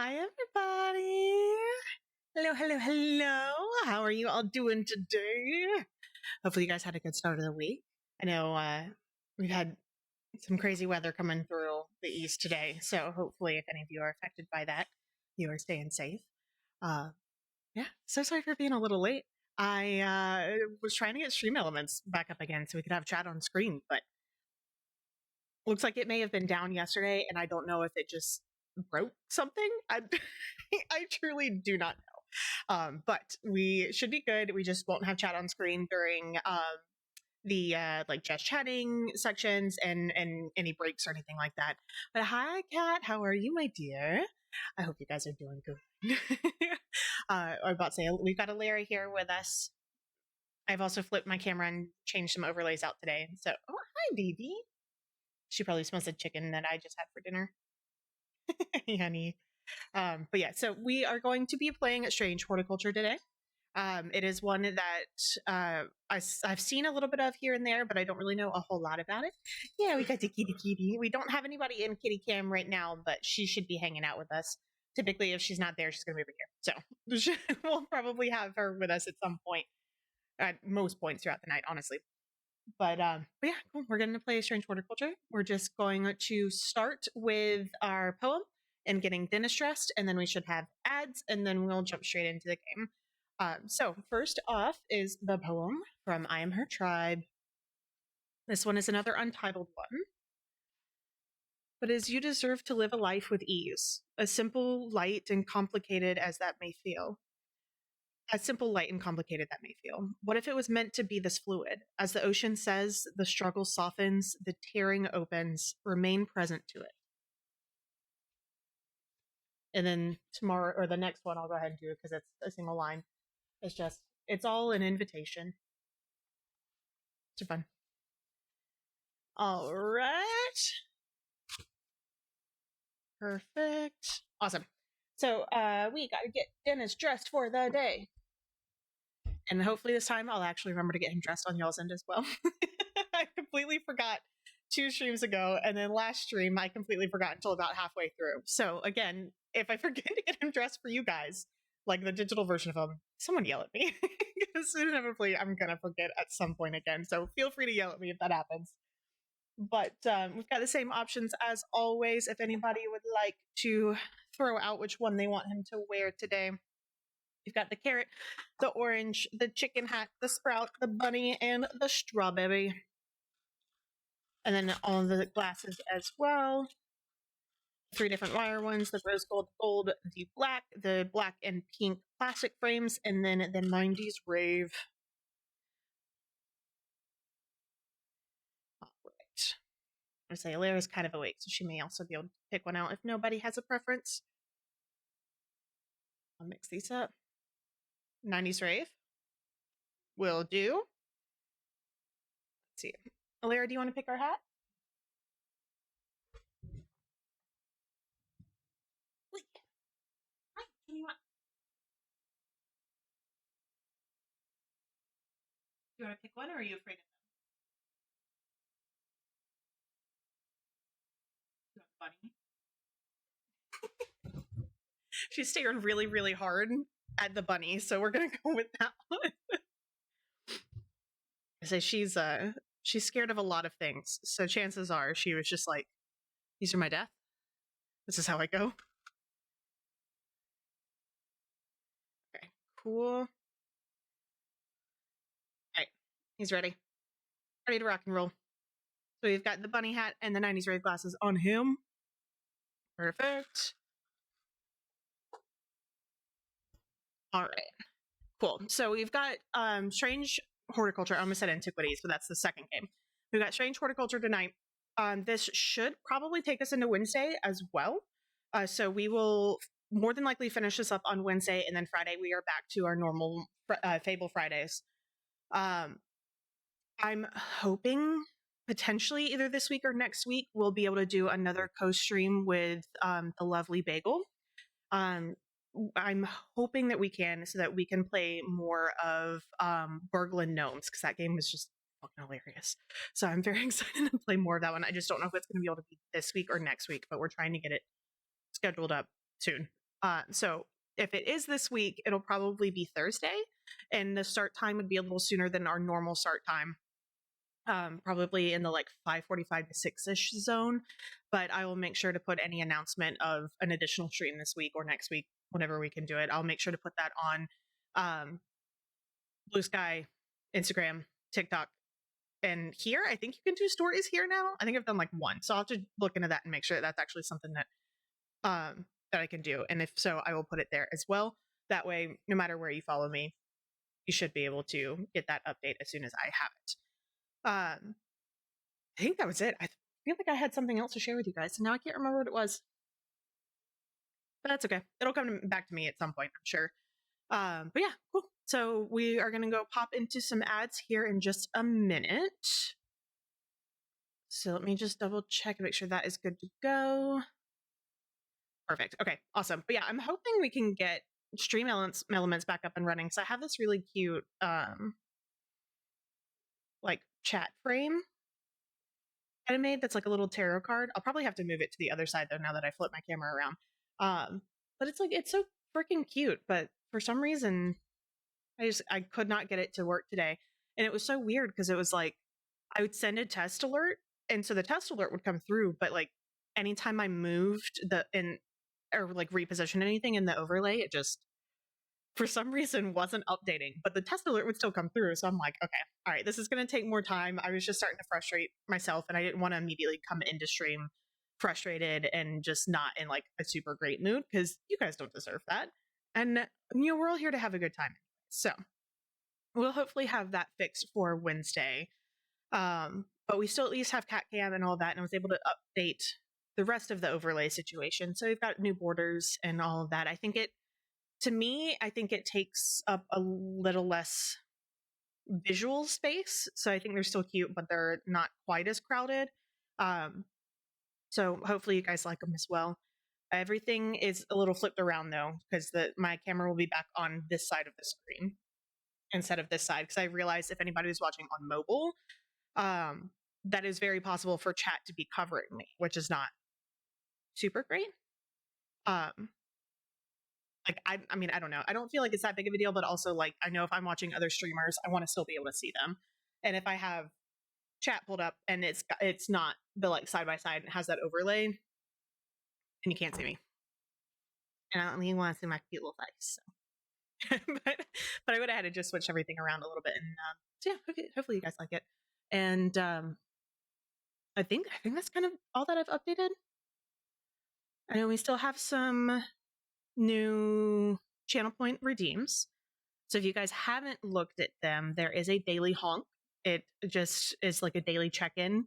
Hi, everybody. Hello, hello, hello. How are you all doing today? Hopefully, you guys had a good start of the week. I know we've had some crazy weather coming through the east today, so hopefully, if any of you are affected by that, you are staying safe. Uh, yeah, so sorry for being a little late. I was trying to get Stream Elements back up again so we could have chat on screen, but looks like it may have been down yesterday, and I don't know if it just broke something. I truly do not know. But we should be good. We just won't have chat on screen during the like just chatting sections and any breaks or anything like that. But hi, Kat. How are you, my dear? I hope you guys are doing good. I was about to say, we've got a Larry here with us. I've also flipped my camera and changed some overlays out today. So, oh, hi, baby. She probably smells the chicken that I just had for dinner. Honey. But yeah, so we are going to be playing Strange Horticulture today. It is one that I've seen a little bit of here and there, but I don't really know a whole lot about it. Yeah, we got the kitty. We don't have anybody in kitty cam right now, but she should be hanging out with us. Typically, if she's not there, she's going to be over here. So we'll probably have her with us at some point, at most points throughout the night, honestly. But yeah, cool. We're going to play Strange Horticulture. We're just going to start with our poem and getting Dennis dressed, and then we should have ads, and then we'll jump straight into the game. So first off is the poem from I Am Her Tribe. This one is another untitled one. But as you deserve to live a life with ease, as simple, light, and complicated as that may feel. As simple, light, and complicated that may feel. What if it was meant to be this fluid? As the ocean says, the struggle softens, the tearing opens, remain present to it. And then tomorrow, or the next one, I'll go ahead and do it because it's a single line. It's all an invitation. It's fun. All right. Perfect. Awesome. So we got to get Dennis dressed for the day. And hopefully this time I'll actually remember to get him dressed on y'all's end as well. I completely forgot 2 streams ago, and then last stream I completely forgot until about halfway through. So again, if I forget to get him dressed for you guys, like the digital version of him, someone yell at me. Because inevitably I'm going to forget at some point again. So feel free to yell at me if that happens. But we've got the same options as always. If anybody would like to throw out which one they want him to wear today. You've got the carrot, the orange, the chicken hat, the sprout, the bunny, and the strawberry. And then all the glasses as well. 3 different wire ones, the rose gold, the black and pink plastic frames, and then the 90s rave. All right. I say Alara's kind of awake, so she may also be able to pick one out if nobody has a preference. I'll mix these up. 90s rave. Will do. Let's see. Alara, do you want to pick our hat? Wait. Hi, what do you want? Do you want to pick one, or are you afraid of them? Do you want the bunny? She's staring really, really hard at the bunny, so we're gonna go with that one. I say she's scared of a lot of things, so chances are she was just like, "These are my death. This is how I go." Okay, cool. All right, he's ready. Ready to rock and roll. So we've got the bunny hat and the 90s rave glasses on him. Perfect. All right. Cool. So we've got Strange Horticulture. I almost said Antiquities, but that's the second game. We've got Strange Horticulture tonight. This should probably take us into Wednesday as well. So we will more than likely finish this up on Wednesday, and then Friday we are back to our normal Fable Fridays. I'm hoping potentially either this week or next week we'll be able to do another co-stream with the lovely Bagel. I'm hoping that we can, so that we can play more of Burglin Gnomes, because that game was just fucking hilarious. So I'm very excited to play more of that one. I just don't know if it's going to be able to be this week or next week, but we're trying to get it scheduled up soon. So if it is this week, it'll probably be Thursday, and the start time would be a little sooner than our normal start time. Probably in the like 5:45 to 6-ish zone, but I will make sure to put any announcement of an additional stream this week or next week, whenever we can do it. I'll make sure to put that on Blue Sky, Instagram, TikTok, and here. I think you can do stories here now. I think I've done like one, so I'll have to look into that and make sure that that's actually something that that I can do. And if so, I will put it there as well. That way, no matter where you follow me, you should be able to get that update as soon as I have it. I think that was it. I feel like I had something else to share with you guys, and now I can't remember what it was. But that's okay. It'll come back to me at some point, I'm sure. But yeah, cool. So we are going to go pop into some ads here in just a minute. So let me just double check and make sure that is good to go. Perfect. Okay, awesome. But yeah, I'm hoping we can get stream elements back up and running. So I have this really cute like chat frame I made that's like a little tarot card. I'll probably have to move it to the other side though now that I flip my camera around. But it's like, it's so freaking cute, but for some reason I could not get it to work today. And it was so weird because it was like I would send a test alert, and so the test alert would come through, but like anytime I moved or like reposition anything in the overlay, it just for some reason wasn't updating, but the test alert would still come through. So I'm like, okay, all right, this is going to take more time. I was just starting to frustrate myself, and I didn't want to immediately come into stream frustrated and just not in like a super great mood, because you guys don't deserve that. And we're all here to have a good time. So we'll hopefully have that fixed for Wednesday. But we still at least have cat cam and all that, and I was able to update the rest of the overlay situation. So we've got new borders and all of that. I think it takes up a little less visual space. So I think they're still cute, but they're not quite as crowded. So hopefully you guys like them as well. Everything is a little flipped around though, because my camera will be back on this side of the screen instead of this side. Because I realized if anybody was watching on mobile, that is very possible for chat to be covering me, which is not super great. Like, I mean, I don't know. I don't feel like it's that big of a deal, but also like, I know if I'm watching other streamers, I want to still be able to see them. And if I have chat pulled up and it's not the like side by side, it has that overlay and you can't see me. And I don't even want to see my cute little face. So. but I would have had to just switch everything around a little bit. And so yeah, hopefully you guys like it. And I think that's kind of all that I've updated. I know we still have some new channel point redeems. So if you guys haven't looked at them, there is a daily honk. It just is like a daily check-in.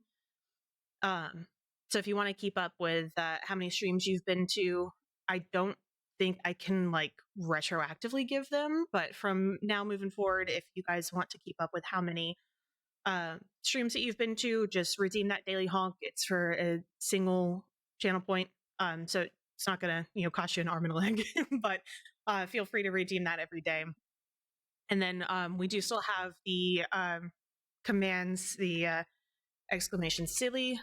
So if you want to keep up with how many streams you've been to, I don't think I can like retroactively give them, but from now moving forward, if you guys want to keep up with how many streams that you've been to, just redeem that daily honk. It's for a single channel point. So it's not going to, cost you an arm and a leg, but feel free to redeem that every day. And then we do still have the commands, the exclamation silly,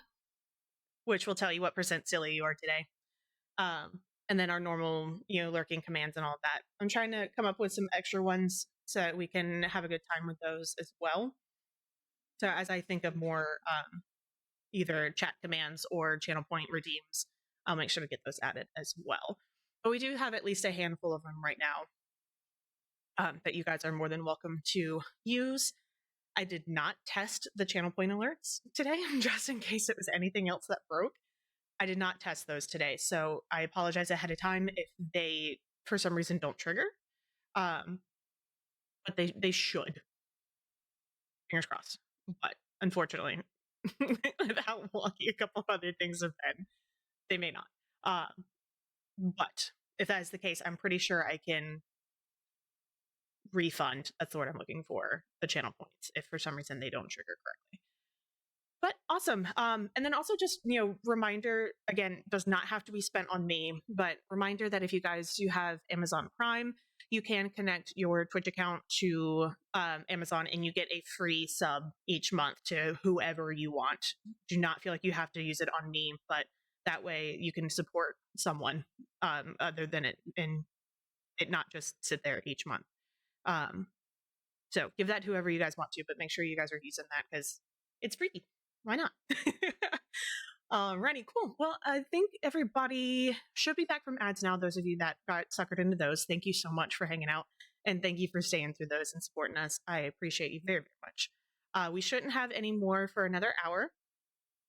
which will tell you what % silly you are today. And then our normal, lurking commands and all of that. I'm trying to come up with some extra ones so that we can have a good time with those as well. So as I think of more either chat commands or channel point redeems, I'll make sure to get those added as well. But we do have at least a handful of them right now that you guys are more than welcome to use. I did not test the channel point alerts today, just in case it was anything else that broke. I did not test those today, so I apologize ahead of time if they, for some reason, don't trigger. But they should. Fingers crossed. But unfortunately, with how lucky a couple of other things have been, they may not. But if that is the case, I'm pretty sure I can refund, that's the word I'm looking for, the channel points if for some reason they don't trigger correctly. But awesome. And then also just, reminder, again, does not have to be spent on me, but reminder that if you guys do have Amazon Prime, you can connect your Twitch account to Amazon and you get a free sub each month to whoever you want. Do not feel like you have to use it on me, but that way you can support someone other than it not just sit there each month. So give that to whoever you guys want to, but make sure you guys are using that because it's free. Why not? Alrighty, cool. Well, I think everybody should be back from ads now. Those of you that got suckered into those, thank you so much for hanging out. And thank you for staying through those and supporting us. I appreciate you very, very much. We shouldn't have any more for another hour.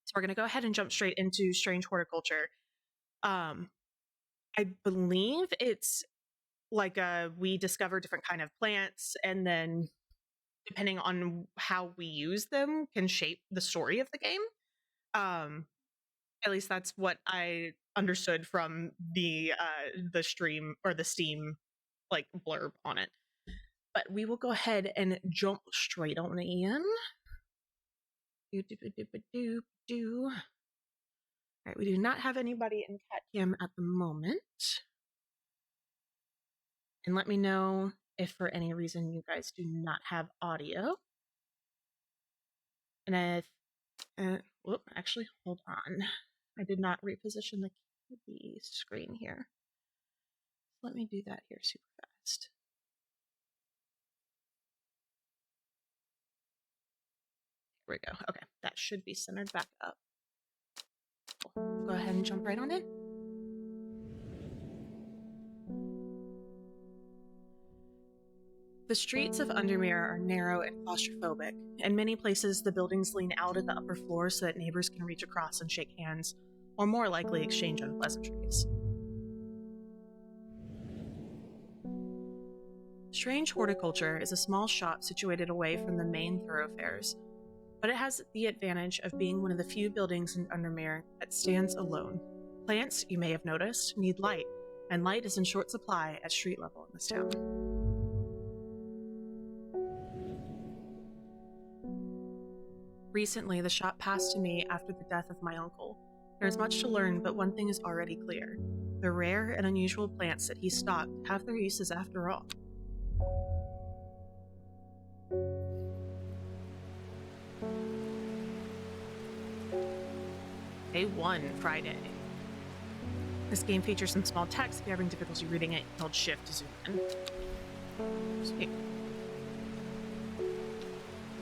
So we're going to go ahead and jump straight into Strange Horticulture. I believe it's like we discover different kind of plants, and then depending on how we use them can shape the story of the game. At least that's what I understood from the stream or the Steam like blurb on it. But we will go ahead and jump straight on in. All right, we do not have anybody in cat cam at the moment. And let me know if for any reason you guys do not have audio. And if, whoop, actually, hold on. I did not reposition the screen here. Let me do that here super fast. Here we go. Okay, that should be centered back up. Cool. Go ahead and jump right on in. The streets of Undermere are narrow and claustrophobic. In many places, the buildings lean out at the upper floor so that neighbors can reach across and shake hands, or more likely exchange unpleasantries. Strange Horticulture is a small shop situated away from the main thoroughfares, but it has the advantage of being one of the few buildings in Undermere that stands alone. Plants, you may have noticed, need light, and light is in short supply at street level in this town. Recently, the shop passed to me after the death of my uncle. There is much to learn, but one thing is already clear. The rare and unusual plants that he stocked have their uses after all. Day 1, Friday. This game features some small text. If you're having difficulty reading it, hold shift to zoom in. Sweet.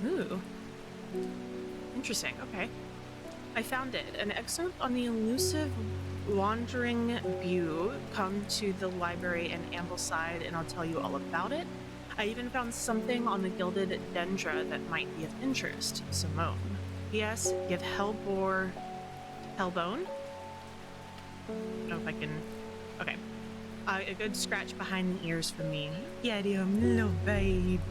Ooh. Interesting, okay. I found it. An excerpt on the elusive wandering Bew come to the library in Ambleside, and I'll tell you all about it. I even found something on the gilded dendra that might be of interest. Simone. P.S. Give Hellbone? I don't know if I can... Okay. A good scratch behind the ears for me. Yeah, dear little baby.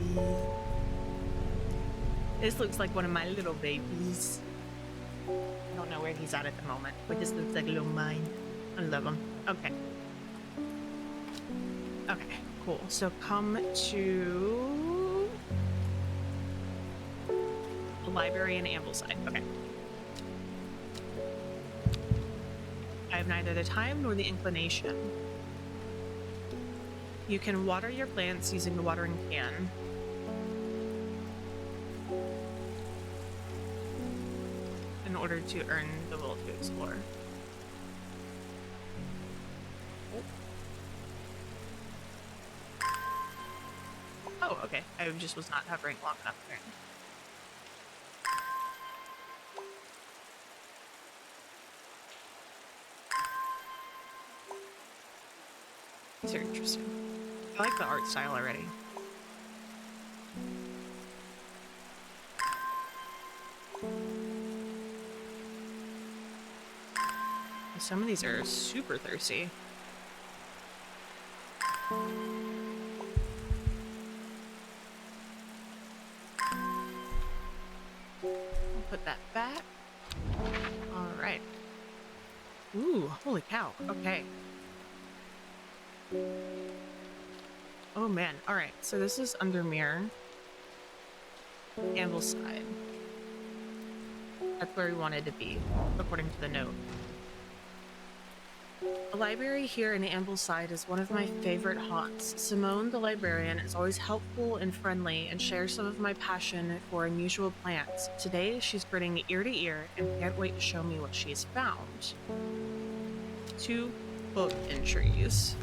This looks like one of my little babies. I don't know where he's at the moment, but this looks like a little mine. I love him. Okay. Okay, cool. So come to the library in Ambleside. Okay. I have neither the time nor the inclination. You can water your plants using the watering can. In order to earn the will to explore. Oh, okay. I just was not hovering long enough there. These are interesting. I like the art style already. Some of these are super thirsty. I'll put that back. All right. Ooh, holy cow. Okay. Oh man. All right. So this is Undermere. Ambleside. That's where we wanted to be, according to the note. The library here in Ambleside is one of my favorite haunts. Simone, the librarian, is always helpful and friendly and shares some of my passion for unusual plants. Today, she's grinning ear to ear and can't wait to show me what she's found. To book entries.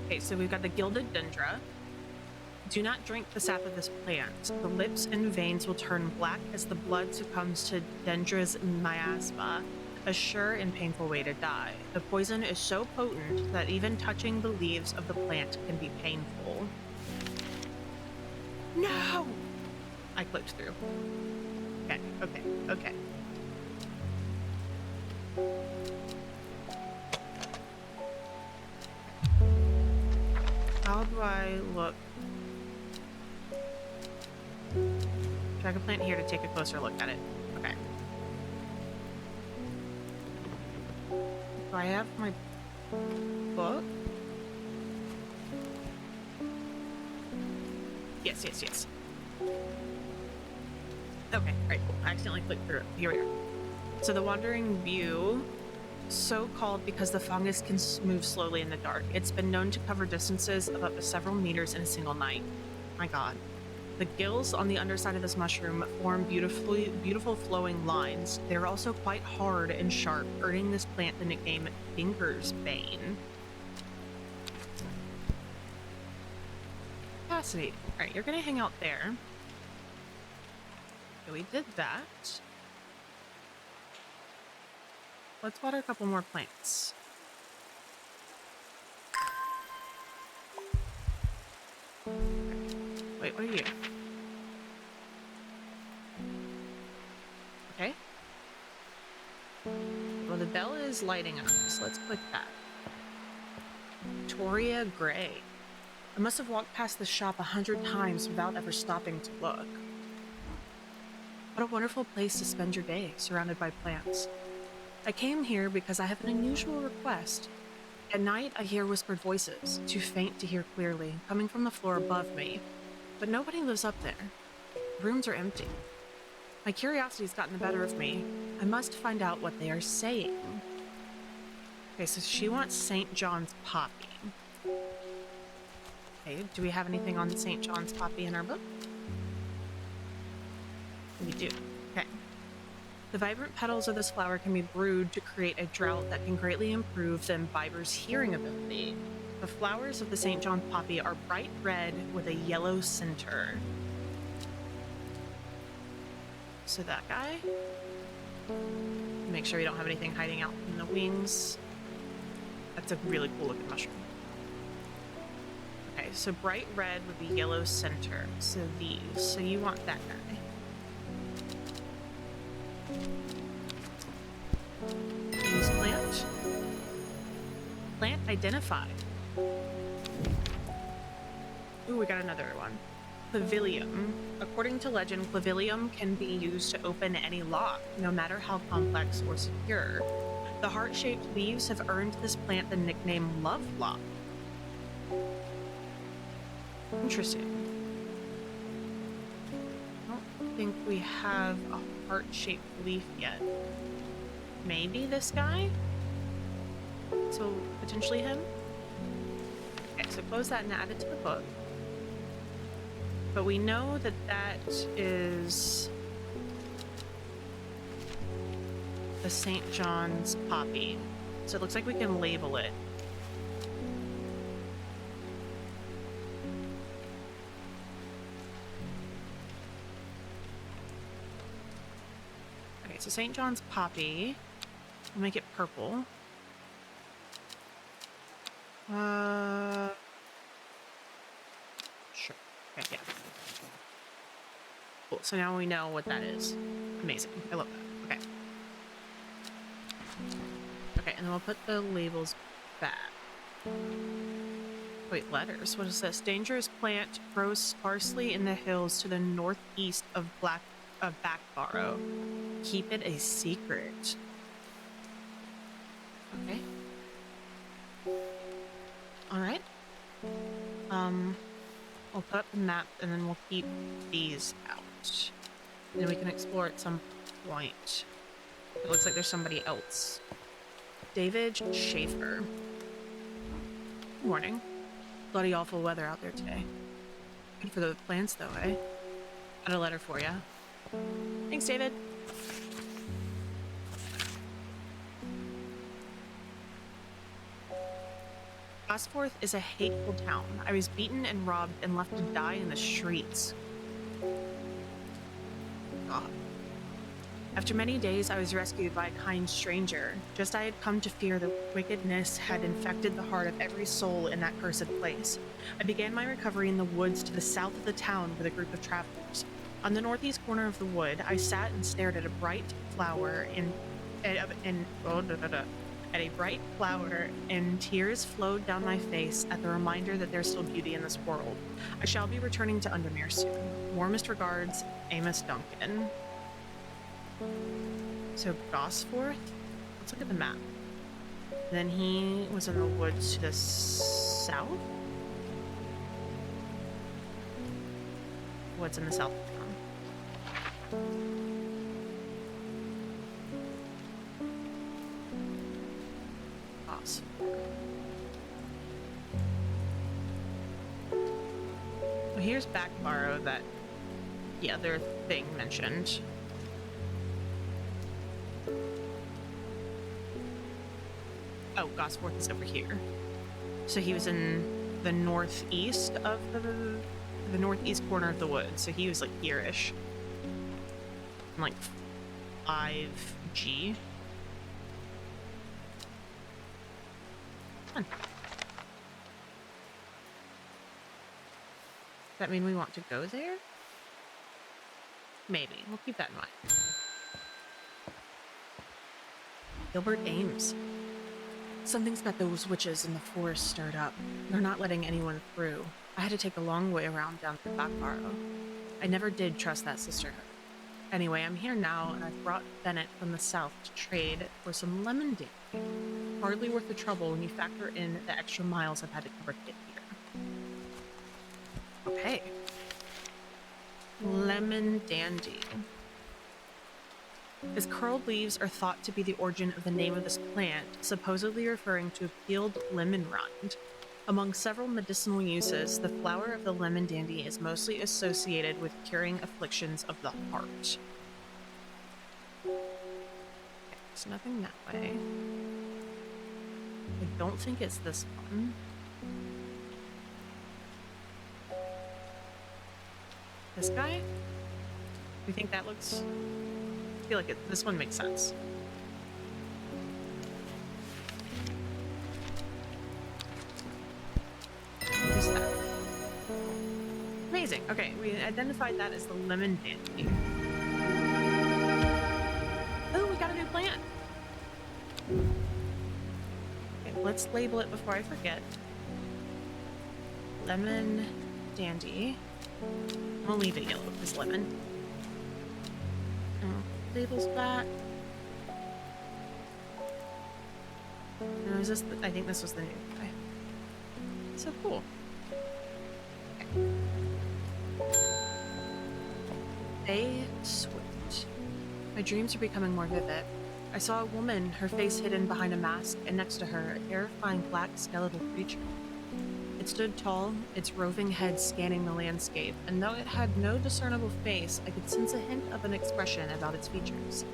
Okay, so we've got the gilded dendra. Do not drink the sap of this plant. The lips and veins will turn black as the blood succumbs to dendra's miasma, a sure and painful way to die. The poison is so potent that even touching the leaves of the plant can be painful. No! I clicked through. Okay. How do I look? Drag a plant here to take a closer look at it. Okay. Do I have my book? Yes. Okay, alright, cool. I accidentally clicked through it. Here we are. So the wandering view, so called because the fungus can move slowly in the dark. It's been known to cover distances of up to several meters in a single night. My god. The gills on the underside of this mushroom form beautiful flowing lines. They're also quite hard and sharp, earning this plant the nickname Thinker's Bane. Fascinating. Alright, you're gonna hang out there. Okay, we did that. Let's water a couple more plants. Wait, what are you? Okay. Well, the bell is lighting up, so let's click that. Victoria Gray. I must have walked past the shop 100 times without ever stopping to look. What a wonderful place to spend your day, surrounded by plants. I came here because I have an unusual request. At night, I hear whispered voices, too faint to hear clearly, coming from the floor above me. But nobody lives up there. The rooms are empty. My curiosity's gotten the better of me. I must find out what they are saying. Okay, so she wants St. John's poppy. Okay, do we have anything on St. John's poppy in our book? We do. Okay. The vibrant petals of this flower can be brewed to create a draught that can greatly improve the imbiber's hearing ability. The flowers of the St. John poppy are bright red with a yellow center. So that guy. Make sure you don't have anything hiding out in the wings. That's a really cool looking mushroom. Okay, so bright red with a yellow center. So these. So you want that guy. Use plant. Plant identified. Ooh, we got another one. Clavilium. According to legend, clavilium can be used to open any lock, no matter how complex or secure. The heart-shaped leaves have earned this plant the nickname Love Lock. Interesting. I don't think we have a heart-shaped leaf yet. Maybe this guy? So, potentially him? Okay, so close that and add it to the book. But we know that that is the St. John's poppy. So it looks like we can label it. Okay, so St. John's poppy. We'll make it purple. Sure. Okay, yeah. Cool, so now we know what that is. Amazing. I love that. Okay. Okay, and then we'll put the labels back. Wait, letters. What is this? Dangerous plant grows sparsely in the hills to the northeast of Backbarrow. Keep it a secret. Okay. Alright. We'll put up the map and then we'll keep these out. And then we can explore at some point. It looks like there's somebody else. David Schaefer. Good morning. Bloody awful weather out there today. Good for the plants though, eh? Got a letter for ya. Thanks, David. Gosforth is a hateful town. I was beaten and robbed and left to die in the streets. God. After many days, I was rescued by a kind stranger. Just I had come to fear that wickedness had infected the heart of every soul in that cursed place. I began my recovery in the woods to the south of the town with a group of travelers. On the northeast corner of the wood, I sat and stared at a bright flower at a bright flower, and tears flowed down my face at the reminder that there's still beauty in this world. I shall be returning to Undermere soon. Warmest regards, Amos Duncan. So Gosforth, let's look at the map. Then he was in the woods to the south? What's in the south of town? Gosforth. Well, here's Backbarrow, that the other thing mentioned. Oh, Gosforth is over here. So he was in the northeast of the northeast corner of the woods. So he was like here-ish. Like 5G. Fun. Does that mean we want to go there? Maybe. We'll keep that in mind. Gilbert Ames. Something's got those witches in the forest stirred up. They're not letting anyone through. I had to take a long way around down to Backbarrow. I never did trust that sisterhood. Anyway, I'm here now, and I've brought Bennett from the south to trade for some lemon dandy. Hardly worth the trouble when you factor in the extra miles I've had to cover to get here. Okay. Lemon dandy. Its curled leaves are thought to be the origin of the name of this plant, supposedly referring to a peeled lemon rind. Among several medicinal uses, the flower of the lemon dandy is mostly associated with curing afflictions of the heart. Okay, there's nothing that way. I don't think it's this one. This guy? Do you think that looks... I feel like this one makes sense. What is that? Amazing. Okay, we identified that as the lemon dandy. Oh, we got a new plant. Okay, let's label it before I forget. Lemon dandy. I'm gonna leave it yellow as lemon. Labels back. Or is this I think this was the new guy. So cool. Okay. They switched. My dreams are becoming more vivid. I saw a woman, her face hidden behind a mask, and next to her, a terrifying black skeletal creature. It stood tall, its roving head scanning the landscape, and though it had no discernible face, I could sense a hint of an expression about its features.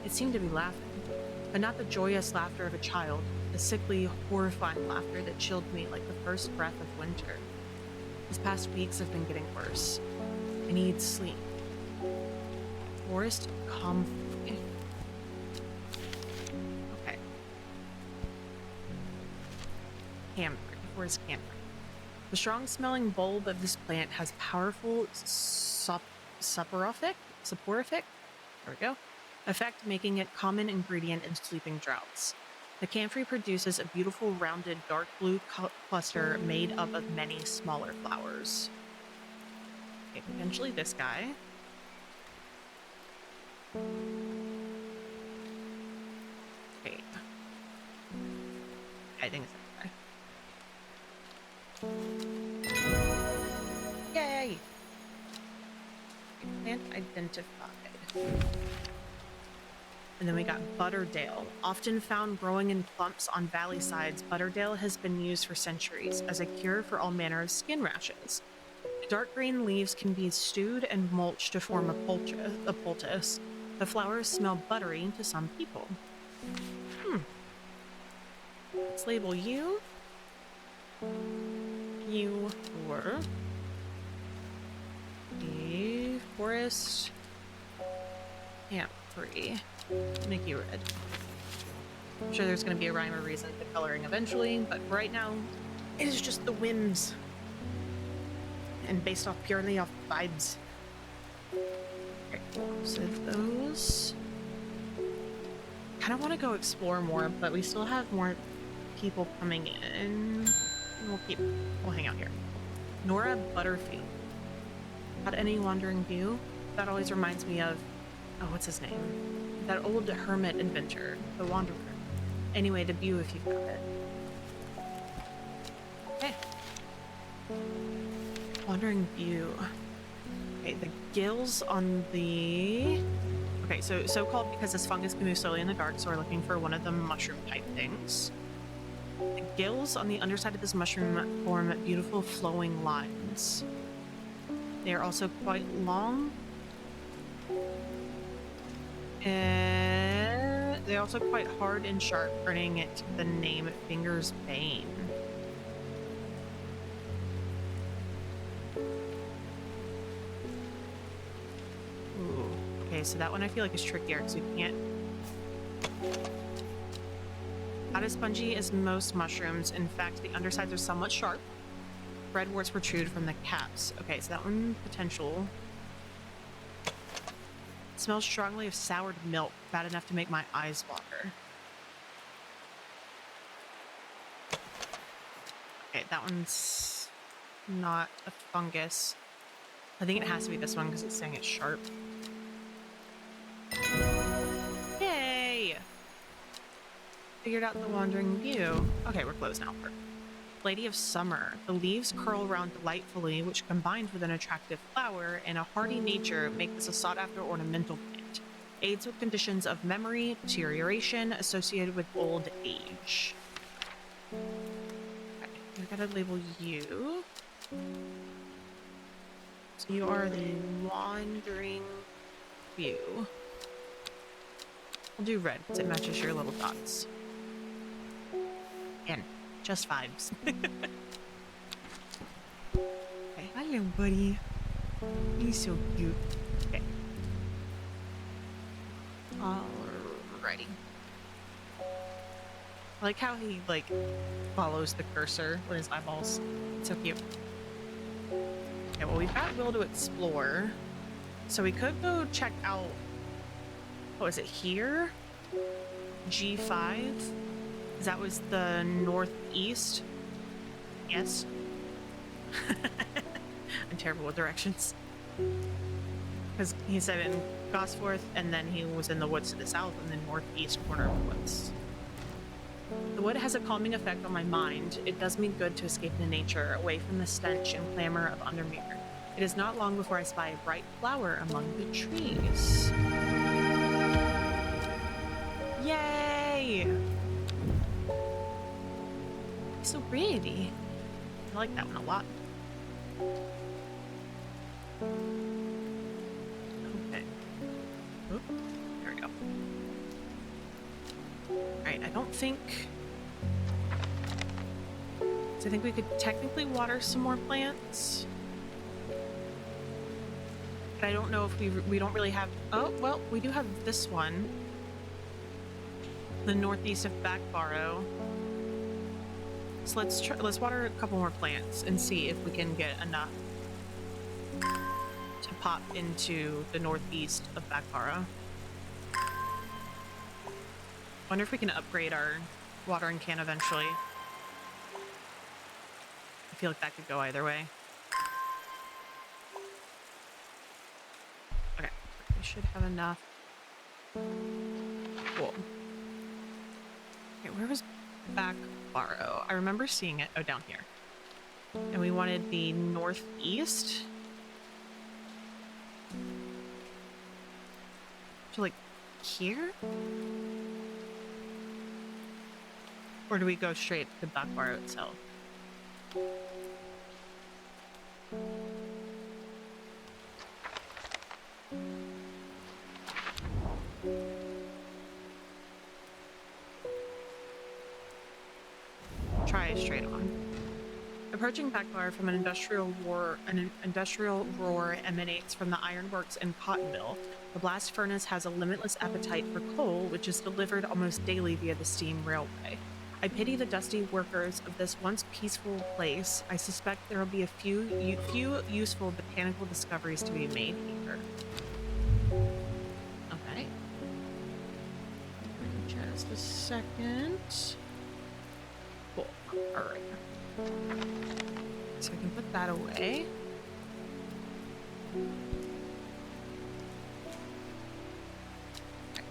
It seemed to be laughing, but not the joyous laughter of a child, the sickly, horrifying laughter that chilled me like the first breath of winter. These past weeks have been getting worse. I need sleep. Forest comfrey. Okay. Camphor. Forest camphor. The strong-smelling bulb of this plant has powerful soporific, there we go, effect, making it common ingredient in sleeping draughts. The camphor produces a beautiful, rounded, dark blue cluster made up of many smaller flowers. Okay, potentially this guy. Okay. I think it's that guy. Yay! Plant identified. And then we got Butterdale. Often found growing in clumps on valley sides, Butterdale has been used for centuries as a cure for all manner of skin rashes. The dark green leaves can be stewed and mulched to form a poultice. The flowers smell buttery to some people. Let's label you. You were the forest camp free. Make you red. I'm sure there's going to be a rhyme or reason to coloring eventually, but right now, it is just the whims. And based off purely off vibes. Okay, so those. Kind of want to go explore more, but we still have more people coming in. We'll hang out here. Nora Butterfield. Had any wandering view? That always reminds me of, oh, what's his name? That old hermit inventor, the Wanderer. Anyway, debut if you've got it. Okay. Wandering view. Okay, the gills on the... Okay, so called because this fungus can move slowly in the dark, so we're looking for one of the mushroom-type things. The gills on the underside of this mushroom form beautiful flowing lines. They are also quite long. And they're also quite hard and sharp, earning it the name Finger's Bane. Ooh. Okay, so that one I feel like is trickier because we can't... Not as spongy as most mushrooms. In fact, the undersides are somewhat sharp. Red warts protrude from the caps. Okay, so that one potential. It smells strongly of soured milk, bad enough to make my eyes water. Okay, that one's not a fungus. I think it has to be this one because it's saying it's sharp. Yay! Figured out the wandering view. Okay, we're closed now. Lady of Summer. The leaves curl around delightfully, which combined with an attractive flower and a hardy nature make this a sought-after ornamental plant. Aids with conditions of memory deterioration associated with old age. Okay, I gotta label you. So you are the wandering view. We'll do red because it matches your little dots. And just vibes. Okay, hello, buddy. He's so cute. Okay. Alrighty. I like how he, like, follows the cursor with his eyeballs. It's so cute. Okay, well, we've got Will to explore. So we could go check out... What is it, here? G5? Because that was the northeast. Yes. I'm terrible with directions. Because he said in Gosforth, and then he was in the woods to the south, in the northeast corner of the woods. The wood has a calming effect on my mind. It does me good to escape into nature, away from the stench and clamor of Undermere. It is not long before I spy a bright flower among the trees. Yay! It's so pretty. I like that one a lot. Okay. Oop. There we go. Alright, I don't think... So I think we could technically water some more plants. But I don't know if we don't really have... Oh, well, we do have this one. The northeast of Backbarrow. So let's water a couple more plants and see if we can get enough to pop into the northeast of Backbarrow. Wonder if we can upgrade our watering can eventually. I feel like that could go either way. Okay, we should have enough. Cool. Okay, where was Backbarrow? I remember seeing it. Oh, down here. And we wanted the northeast. So, like, here? Or do we go straight to Backbarrow itself? Try straight on. Approaching Bekvar from an industrial roar emanates from the ironworks in Cottonville. The blast furnace has a limitless appetite for coal, which is delivered almost daily via the steam railway. I pity the dusty workers of this once peaceful place. I suspect there will be a few useful botanical discoveries to be made here. Okay. Just a second. Cool. All right. So I can put that away.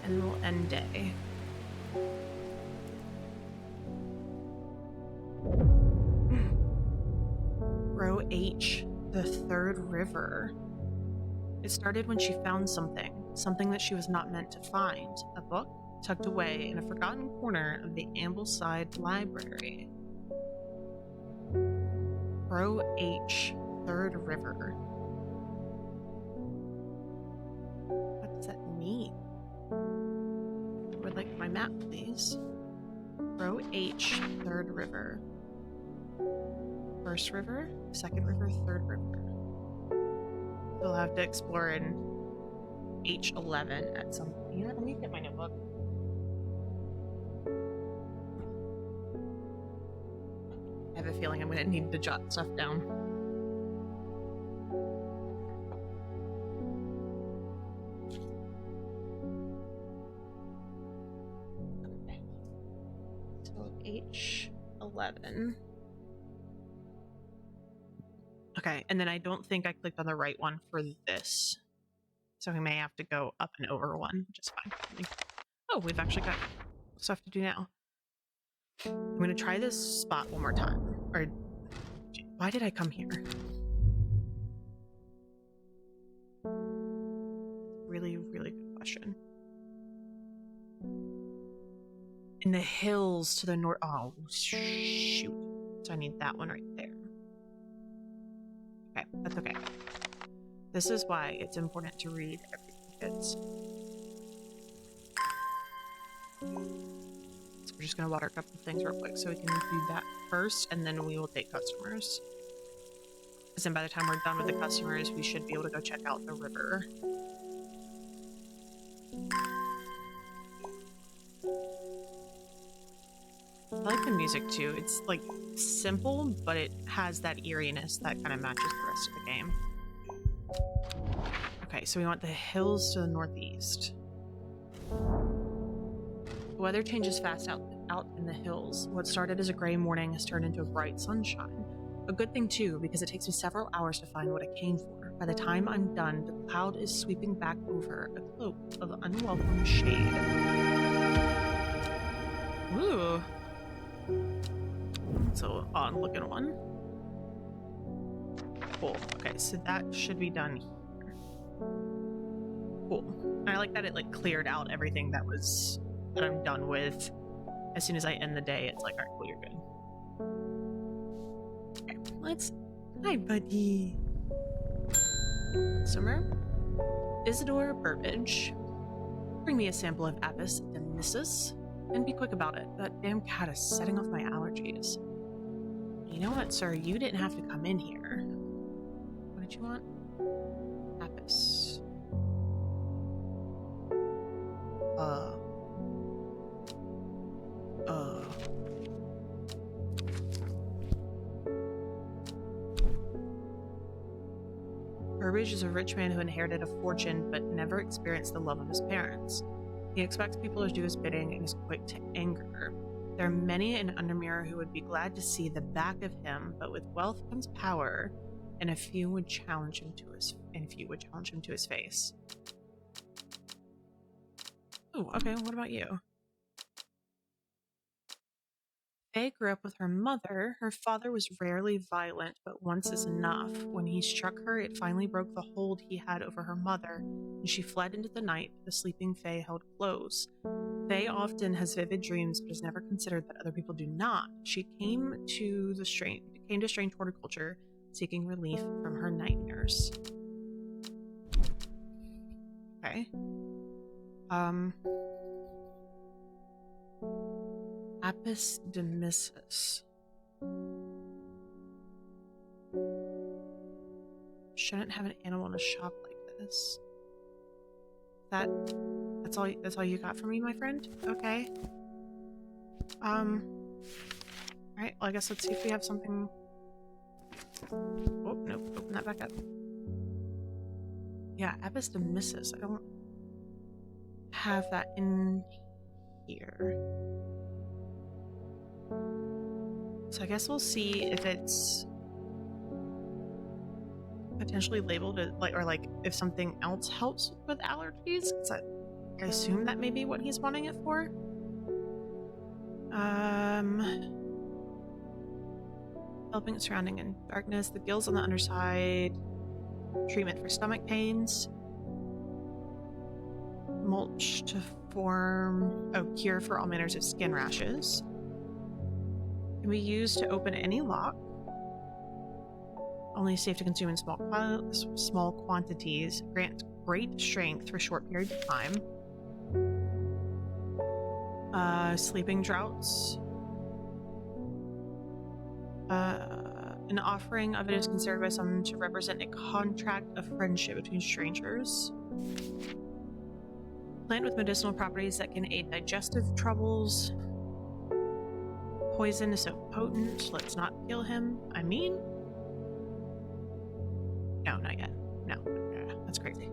And we'll end day. Row H, the third river. It started when she found something that she was not meant to find. A book tucked away in a forgotten corner of the Ambleside Library. Row H, third river. What does that mean? I would like my map, please. Row H, third river. First river, second river, third river. We'll have to explore in H11 at some point. You know, let me get my notebook. I have a feeling I'm going to need to jot stuff down. Okay. So H11. Okay, and then I don't think I clicked on the right one for this. So we may have to go up and over one, which is fine. Oh, we've actually got stuff to do now. I'm going to try this spot one more time. Or, why did I come here? Really, really good question. In the hills to the north. Oh, shoot. So I need that one right there. Okay, that's okay. This is why it's important to read everything, kids. So we're just going to water a couple of things real quick so we can do that first, and then we will take customers. Because then by the time we're done with the customers, we should be able to go check out the river. I like the music too. It's like simple, but it has that eeriness that kind of matches the rest of the game. Okay, so we want the hills to the northeast. The weather changes fast out in the hills. What started as a gray morning has turned into a bright sunshine. A good thing too, because it takes me several hours to find what I came for. By the time I'm done, the cloud is sweeping back over a cloak of unwelcome shade. Ooh. It's an odd looking one. Cool. Okay, so that should be done here. Cool. And I like that it like cleared out everything that I'm done with. As soon as I end the day, it's like, alright, cool, you're good. Okay, let's... Hi, buddy. Summer? Isidore Burbage. Bring me a sample of Apis demyssus. And be quick about it. That damn cat is setting off my allergies. You know what, sir? You didn't have to come in here. What did you want? Apis. Burbage is a rich man who inherited a fortune but never experienced the love of his parents. He expects people to do his bidding and is quick to anger. There are many in Undermere who would be glad to see the back of him, but with wealth comes power, and few would challenge him to his face. Oh, okay, what about you? Faye grew up with her mother. Her father was rarely violent, but once is enough. When he struck her, it finally broke the hold he had over her mother, and she fled into the night the sleeping Faye held close. Faye often has vivid dreams, but has never considered that other people do not. She came to Strange Horticulture, seeking relief from her nightmares. Okay. Apis demyssus. shouldn't have an animal in a shop like this. That's all you got for me, my friend? Okay. Alright, well I guess let's see if we have something. Oh, nope, open that back up. Yeah, Epistemissus. I don't have that in here. So I guess we'll see if it's potentially labeled as, like if something else helps with allergies, because I assume that may be what he's wanting it for. Helping surrounding in darkness, the gills on the underside, treatment for stomach pains, mulch to form, cure for all manners of skin rashes. Can be used to open any lock. Only safe to consume in small quantities. Grant great strength for short periods of time. Sleeping droughts. An offering of it is considered by some to represent a contract of friendship between strangers. Plant with medicinal properties that can aid digestive troubles. Poison is so potent, let's not kill him. I mean... No, not yet. No, that's crazy.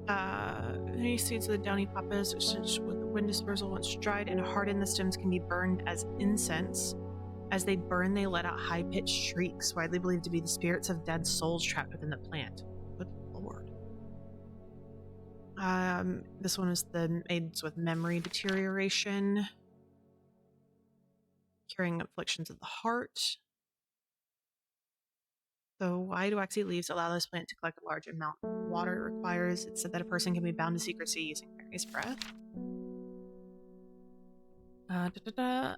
Any seeds of the downy papas, which with the wind dispersal, once dried and hardened, the stems can be burned as incense. As they burn, they let out high-pitched shrieks, widely believed to be the spirits of dead souls trapped within the plant. Good lord. This one is the aids with memory deterioration, curing afflictions of the heart. So why do waxy leaves allow this plant to collect a large amount of water it requires? It's said that a person can be bound to secrecy using Mary's breath.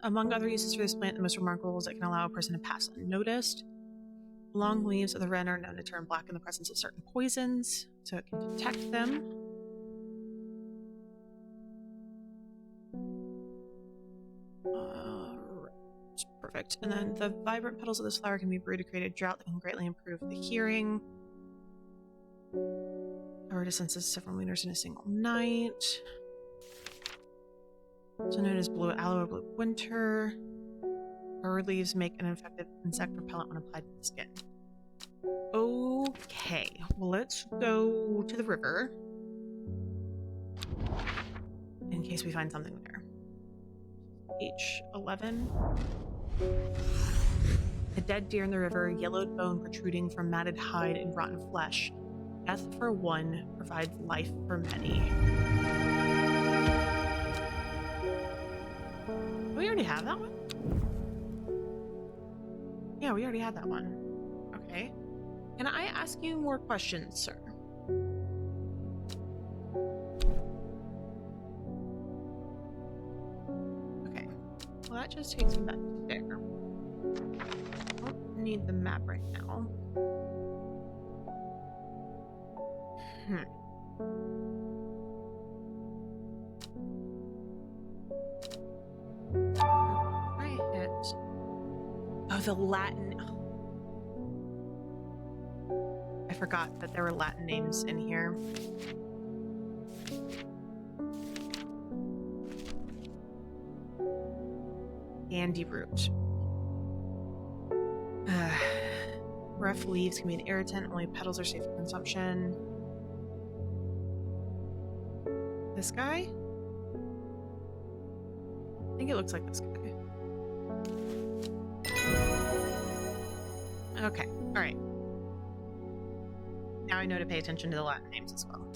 Among other uses for this plant, the most remarkable is it can allow a person to pass unnoticed. The long leaves of the wren are known to turn black in the presence of certain poisons, so it can detect them. Perfect. And then the vibrant petals of this flower can be brewed to create a draught that can greatly improve the hearing. Cover distances several meters in a single night. Also known as blue aloe or blue winter. Her leaves make an effective insect repellent when applied to the skin. Okay, well let's go to the river in case we find something there. H11. A dead deer in the river, yellowed bone protruding from matted hide and rotten flesh. Death for one provides life for many. We already have that one? Yeah, we already had that one. Okay. Can I ask you more questions, sir? Okay. Well, that just takes me back to there. I don't need the map right now. Oh, the Latin. I forgot that there were Latin names in here. Andy root. Rough leaves can be an irritant. Only petals are safe for consumption. This guy? I think it looks like this guy. Okay, alright. Now I know to pay attention to the Latin names as well.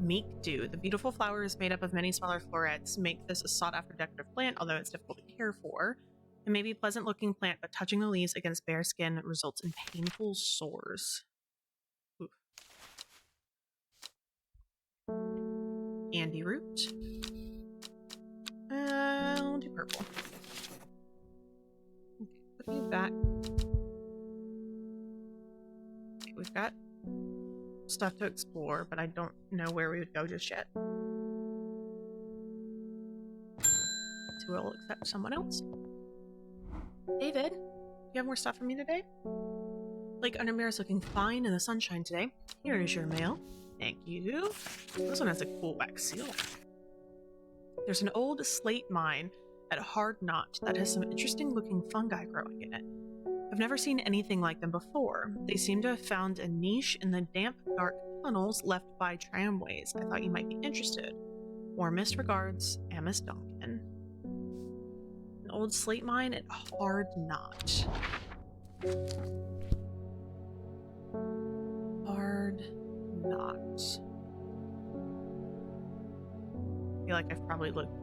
Meek dew. The beautiful flower is made up of many smaller florets. Make this a sought-after decorative plant, although it's difficult to care for. It may be a pleasant-looking plant, but touching the leaves against bare skin results in painful sores. Oof. Andy root. I'll do purple. Okay, put you back. Okay, we've got stuff to explore, but I don't know where we would go just yet. So we'll accept someone else. David, You have more stuff for me today? Lake Undermere is looking fine in the sunshine today. Here is your mail. Thank you. This one has a cool wax seal. There's an old slate mine at Hard Knot that has some interesting looking fungi growing in it. I've never seen anything like them before. They seem to have found a niche in the damp, dark tunnels left by tramways. I thought you might be interested. Warmest regards, Amos Duncan. An old slate mine at Hard Knot. Hard Knot. I feel like I've probably looked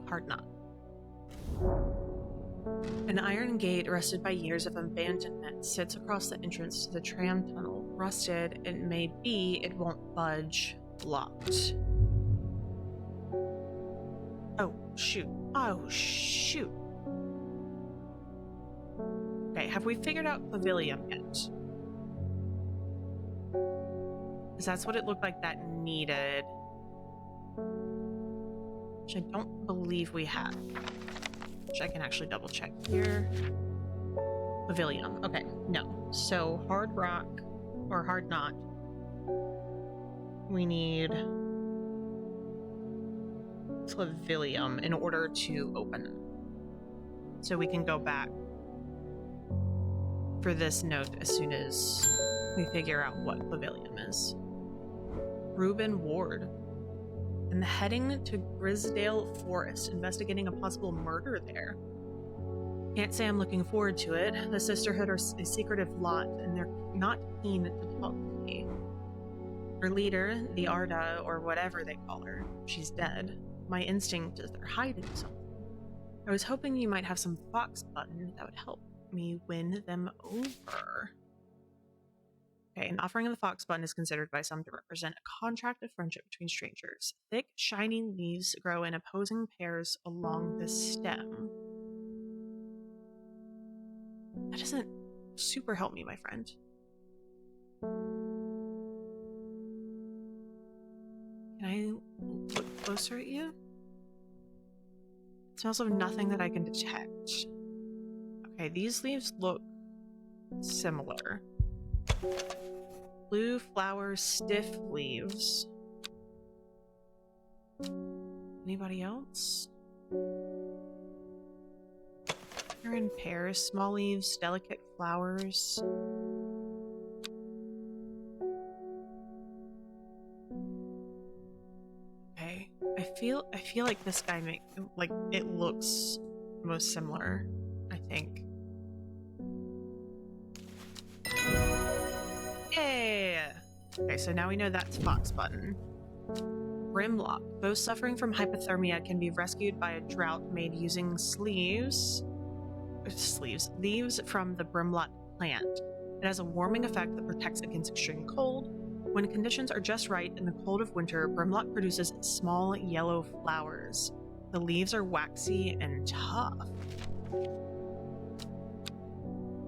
Hard Knot. An iron gate rusted by years of abandonment sits across the entrance to the tram tunnel. Rusted, it may be, it won't budge. Locked. Oh, shoot. Oh, shoot. Okay, have we figured out Pavilion yet? Because that's what it looked like that needed. Which I don't believe we have. Which I can actually double check here. Pavilion. Okay, no. So Hard Rock or Hard Knot. We need Pavilion in order to open. So we can go back for this note as soon as we figure out what Pavilion is. Reuben Ward. And heading to Grisdale Forest, investigating a possible murder there. Can't say I'm looking forward to it. The Sisterhood are a secretive lot, and they're not keen to talk to me. Her leader, the Arda, or whatever they call her, she's dead. My instinct is they're hiding something. I was hoping you might have some fox button that would help me win them over. Okay, an offering of the fox button is considered by some to represent a contract of friendship between strangers. Thick, shiny leaves grow in opposing pairs along the stem. That doesn't super help me, my friend. Can I look closer at you? It smells of nothing that I can detect. Okay, these leaves look similar. Blue flowers, stiff leaves. Anybody else? They're in pairs, small leaves, delicate flowers. Okay, I feel like this guy it looks most similar, I think. Yeah. Okay, so now we know that's fox button. Brimlock. Those suffering from hypothermia can be rescued by a draught made using leaves from the brimlock plant. It has a warming effect that protects against extreme cold. When conditions are just right in the cold of winter, brimlock produces small yellow flowers. The leaves are waxy and tough.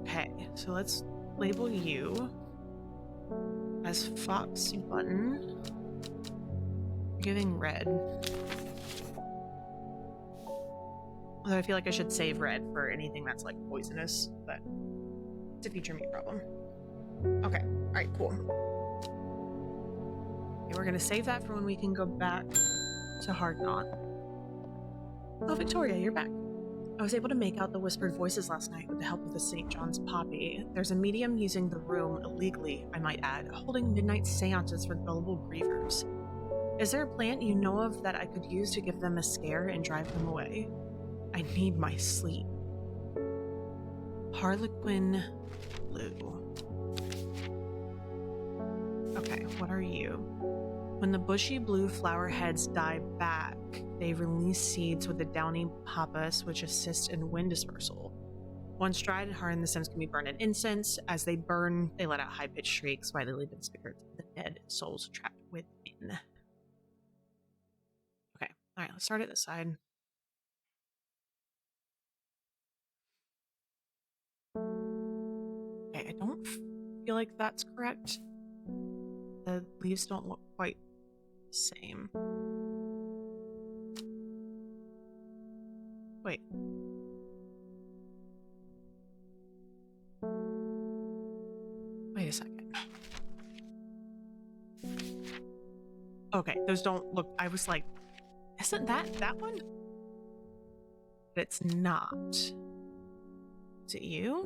Okay, so let's label you as fox button. Giving red. Although I feel like I should save red for anything that's like poisonous, but it's a future me problem. Okay, alright, cool. Okay, we're gonna save that for when we can go back to Hard Knot. Oh, Victoria, you're back. I was able to make out the whispered voices last night with the help of the St. John's Poppy. There's a medium using the room illegally, I might add, holding midnight seances for gullible grievers. Is there a plant you know of that I could use to give them a scare and drive them away? I need my sleep. Harlequin blue. Okay, what are you? When the bushy blue flower heads die back, they release seeds with a downy pappus which assists in wind dispersal. Once dried and hardened, the stems can be burned in incense. As they burn, they let out high-pitched shrieks while they leave the spirits of the dead souls trapped within. Okay, alright, let's start at this side. Okay, I don't feel like that's correct. The leaves don't look quite the same. Wait. Okay, those don't look... I was like, isn't that one? But it's not. Is it you?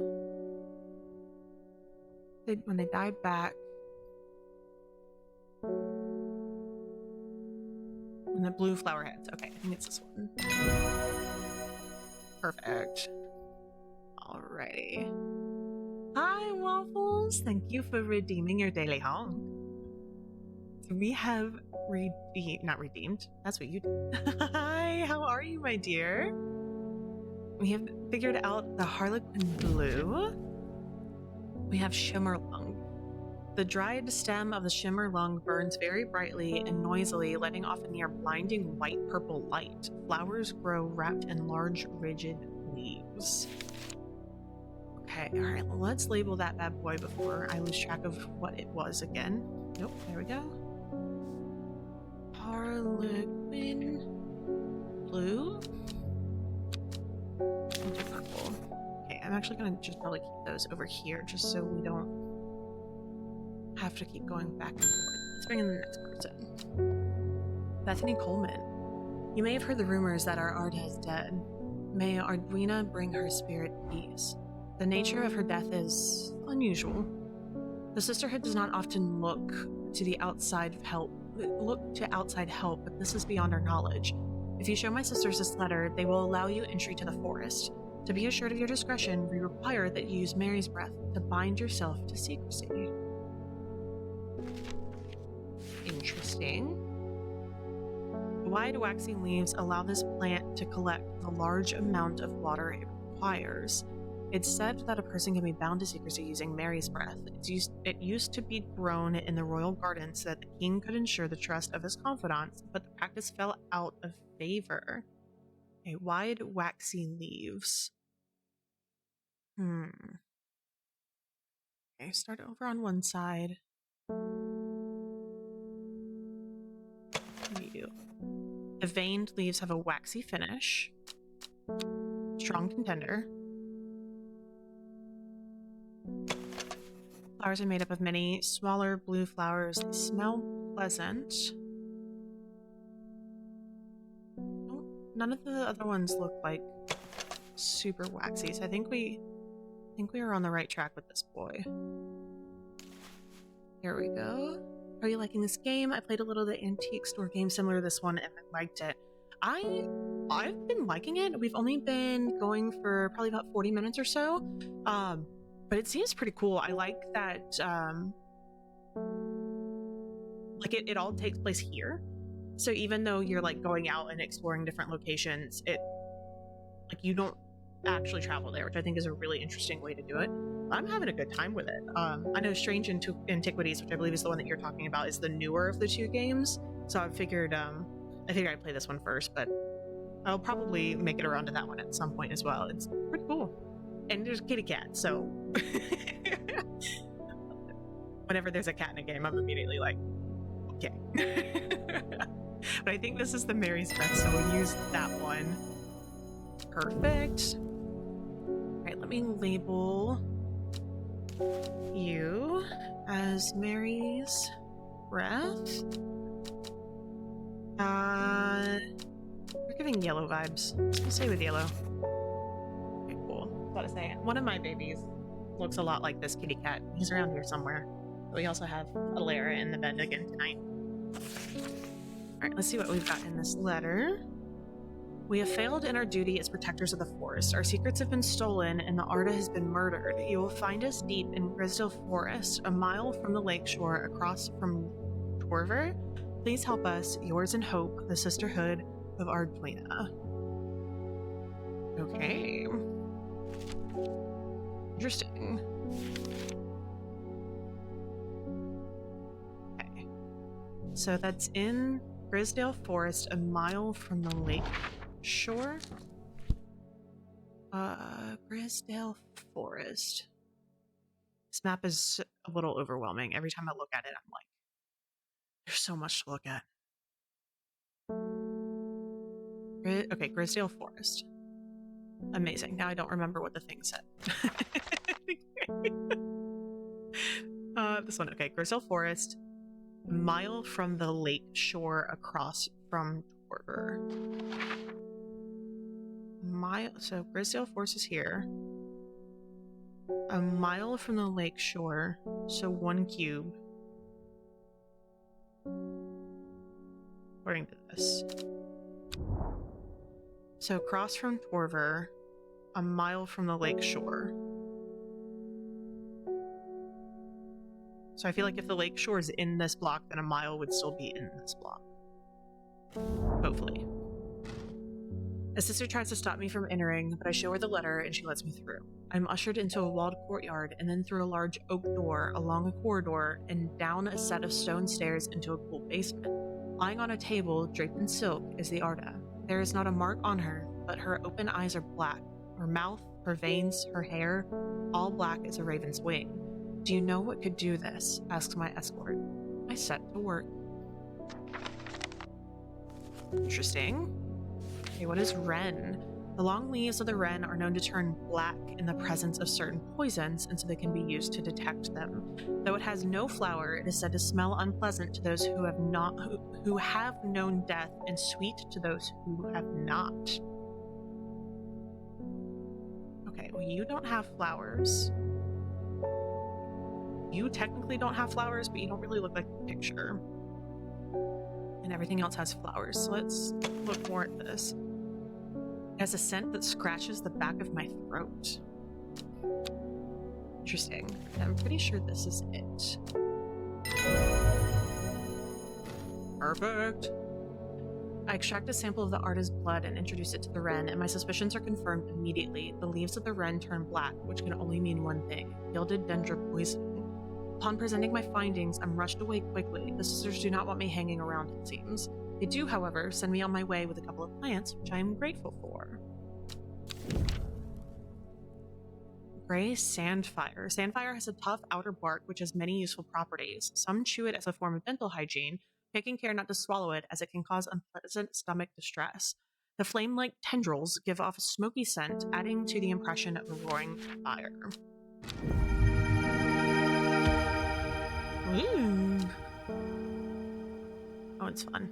When they died back... And the blue flower heads. Okay, I think it's this one. Perfect. Alrighty. Hi, Waffles. Thank you for redeeming your daily honk. We have not redeemed. That's what you did. Hi, how are you, my dear? We have figured out the Harlequin Blue. We have Shimmerlung. The dried stem of the Shimmerlung burns very brightly and noisily, letting off a near blinding white-purple light. Flowers grow wrapped in large, rigid leaves. Okay, alright, let's label that bad boy before I lose track of what it was again. Nope, there we go. Harlequin Blue. I'll do purple. Okay, I'm actually gonna just probably keep those over here just so we don't have to keep going back and forth. Let's bring in the next person. Bethany Coleman. You may have heard the rumors that our Arda is dead. May Ardwina bring her spirit peace. The nature of her death is unusual. The Sisterhood does not often look to outside help, but this is beyond our knowledge. If you show my sisters this letter, they will allow you entry to the forest. To be assured of your discretion, we require that you use Mary's breath to bind yourself to secrecy. Interesting. Wide waxy leaves allow this plant to collect the large amount of water it requires. It's said that a person can be bound to secrecy using Mary's breath. It used to be grown in the royal garden so that the king could ensure the trust of his confidants, but the practice fell out of favor. Okay, wide waxy leaves. Okay, start over on one side. You. The veined leaves have a waxy finish. Strong contender. Flowers are made up of many smaller blue flowers. They smell pleasant. Oh, none of the other ones look like super waxy, so I think we are on the right track with this boy. Here we go. Are you liking this game? I played a little of the antique store game similar to this one and I liked it. I've been liking it. We've only been going for probably about 40 minutes or so. But it seems pretty cool. I like that like it all takes place here. So even though you're like going out and exploring different locations, you don't actually travel there, which I think is a really interesting way to do it. I'm having a good time with it. I know Strange Antiquities, which I believe is the one that you're talking about, is the newer of the two games. So I figured I'd play this one first, but I'll probably make it around to that one at some point as well. It's pretty cool. And there's a kitty cat, so whenever there's a cat in a game, I'm immediately like, okay. But I think this is the Mary's Breath, so we'll use that one. Perfect. Alright, let me label you as Mary's Breath. We're giving yellow vibes. Let's stay with yellow. Okay, cool. I was about to say, one of my babies looks a lot like this kitty cat. He's around here somewhere. But we also have Alara in the bed again tonight. Alright, let's see what we've got in this letter. We have failed in our duty as protectors of the forest. Our secrets have been stolen and the Arda has been murdered. You will find us deep in Grisdale Forest, a mile from the lakeshore across from Torver. Please help us, yours in hope, the Sisterhood of Ardwina. Okay. Interesting. Okay. So that's in Grisdale Forest, a mile from the lake shore. Grisdale Forest. This map is a little overwhelming. Every time I look at it, I'm like, there's so much to look at. Okay, Grisdale Forest. Amazing. Now I don't remember what the thing said. This one. Okay, Grisdale Forest. A mile from the lake shore across from Torver. So Grisdale Force is here. A mile from the lake shore, so 1 cube. According to this. So across from Torver, a mile from the lake shore. So I feel like if the lake shore is in this block, then a mile would still be in this block. Hopefully. A sister tries to stop me from entering, but I show her the letter and she lets me through. I'm ushered into a walled courtyard and then through a large oak door, along a corridor, and down a set of stone stairs into a cool basement. Lying on a table, draped in silk, is the Arda. There is not a mark on her, but her open eyes are black. Her mouth, her veins, her hair, all black as a raven's wing. Do you know what could do this? Asks my escort. I set to work. Interesting. Okay, what is wren? The long leaves of the wren are known to turn black in the presence of certain poisons, and so they can be used to detect them. Though it has no flower, it is said to smell unpleasant to those who have known death, and sweet to those who have not. Okay, well, you don't have flowers. You technically don't have flowers, but you don't really look like the picture. And everything else has flowers, so let's look more at this. It has a scent that scratches the back of my throat. Interesting. I'm pretty sure this is it. Perfect. I extract a sample of the Arda's blood and introduce it to the wren, and my suspicions are confirmed immediately. The leaves of the wren turn black, which can only mean one thing: gilded dendra poisoning. Upon presenting my findings, I'm rushed away quickly. The sisters do not want me hanging around, it seems. They do, however, send me on my way with a couple of plants, which I am grateful for. Gray sandfire. Sandfire has a tough outer bark which has many useful properties. Some chew it as a form of dental hygiene, taking care not to swallow it as it can cause unpleasant stomach distress. The flame-like tendrils give off a smoky scent, adding to the impression of a roaring fire. Ooh. Oh, it's fun.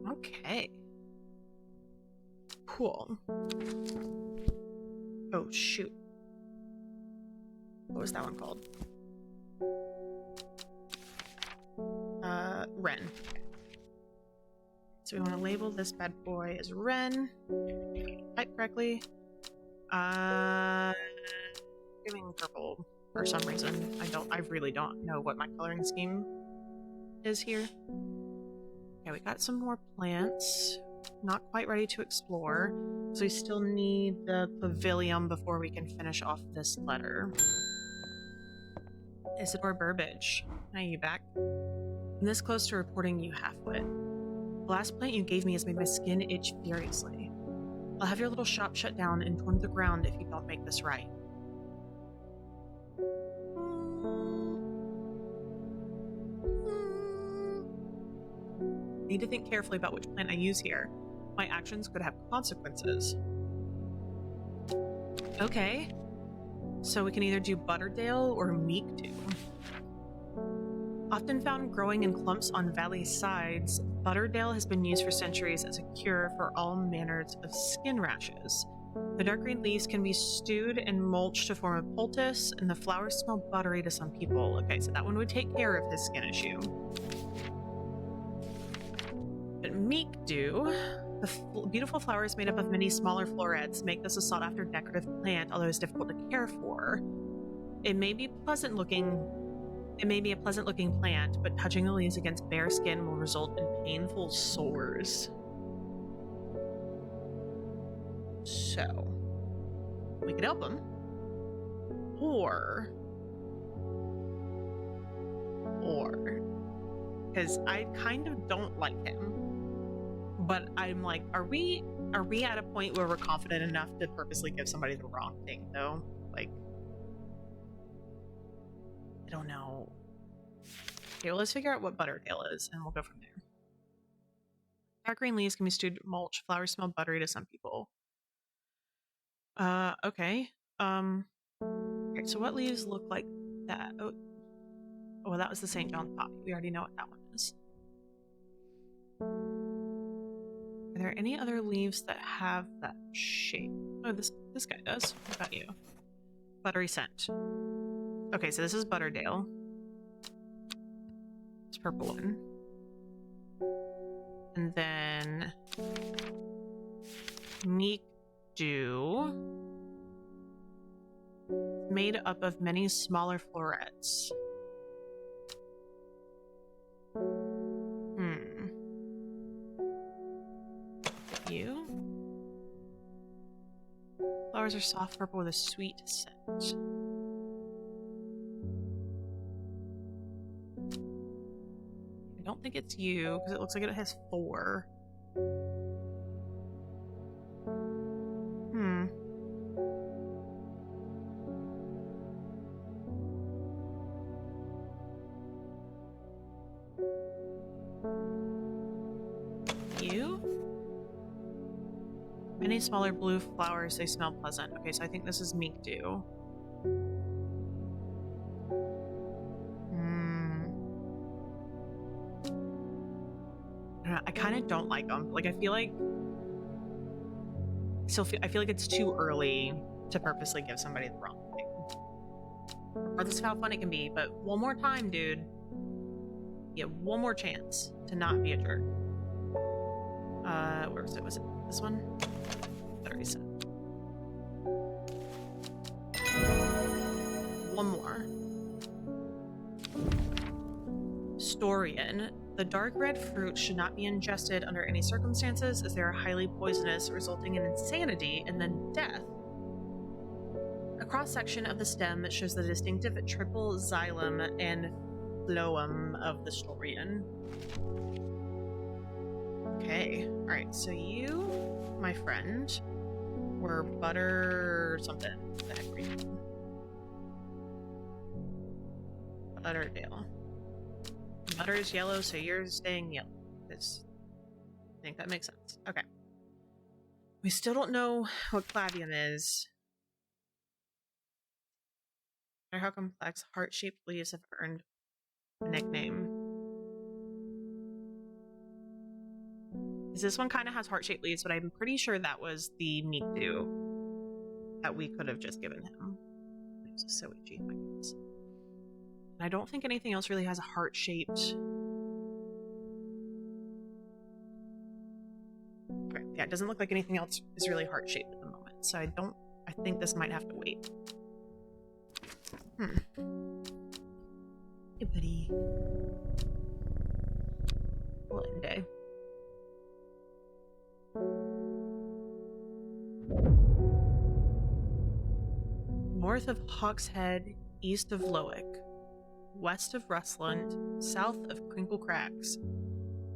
Okay. Cool. Oh, shoot. What was that one called? Wren. So we want to label this bad boy as Wren. Type correctly. Giving purple for some reason. I really don't know what my coloring scheme is here. Okay, we got some more plants. Not quite ready to explore, so we still need the pavilion before we can finish off this letter. Isidore Burbage. Are you back? I'm this close to reporting you half-wit. The last plant you gave me has made my skin itch furiously. I'll have your little shop shut down and torn to the ground if you don't make this right. I need to think carefully about which plant I use here. My actions could have consequences. Okay. So we can either do Butterdale or Meekdew. Often found growing in clumps on valley sides, Butterdale has been used for centuries as a cure for all manners of skin rashes. The dark green leaves can be stewed and mulched to form a poultice, and the flowers smell buttery to some people. Okay, so that one would take care of his skin issue. But Meekdew, the beautiful flowers made up of many smaller florets, make this a sought-after decorative plant, although it's difficult to care for. It may be a pleasant-looking plant, but touching the leaves against bare skin will result in painful sores. So, we could help him. Or, because I kind of don't like him. But I'm like, are we at a point where we're confident enough to purposely give somebody the wrong thing, though? Like, I don't know. Okay, well, let's figure out what Butterdale is, and we'll go from there. Dark green leaves can be stewed mulch. Flowers smell buttery to some people. Okay. Okay, so what leaves look like that? Oh, well, that was the St. John's poppy. We already know what that one is. Are there any other leaves that have that shape? Oh, this guy does. What about you? Buttery scent. Okay, so this is Butterdale. This purple one. And then Meek Dew. Made up of many smaller florets. You? Flowers are soft purple with a sweet scent. I don't think it's you, because it looks like it has 4. You? Many smaller blue flowers, they smell pleasant. Okay, so I think this is Meek Dew. I kind of don't like them. Like, I feel like it's too early to purposely give somebody the wrong thing. Regardless of how fun it can be, but one more time, dude. You have one more chance to not be a jerk. Where was it? Was it this one? That already said. One more. Storian. The dark red fruit should not be ingested under any circumstances, as they are highly poisonous, resulting in insanity and then death. A cross-section of the stem shows the distinctive triple xylem and phloem of the Storian. Okay, alright, so you, my friend, were butter something. What the heck were you? Butterdale. Butter is yellow, so you're staying yellow. I think that makes sense. Okay. We still don't know what clavium is. No matter how complex, heart-shaped leaves have earned a nickname. This one kind of has heart-shaped leaves, but I'm pretty sure that was the Meek Dew that we could have just given him. It's just so itchy, my goodness. I don't think anything else really has a heart-shaped. Okay, yeah, it doesn't look like anything else is really heart-shaped at the moment, so I think this might have to wait. Hey, buddy. One day. North of Hawkshead, east of Lowick, west of Rustland, south of Crinkle Crags.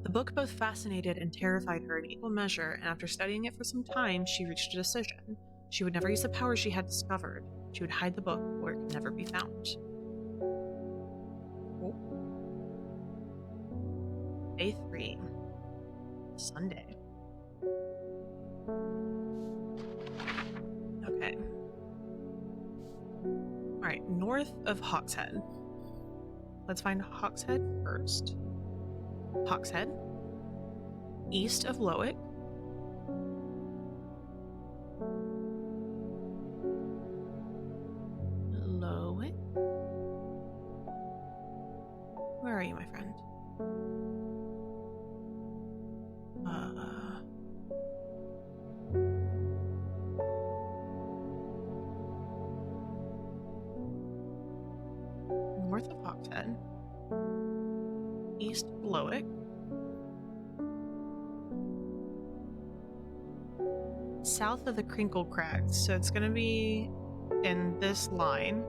The book both fascinated and terrified her in equal measure, and after studying it for some time, she reached a decision. She would never use the power she had discovered. She would hide the book where it could never be found. Oh. Day 3. Sunday. Okay. Alright, north of Hawkshead. Let's find Hawkshead first. Hawkshead. East of Lowick. Lowick? Where are you, my friend? North of Hawkshead. East of Lowick. South of the Crinkle Crags. So it's going to be in this line.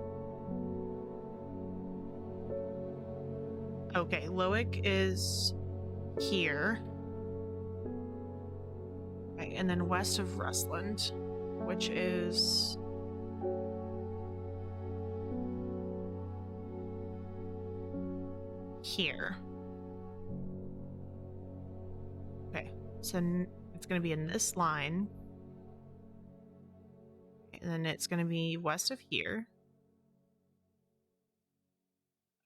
Okay, Lowick is here. Okay, and then west of Rustland, which is here. Okay, so it's going to be in this line. And then it's going to be west of here.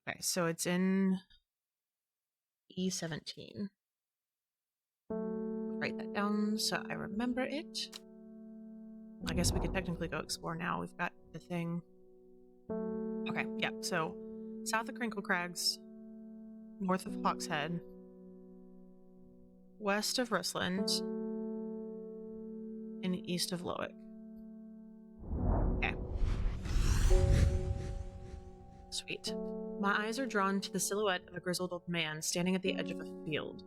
Okay, so it's in E17. Write that down so I remember it. I guess we could technically go explore now. We've got the thing. Okay, yeah, so south of Crinkle Crags, north of Hawkshead, west of Rustland, and east of Lowick. Okay. Sweet. My eyes are drawn to the silhouette of a grizzled old man standing at the edge of a field.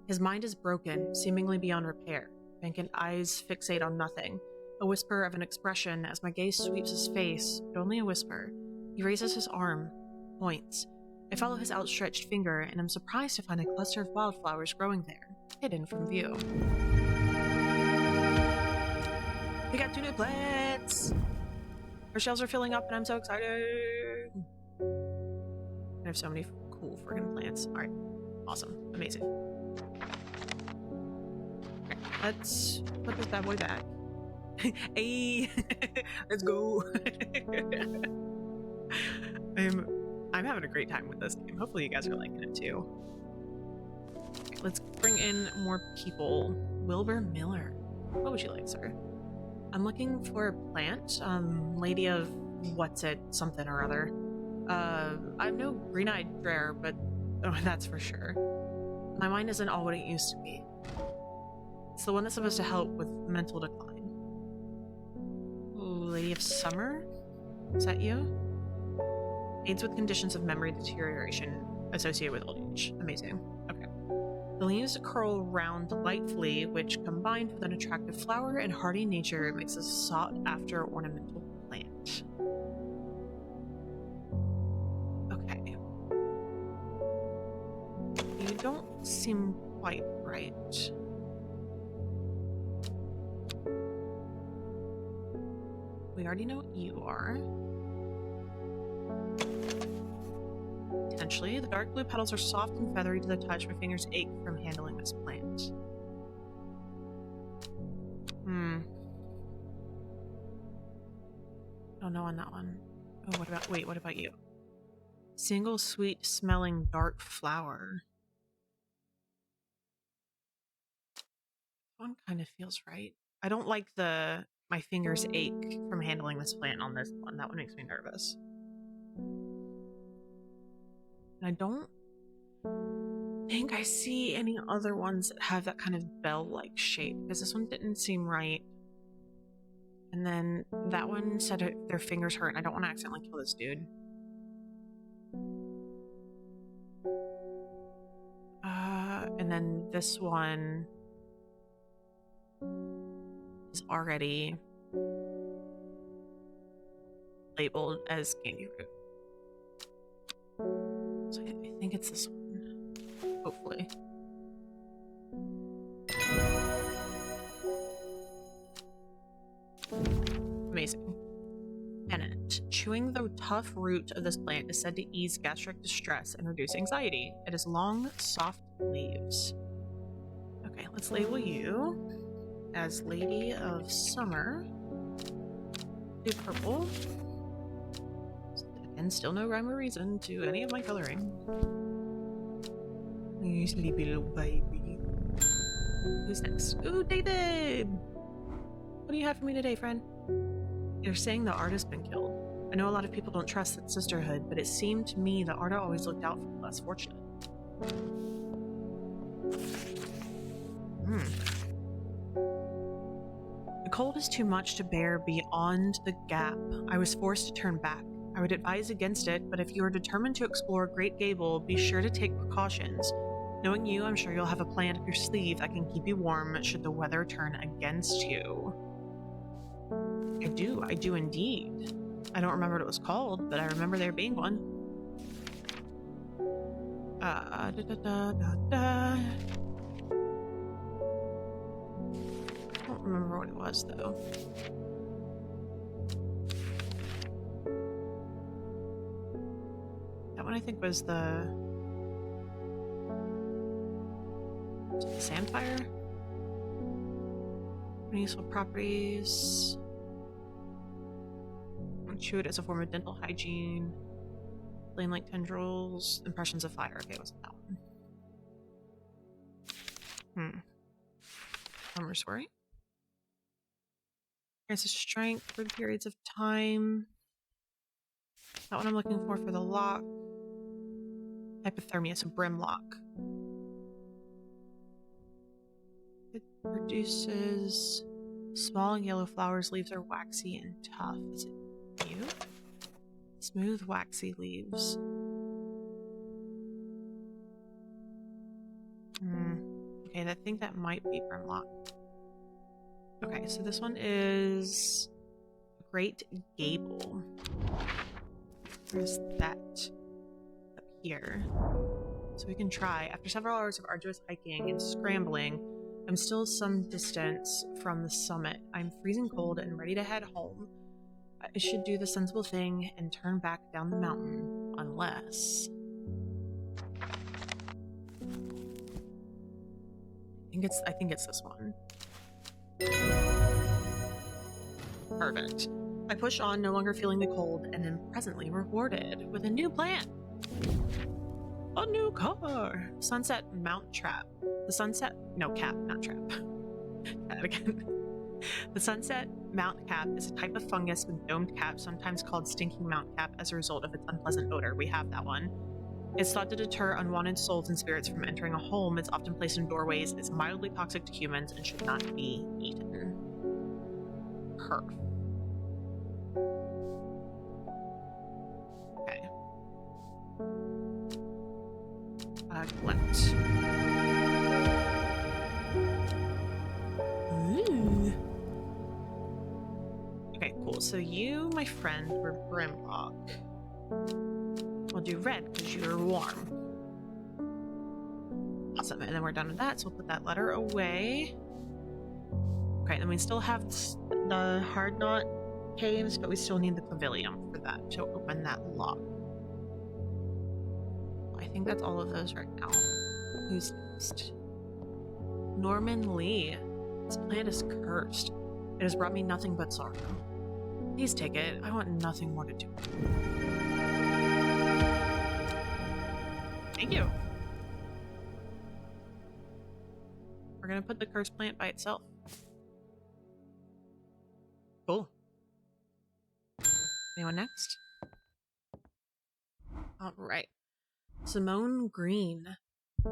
His mind is broken, seemingly beyond repair. Vacant eyes fixate on nothing. A whisper of an expression as my gaze sweeps his face, but only a whisper. He raises his arm, points. I follow his outstretched finger, and am surprised to find a cluster of wildflowers growing there, hidden from view. We got 2 new plants! Our shelves are filling up, and I'm so excited! I have so many cool friggin' plants. Alright, awesome, amazing. Okay, let's put this bad boy back. Hey, let's go. I'm having a great time with this game. Hopefully you guys are liking it too. Okay, let's bring in more people. Wilbur Miller. What would you like, sir? I'm looking for a plant. Lady of what's it, something or other. I'm no green-eyed rare, but oh, that's for sure. My mind isn't all what it used to be. It's the one that's supposed to help with mental decline. Lady of Summer? Is that you? Aids with conditions of memory deterioration associated with old age. Amazing. Okay. The leaves curl round delightfully, which, combined with an attractive flower and hardy nature, makes a sought-after ornamental plant. Okay. You don't seem quite right. We already know what you are. Potentially. The dark blue petals are soft and feathery to the touch. My fingers ache from handling this plant. Don't know on that one. Oh, what about you? Single sweet smelling dark flower. One kind of feels right. I don't like my fingers ache from handling this plant on this one. That one makes me nervous. And I don't think I see any other ones that have that kind of bell-like shape, because this one didn't seem right. And then that one said their fingers hurt, and I don't want to accidentally kill this dude. And then this one is already labeled as candy fruit. So I think it's this one. Hopefully. Amazing. Bennett. Chewing the tough root of this plant is said to ease gastric distress and reduce anxiety. It has long, soft leaves. Okay, let's label you as Lady of Summer. Do purple. And still no rhyme or reason to any of my coloring. You sleepy little baby. Who's next? Ooh, David! What do you have for me today, friend? They're saying the artist's been killed. I know a lot of people don't trust that sisterhood, but it seemed to me the artist always looked out for the less fortunate. The cold is too much to bear beyond the gap. I was forced to turn back. I would advise against it, but if you are determined to explore Great Gable, be sure to take precautions. Knowing you, I'm sure you'll have a plan up your sleeve that can keep you warm should the weather turn against you. I do indeed. I don't remember what it was called, but I remember there being one. I don't remember what it was, though. That one I think was the Sandfire? Useful properties. Chew it as a form of dental hygiene. Flame-like tendrils, impressions of fire. Okay, what's that one? Armor story. Grants a strength for periods of time. That one I'm looking for the lock. Hypothermia, so brim lock. It produces small yellow flowers. Leaves are waxy and tough. Is it you? Smooth, waxy leaves. Okay, I think that might be Brimlock. Okay, so this one is Great Gable. Where's that? Up here. So we can try. After several hours of arduous hiking and scrambling, I'm still some distance from the summit. I'm freezing cold and ready to head home. I should do the sensible thing and turn back down the mountain, unless... I think it's this one. Perfect. I push on, no longer feeling the cold, and am presently rewarded with a new plan. A new car! Sunset Mount Trap. The Sunset... No, Cap, not Trap. Try that again. The Sunset Mount Cap is a type of fungus with domed cap, sometimes called stinking mount cap as a result of its unpleasant odor. We have that one. It's thought to deter unwanted souls and spirits from entering a home. It's often placed in doorways, is mildly toxic to humans, and should not be eaten. Perf. Okay. Collect. Ooh. Okay, cool. So you, my friend, were Brimlock. I'll do red because you're warm. Awesome, and then we're done with that, so we'll put that letter away. Okay, then we still have the hard knot caves, but we still need the pavilion for that to open that lock. I think that's all of those right now. Who's next? Norman Lee. This plant is cursed. It has brought me nothing but sorrow. Please take it. I want nothing more to do with it. Thank you. We're gonna put the cursed plant by itself. Cool. Anyone next? All right. Simone Green.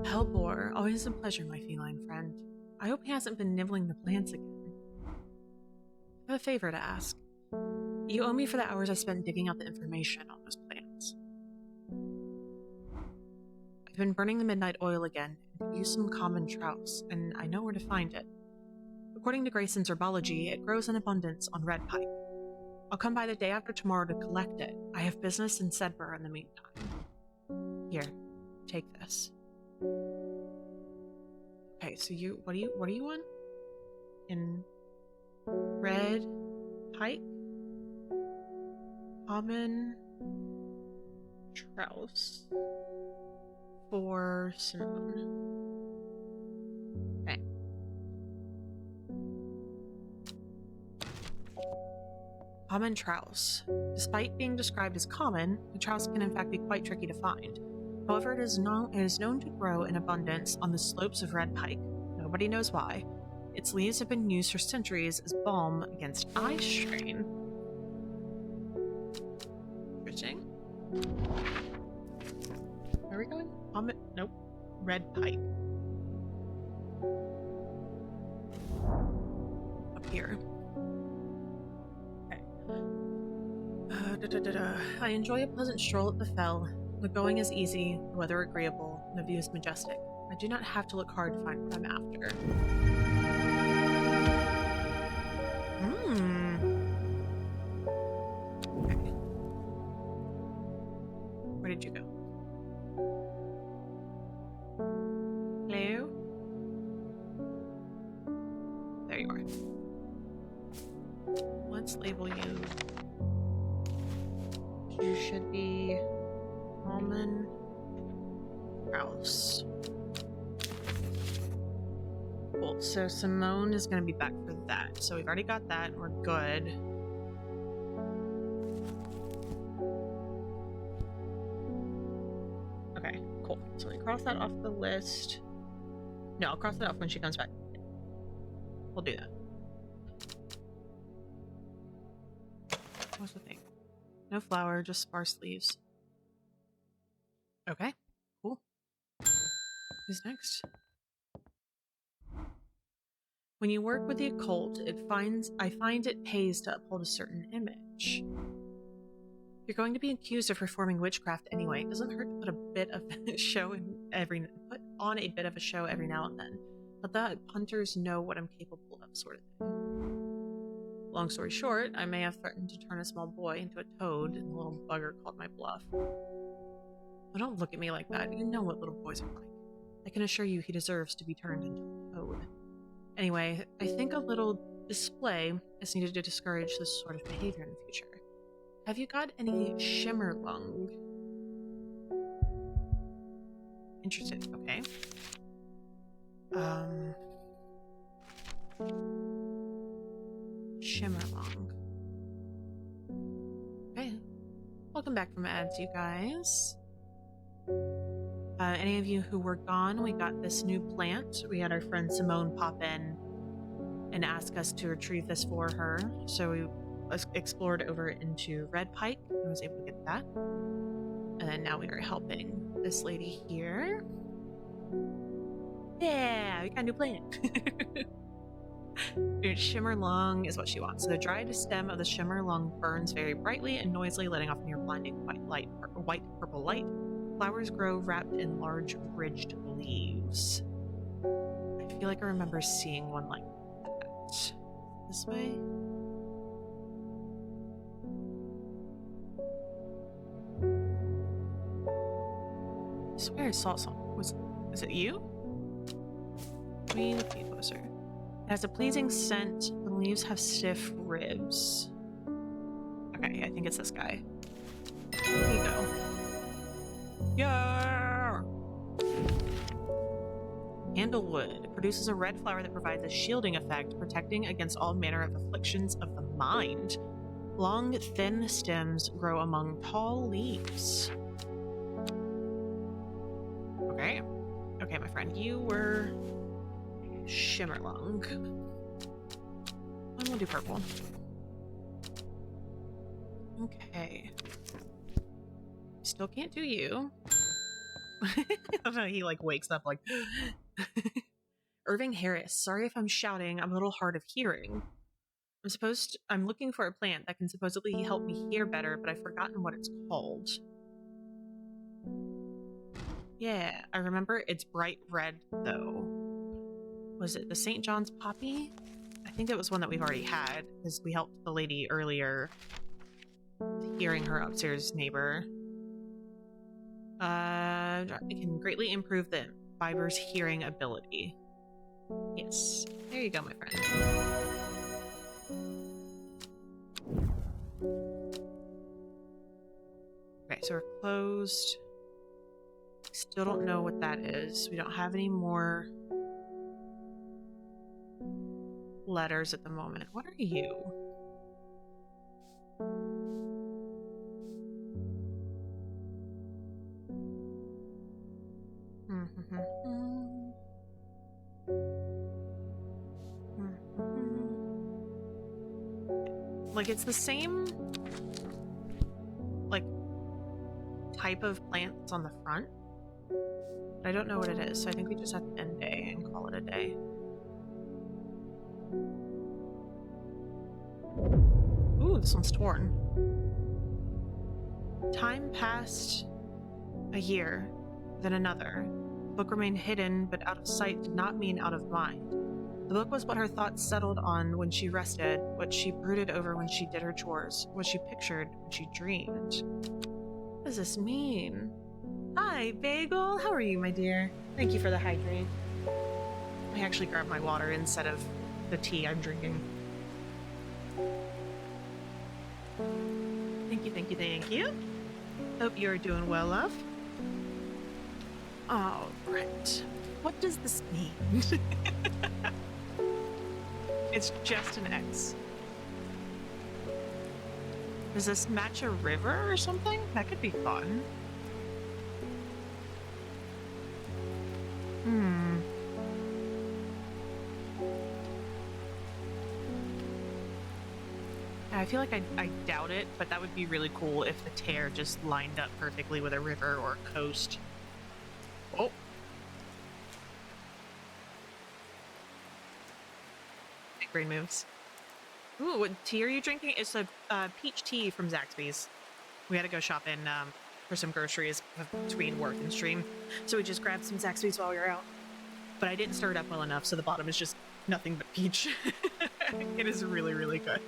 Hellbore. Always a pleasure, my feline friend. I hope he hasn't been nibbling the plants again. I have a favor to ask. You owe me for the hours I spent digging out the information on those plants. I've been burning the midnight oil again and used some common trouse, and I know where to find it. According to Grayson's herbology, it grows in abundance on red pike. I'll come by the day after tomorrow to collect it. I have business in Sedbur in the meantime. Here, take this. Okay, so what do you want? In red pike? Common trouse for Simone. Okay. Common trouse. Despite being described as common, the trouse can in fact be quite tricky to find. However, it is known to grow in abundance on the slopes of red pike. Nobody knows why. Its leaves have been used for centuries as balm against eye strain. Interesting. Where are we going? Nope. Red pike. Up here. Okay. I enjoy a pleasant stroll up the fell. The going is easy, the weather agreeable, and the view is majestic. I do not have to look hard to find what I'm after. Okay. Where did you go? Hello? There you are. Let's label you. You should be Almond House. Cool. So Simone is going to be back for that. So we've already got that. We're good. So we cross that off the list. No, I'll cross that off when she comes back. We'll do that. What's the thing? No flower, just sparse leaves. Okay, cool. Who's next? When you work with the occult, I find it pays to uphold a certain image. You're going to be accused of performing witchcraft anyway. It doesn't hurt to put a bit of a show put on a bit of a show every now and then. But the hunters know what I'm capable of, sort of thing. Long story short, I may have threatened to turn a small boy into a toad, and the little bugger called my bluff. But don't look at me like that. You know what little boys are like. I can assure you he deserves to be turned into a toad. Anyway, I think a little display is needed to discourage this sort of behavior in the future. Have you got any shimmerlung? Interesting, okay. Shimmerlung. Okay. Welcome back from ads, you guys. Any of you who were gone, we got this new plant. We had our friend Simone pop in and ask us to retrieve this for her. So we explored over into Red Pike and was able to get that. And then now we are helping this lady here. Yeah, we got a new plant. Shimmerlung is what she wants. So the dried stem of the shimmerlung burns very brightly and noisily, letting off near blinding white purple light. Flowers grow wrapped in large ridged leaves. I feel like I remember seeing one like that. This way? I swear I saw something. Is it you? Queen, look closer. It has a pleasing scent. The leaves have stiff ribs. Okay, I think it's this guy. There you go. Yeah! Candlewood. It produces a red flower that provides a shielding effect, protecting against all manner of afflictions of the mind. Long, thin stems grow among tall leaves. Okay. Okay, my friend, you were Shimmerlung. I'm gonna do purple. Okay. Still can't do you. I don't know, he like wakes up like Irving Harris. Sorry if I'm shouting. I'm a little hard of hearing. I'm looking for a plant that can supposedly help me hear better, but I've forgotten what it's called. Yeah, I remember it's bright red though. Was it the St. John's poppy? I think it was one that we've already had because we helped the lady earlier hearing her upstairs neighbor. It can greatly improve the fiber's hearing ability. Yes. There you go, my friend. Okay, so we're closed. Still don't know what that is. We don't have any more letters at the moment. What are you? Like, it's the same, like, type of plant that's on the front. But I don't know what it is, so I think we just have to end day and call it a day. Ooh, this one's torn. Time passed a year, then another. The book remained hidden, but out of sight did not mean out of mind. The book was what her thoughts settled on when she rested, what she brooded over when she did her chores, what she pictured when she dreamed. What does this mean? Hi, Bagel. How are you, my dear? Thank you for the hydrate. I actually grabbed my water instead of the tea I'm drinking. Thank you, thank you, thank you. Hope you're doing well, love. All right. What does this mean? It's just an X. Does this match a river or something? That could be fun. Hmm. I feel like I doubt it, but that would be really cool if the tear just lined up perfectly with a river or a coast. Oh. Big brain moves. Ooh, what tea are you drinking? It's a peach tea from Zaxby's. We had to go shopping for some groceries between work and stream, so we just grabbed some Zaxby's while we were out. But I didn't stir it up well enough, so the bottom is just nothing but peach. It is really, really good.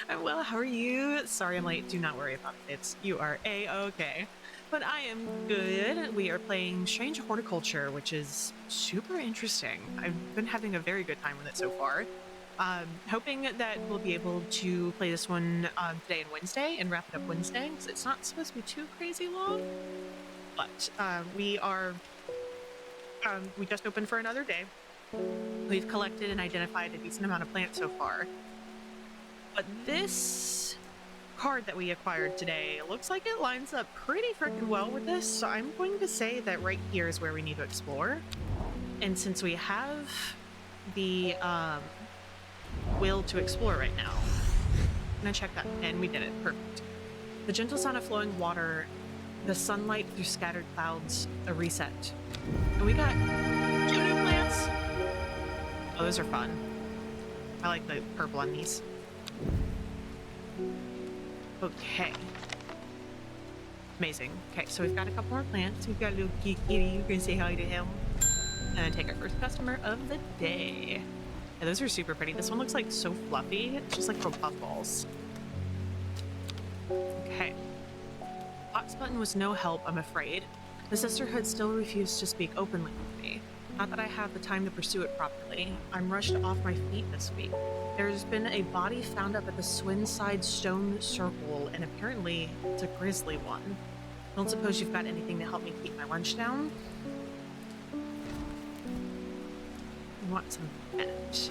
I'm well. How are you? Sorry I'm late. Do not worry about it. You are a-okay. But I am good. We are playing Strange Horticulture, which is super interesting. I've been having a very good time with it so far. Hoping that we'll be able to play this one today and Wednesday and wrap it up Wednesday, because it's not supposed to be too crazy long. But we just opened for another day. We've collected and identified a decent amount of plants so far. But this card that we acquired today looks like it lines up pretty freaking well with this, so I'm going to say that right here is where we need to explore. And since we have the will to explore right now, I'm gonna check that, and we did it. Perfect. The gentle sound of flowing water, the sunlight through scattered clouds, a reset. And we got 2 new plants. Oh, those are fun. I like the purple on these. Okay. Amazing. Okay, so we've got a couple more plants. We've got a little kitty. You can say hi to him. And take our first customer of the day. Yeah, those are super pretty. This one looks like so fluffy. It's just like little puffballs. Okay. Box button was no help, I'm afraid. The sisterhood still refused to speak openly with me. Not that I have the time to pursue it properly. I'm rushed off my feet this week. There's been a body found up at the Swinside Stone Circle, and apparently it's a grisly one. Don't suppose you've got anything to help me keep my lunch down? I want some Fennett.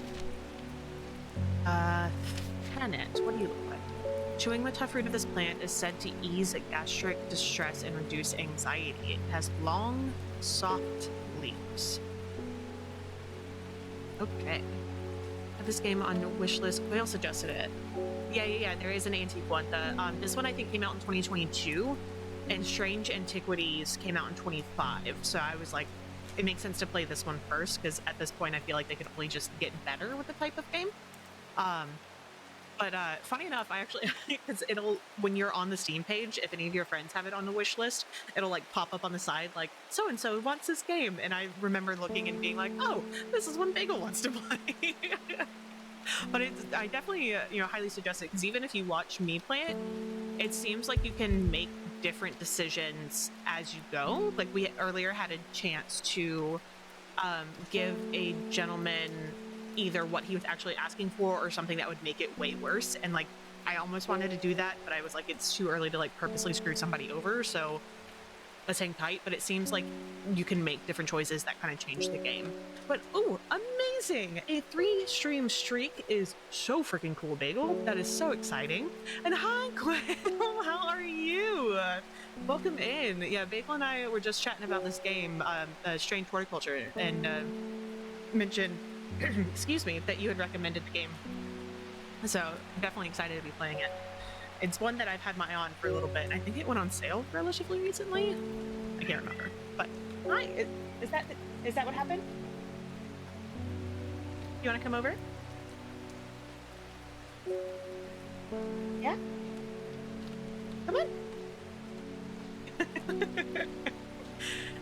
Fennett, what do you look like? Chewing the tough root of this plant is said to ease gastric distress and reduce anxiety. It has long, soft leaves. Okay. Have this game on wish list. Quail suggested it. Yeah. There is an antique one. This one I think came out in 2022, and Strange Antiquities came out in 25. So I was like, it makes sense to play this one first, because at this point I feel like they could only just get better with the type of game. But funny enough, I actually, because when you're on the Steam page, if any of your friends have it on the wish list, it'll like pop up on the side like, so-and-so wants this game. And I remember looking and being like, oh, this is one Bagel wants to play. But I definitely, highly suggest it, because even if you watch me play it, it seems like you can make different decisions as you go. Like we earlier had a chance to give a gentleman either what he was actually asking for or something that would make it way worse, and like I almost wanted to do that, but I was like, it's too early to like purposely screw somebody over, so let's hang tight. But it seems like you can make different choices that kind of change the game. But oh, amazing! A 3-stream streak is so freaking cool, Bagel. That is so exciting. And hi, Quail, how are you? Welcome in. Yeah, Bagel and I were just chatting about this game, Strange Horticulture, and mentioned excuse me, that you had recommended the game. So I'm definitely excited to be playing it. It's one that I've had my eye on for a little bit. I think it went on sale relatively recently. I can't remember. But hi, is that what happened? You want to come over? Yeah? Come on.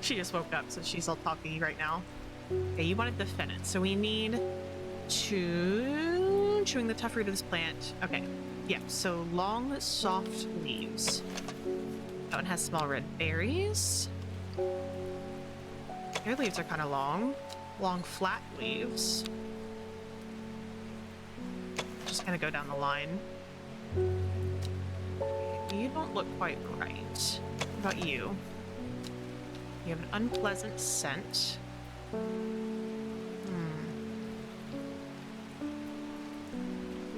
She just woke up, so she's all talky right now. Okay, you wanted the Fennett, so we need to chewing the tough root of this plant. Okay, yeah, so long, soft leaves. That one has small red berries. Their leaves are kind of long. Long, flat leaves. Just gonna go down the line. You don't look quite right. What about you? You have an unpleasant scent.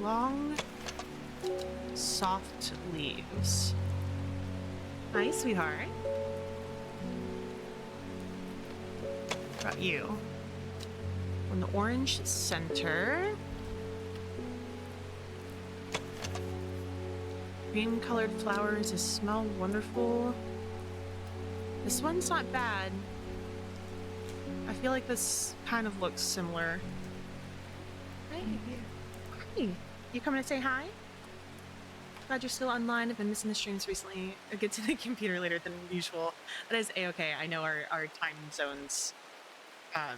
Long, soft leaves. Hi, sweetheart. about you? On the orange center. Cream-colored flowers. They smell wonderful. This one's not bad. I feel like this kind of looks similar. Hey. Hi. You coming to say hi? Glad you're still online. I've been missing the streams recently. I'll get to the computer later than usual. That is a-okay. I know our time zones,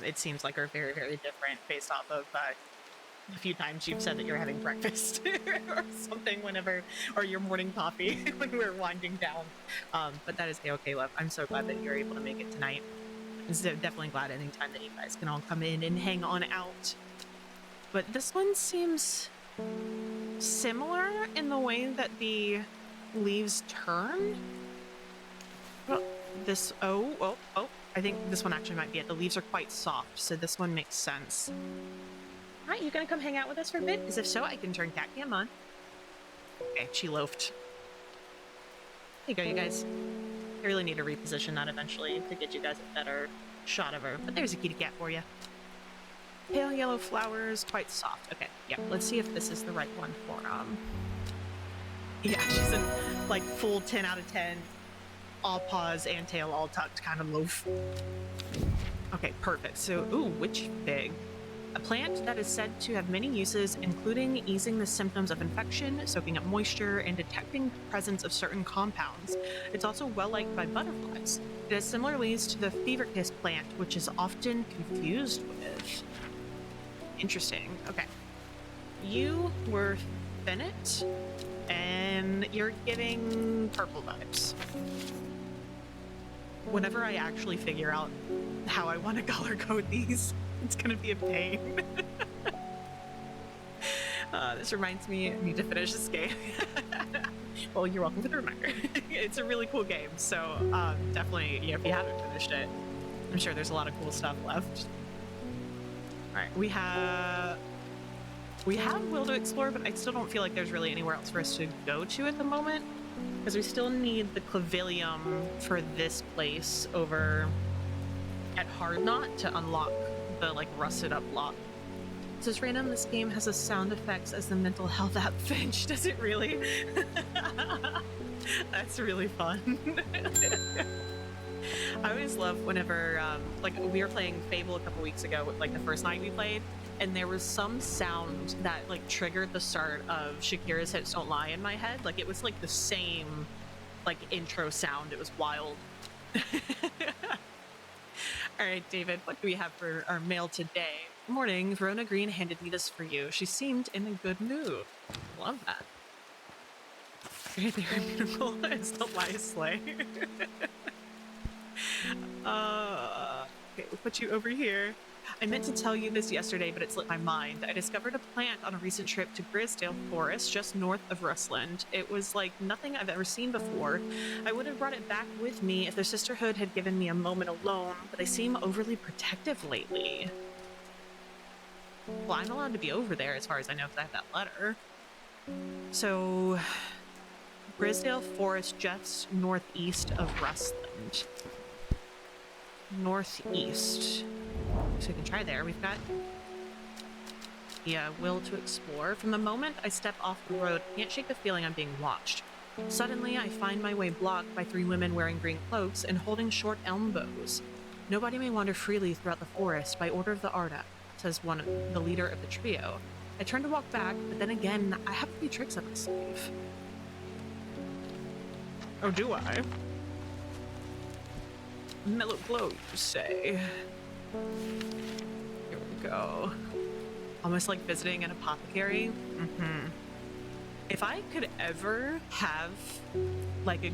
it seems like, are very, very different based off of a few times you've said that you're having breakfast or something whenever, or your morning coffee when we're winding down. But that is a-okay, love. I'm so glad that you're able to make it tonight. I'm definitely glad anytime that you guys can all come in and hang on out. But this one seems similar in the way that the leaves turn. Well, this, oh, I think this one actually might be it. The leaves are quite soft, so this one makes sense. All right, you gonna come hang out with us for a bit? Because if so, I can turn cat cam on. Okay, she loafed. There you go, you guys. I really need to reposition that eventually to get you guys a better shot of her. But there's a kitty cat for you. Pale yellow flowers, quite soft. Okay, yeah, let's see if this is the right one for, yeah, she's in, like, full 10 out of 10, all paws and tail all tucked kind of loaf. Okay, perfect. So, ooh, witch fig. A plant that is said to have many uses, including easing the symptoms of infection, soaking up moisture, and detecting the presence of certain compounds. It's also well-liked by butterflies. It has similar leaves to the fever kiss plant, which is often confused with. Interesting. Okay. You were Bennett, and you're giving purple vibes. Whenever I actually figure out how I want to color code these, it's gonna be a pain. This reminds me, I need to finish this game. Well, you're welcome for the reminder. It's a really cool game, so definitely, yeah, if you haven't finished it, I'm sure there's a lot of cool stuff left. All right, we have Will to explore, but I still don't feel like there's really anywhere else for us to go to at the moment, because we still need the clavilium for this place over at Hard Knot to unlock the, like, rusted up lock. This is random. This game has the sound effects as the mental health app Finch. Does it really? That's really fun. I always love whenever, like, we were playing Fable a couple weeks ago, like the first night we played, and there was some sound that, like, triggered the start of Shakira's Hips Don't Lie in my head. Like, it was, like, the same, like, intro sound. It was wild. All right, David, what do we have for our mail today? Morning, Verona Green handed me this for you. She seemed in a good mood. Love that. Okay, they are beautiful as the lie slay. Okay, we'll put you over here. I meant to tell you this yesterday, but it slipped my mind. I discovered a plant on a recent trip to Grisdale Forest, just north of Rustland. It was like nothing I've ever seen before. I would have brought it back with me if the sisterhood had given me a moment alone, but they seem overly protective lately. Well, I'm allowed to be over there as far as I know because I have that letter. So, Grisdale Forest, just northeast of Rustland. Northeast. So we can try there. We've got the will to explore. From the moment I step off the road, I can't shake the feeling I'm being watched. Suddenly, I find my way blocked by 3 women wearing green cloaks and holding short elm bows. Nobody may wander freely throughout the forest by order of the Arda, says the leader of the trio. I turn to walk back, but then again, I have a few tricks up my sleeve. Oh, do I? Mellow glow, you say? Here we go. Almost like visiting an apothecary. If I could ever have, like,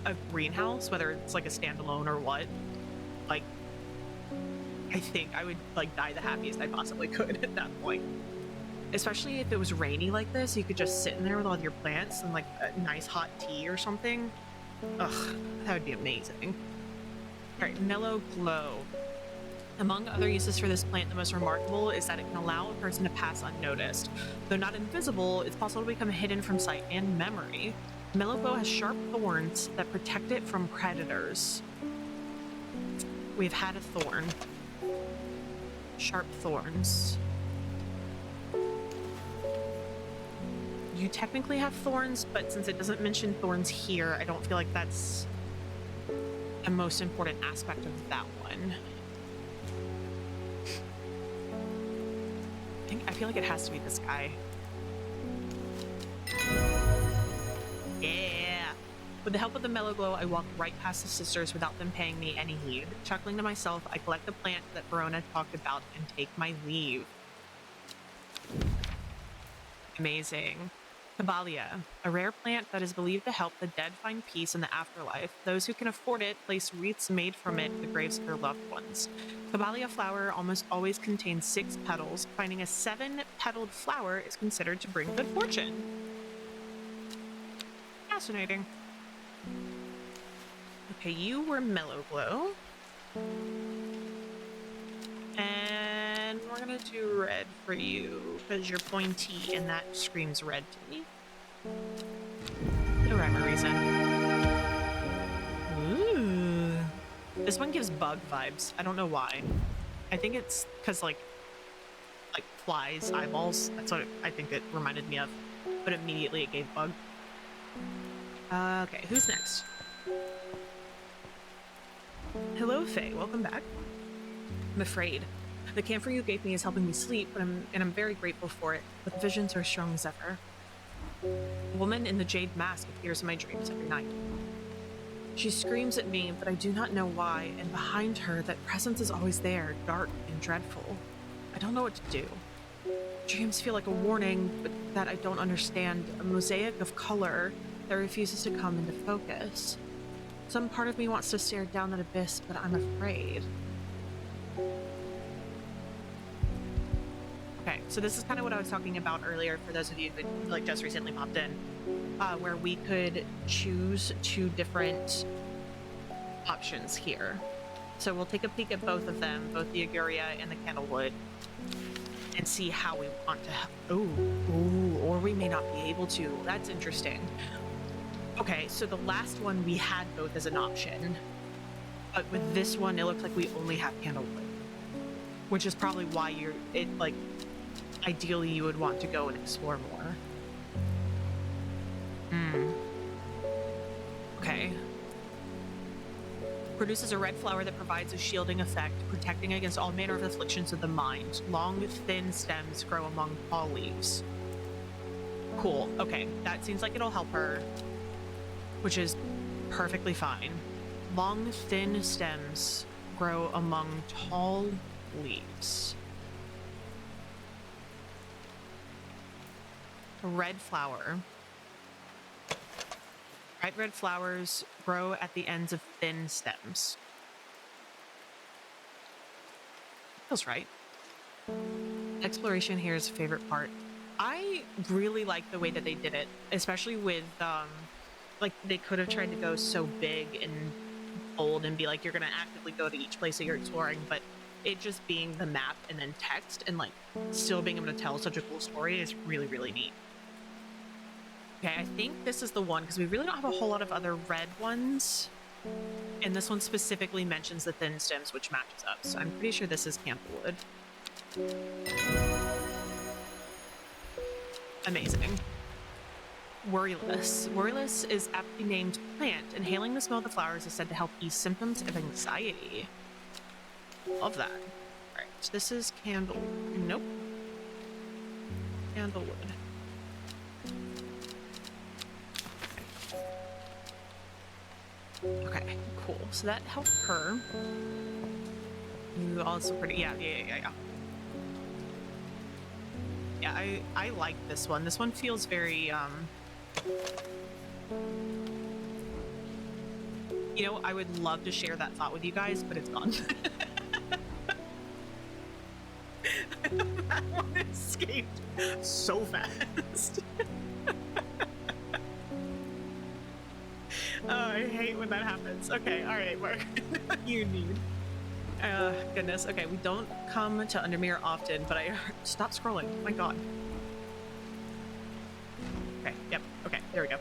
a greenhouse, whether it's like a standalone or what, like, I think I would, like, die the happiest I possibly could at that point. Especially if it was rainy like this, you could just sit in there with all your plants and, like, a nice hot tea or something. Ugh, that would be amazing. All right, mellow glow. Among other uses for this plant, the most remarkable is that it can allow a person to pass unnoticed. Though not invisible, it's possible to become hidden from sight and memory. Mellow glow has sharp thorns that protect it from predators. We've had a thorn. Sharp thorns. You technically have thorns, but since it doesn't mention thorns here, I don't feel like that's the most important aspect of that one. I feel like it has to be this guy. Yeah! With the help of the mellow glow, I walk right past the sisters without them paying me any heed. Chuckling to myself, I collect the plant that Verona talked about and take my leave. Amazing. Caballia, a rare plant that is believed to help the dead find peace in the afterlife. Those who can afford it place wreaths made from it to the graves of their loved ones. Caballia flower almost always contains 6 petals. Finding a 7-petaled flower is considered to bring good fortune. Fascinating. Okay, you were mellow glow. And we're gonna do red for you because you're pointy and that screams red to me. No rhyme or reason. Ooh. This one gives bug vibes. I don't know why. I think it's because like flies, eyeballs. That's what I think it reminded me of. But immediately it gave bug. Okay, who's next? Hello, Faye. Welcome back. I'm afraid. The camphor you gave me is helping me sleep, and I'm very grateful for it, but the visions are as strong as ever. A woman in the jade mask appears in my dreams every night. She screams at me, but I do not know why, and behind her, that presence is always there, dark and dreadful. I don't know what to do. Dreams feel like a warning, but that I don't understand, a mosaic of color that refuses to come into focus. Some part of me wants to stare down that abyss, but I'm afraid. Okay, so this is kind of what I was talking about earlier for those of you who like just recently popped in, where we could choose 2 different options here. So we'll take a peek at both of them, both the Auguria and the Candlewood, and see how we want to. Ooh, or we may not be able to. That's interesting. Okay, so the last one we had both as an option, but with this one it looks like we only have Candlewood, which is probably why ideally you would want to go and explore more. Okay. Produces a red flower that provides a shielding effect, protecting against all manner of afflictions of the mind. Long, thin stems grow among tall leaves. Cool. Okay, that seems like it'll help her, which is perfectly fine. Long, thin stems grow among tall leaves. A red flower. Bright red flowers grow at the ends of thin stems. Feels right. Exploration here is a favorite part. I really like the way that they did it, especially with, like, they could have tried to go so big and bold and be like, you're going to actively go to each place that you're exploring, but it just being the map and then text and, like, still being able to tell such a cool story is really, really neat. Okay, I think this is the one, because we really don't have a whole lot of other red ones. And this one specifically mentions the thin stems, which matches up. So I'm pretty sure this is Candlewood. Amazing. Worryless. Worryless is aptly named plant. Inhaling the smell of the flowers is said to help ease symptoms of anxiety. Love that. All right, this is Nope. Candlewood. Okay, cool. So that helped her. Ooh, also pretty. Yeah. Yeah, I like this one. This one feels very, you know, I would love to share that thought with you guys, but it's gone. That one escaped so fast. Oh, I hate when that happens. Okay, all right, Mark. You need. Goodness. Okay, we don't come to Undermere often, but I stop scrolling. My God. Okay. Yep. Okay. There we go.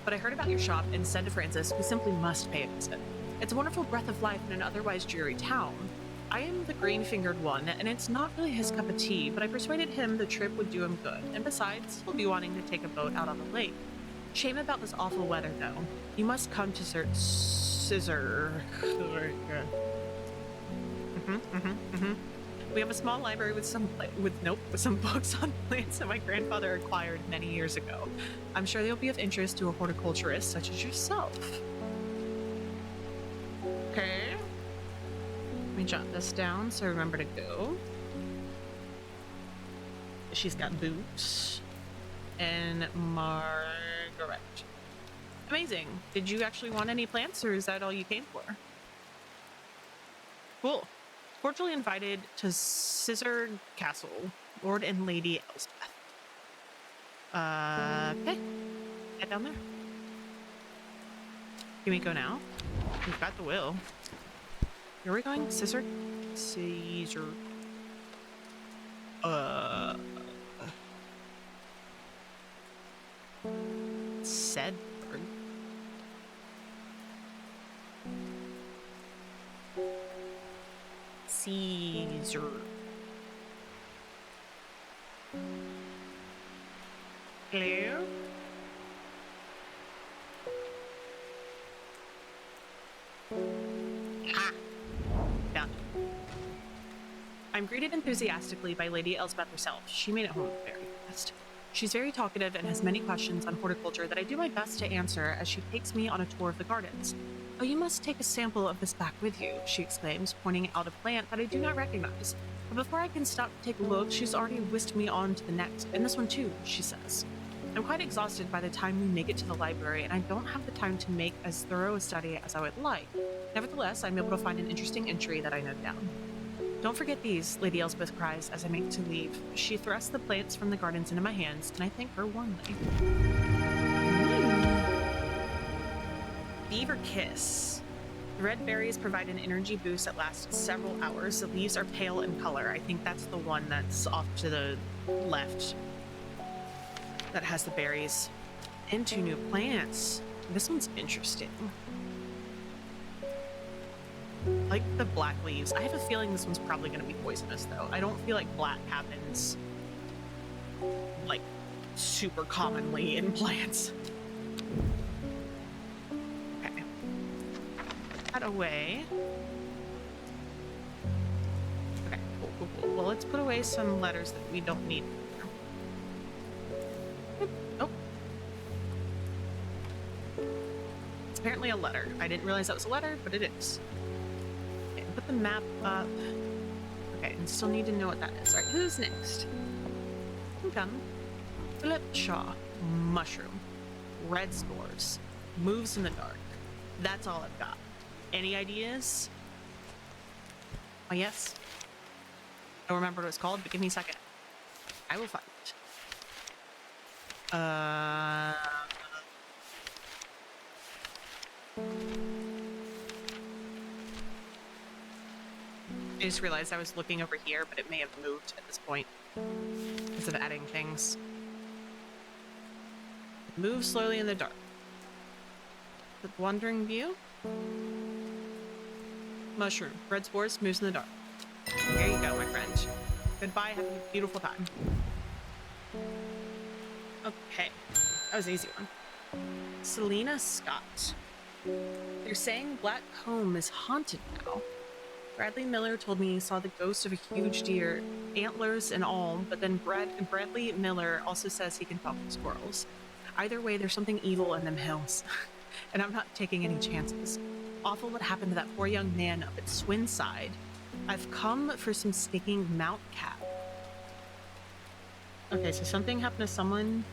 But I heard about your shop and said to Francis, we simply must pay a visit. It's a wonderful breath of life in an otherwise dreary town. I am the green-fingered one, and it's not really his cup of tea, but I persuaded him the trip would do him good, and besides, he'll be wanting to take a boat out on the lake. Shame about this awful weather, though. You must come to Scissor. We have a small library with some books on plants that my grandfather acquired many years ago. I'm sure they'll be of interest to a horticulturist such as yourself. Okay. Let me jot this down so I remember to go. She's got boots. And Margaret. Amazing. Did you actually want any plants, or is that all you came for? Cool. Cordially invited to Scissor Castle, Lord and Lady Elspeth. Okay. Head down there. Can we go now? We've got the will. Where are we going? Caesar? Caesar. Sedberg. Caesar. Hello? Found it. I'm greeted enthusiastically by Lady Elspeth herself. She made it home very fast. She's very talkative and has many questions on horticulture that I do my best to answer as she takes me on a tour of the gardens. Oh, you must take a sample of this back with you, she exclaims, pointing out a plant that I do not recognize. But before I can stop to take a look, she's already whisked me on to the next, and this one too, she says. I'm quite exhausted by the time we make it to the library, and I don't have the time to make as thorough a study as I would like. Nevertheless, I'm able to find an interesting entry that I note down. Don't forget these, Lady Elspeth cries as I make to leave. She thrusts the plants from the gardens into my hands, and I thank her warmly. Beaver Kiss. The red berries provide an energy boost that lasts several hours. The leaves are pale in color. I think that's the one that's off to the left that has the berries. And 2 new plants. This one's interesting. Like the black leaves. I have a feeling this one's probably going to be poisonous, though. I don't feel like black happens, like, super commonly in plants. Okay. Put that away. Okay, cool. Well, let's put away some letters that we don't need. Oh. It's apparently a letter. I didn't realize that was a letter, but it is. Put the map up. Okay, and still need to know what that is. Alright, who's next? Okay. Philip Shaw. Mushroom. Red spores. Moves in the dark. That's all I've got. Any ideas? Oh, yes. I don't remember what it's called, but give me a second. I will find it. I just realized I was looking over here, but it may have moved at this point because of adding things. Move slowly in the dark. The wandering view. Mushroom. Red spores. Moves in the dark. There you go, my friend. Goodbye. Have a beautiful time. Okay. That was an easy one. Selena Scott. They're saying Black Comb is haunted now. Bradley Miller told me he saw the ghost of a huge deer, antlers and all, but then Bradley Miller also says he can talk to squirrels. Either way, there's something evil in them hills, and I'm not taking any chances. Awful what happened to that poor young man up at Swinside. I've come for some stinking mount cap. Okay, so something happened to someone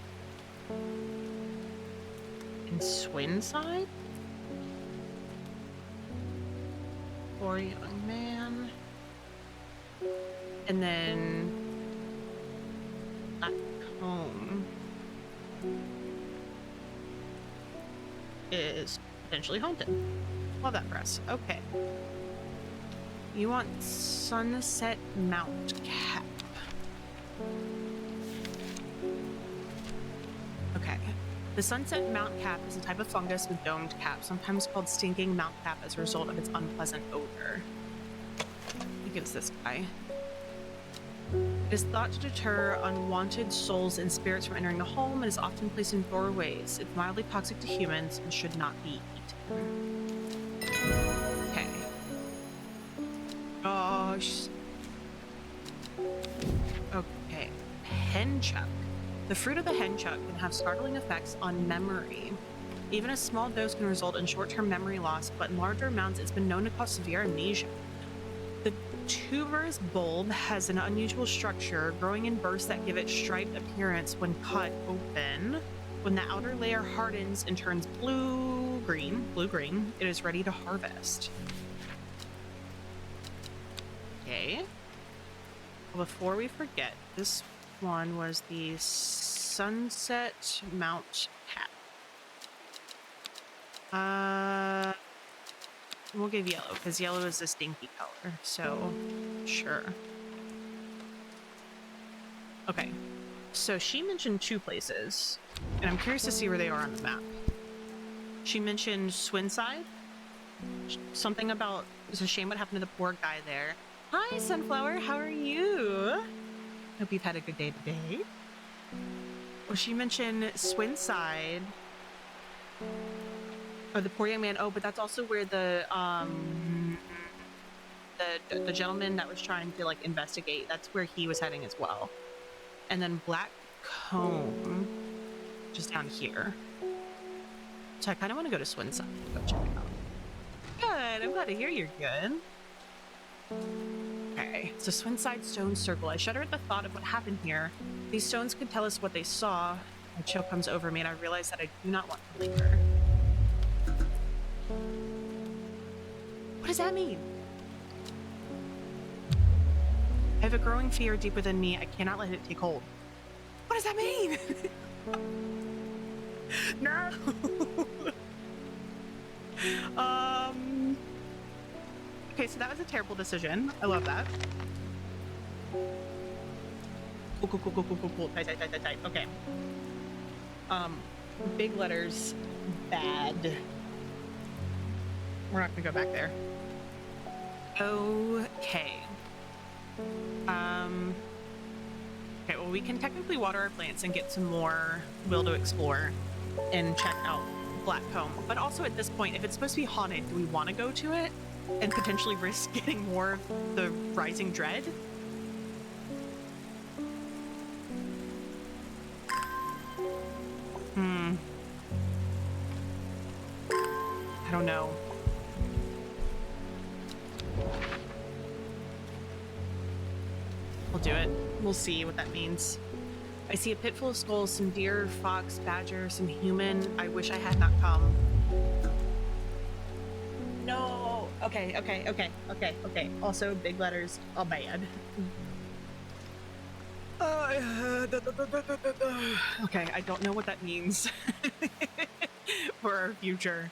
in Swinside? Poor young man. And then back home is potentially haunted. Love that for us. Okay. You want Sunset Mount Cap. Okay. The Sunset Mount Cap is a type of fungus with domed cap, sometimes called stinking mount cap as a result of its unpleasant odor. think it's this guy. It is thought to deter unwanted souls and spirits from entering the home and is often placed in doorways. It's mildly toxic to humans and should not be eaten. Okay. Gosh. Okay. Henchuck. The fruit of the henchuck can have startling effects on memory. Even a small dose can result in short-term memory loss, but in larger amounts it's been known to cause severe amnesia. The tuberous bulb has an unusual structure, growing in bursts that give it striped appearance when cut open. When the outer layer hardens and turns blue-green, it is ready to harvest. Okay. Well, before we forget, this one was the Sunset Mount Cap. We'll give yellow, because yellow is a stinky color, so sure. Okay, so she mentioned 2 places, and I'm curious to see where they are on the map. She mentioned Swinside, something about, it's a shame what happened to the poor guy there. Hi, Sunflower, how are you? Hope you've had a good day today. Well, she mentioned Swinside. Oh, the poor young man. Oh, but that's also where the gentleman that was trying to like investigate, that's where he was heading as well. And then Black Comb, just down here. So I kind of want to go to Swinside and go check it out. Good. I'm glad to hear you're good. Okay, so Swinside Stone Circle. I shudder at the thought of what happened here. These stones could tell us what they saw. A chill comes over me and I realize that I do not want to linger. What does that mean? I have a growing fear deep within me. I cannot let it take hold. What does that mean? No! Okay, so that was a terrible decision. I love that. Cool. Tight. Okay. Big letters, bad. We're not gonna go back there. Okay. Okay, well, we can technically water our plants and get some more will to explore and check out Black Comb. But also at this point, if it's supposed to be haunted, do we want to go to it and potentially risk getting more of the rising dread? I don't know. We'll do it. We'll see what that means. I see a pit full of skulls, some deer, fox, badger, some human. I wish I had not come. No. Okay. Also, big letters. Oh, bad. Okay, I don't know what that means for our future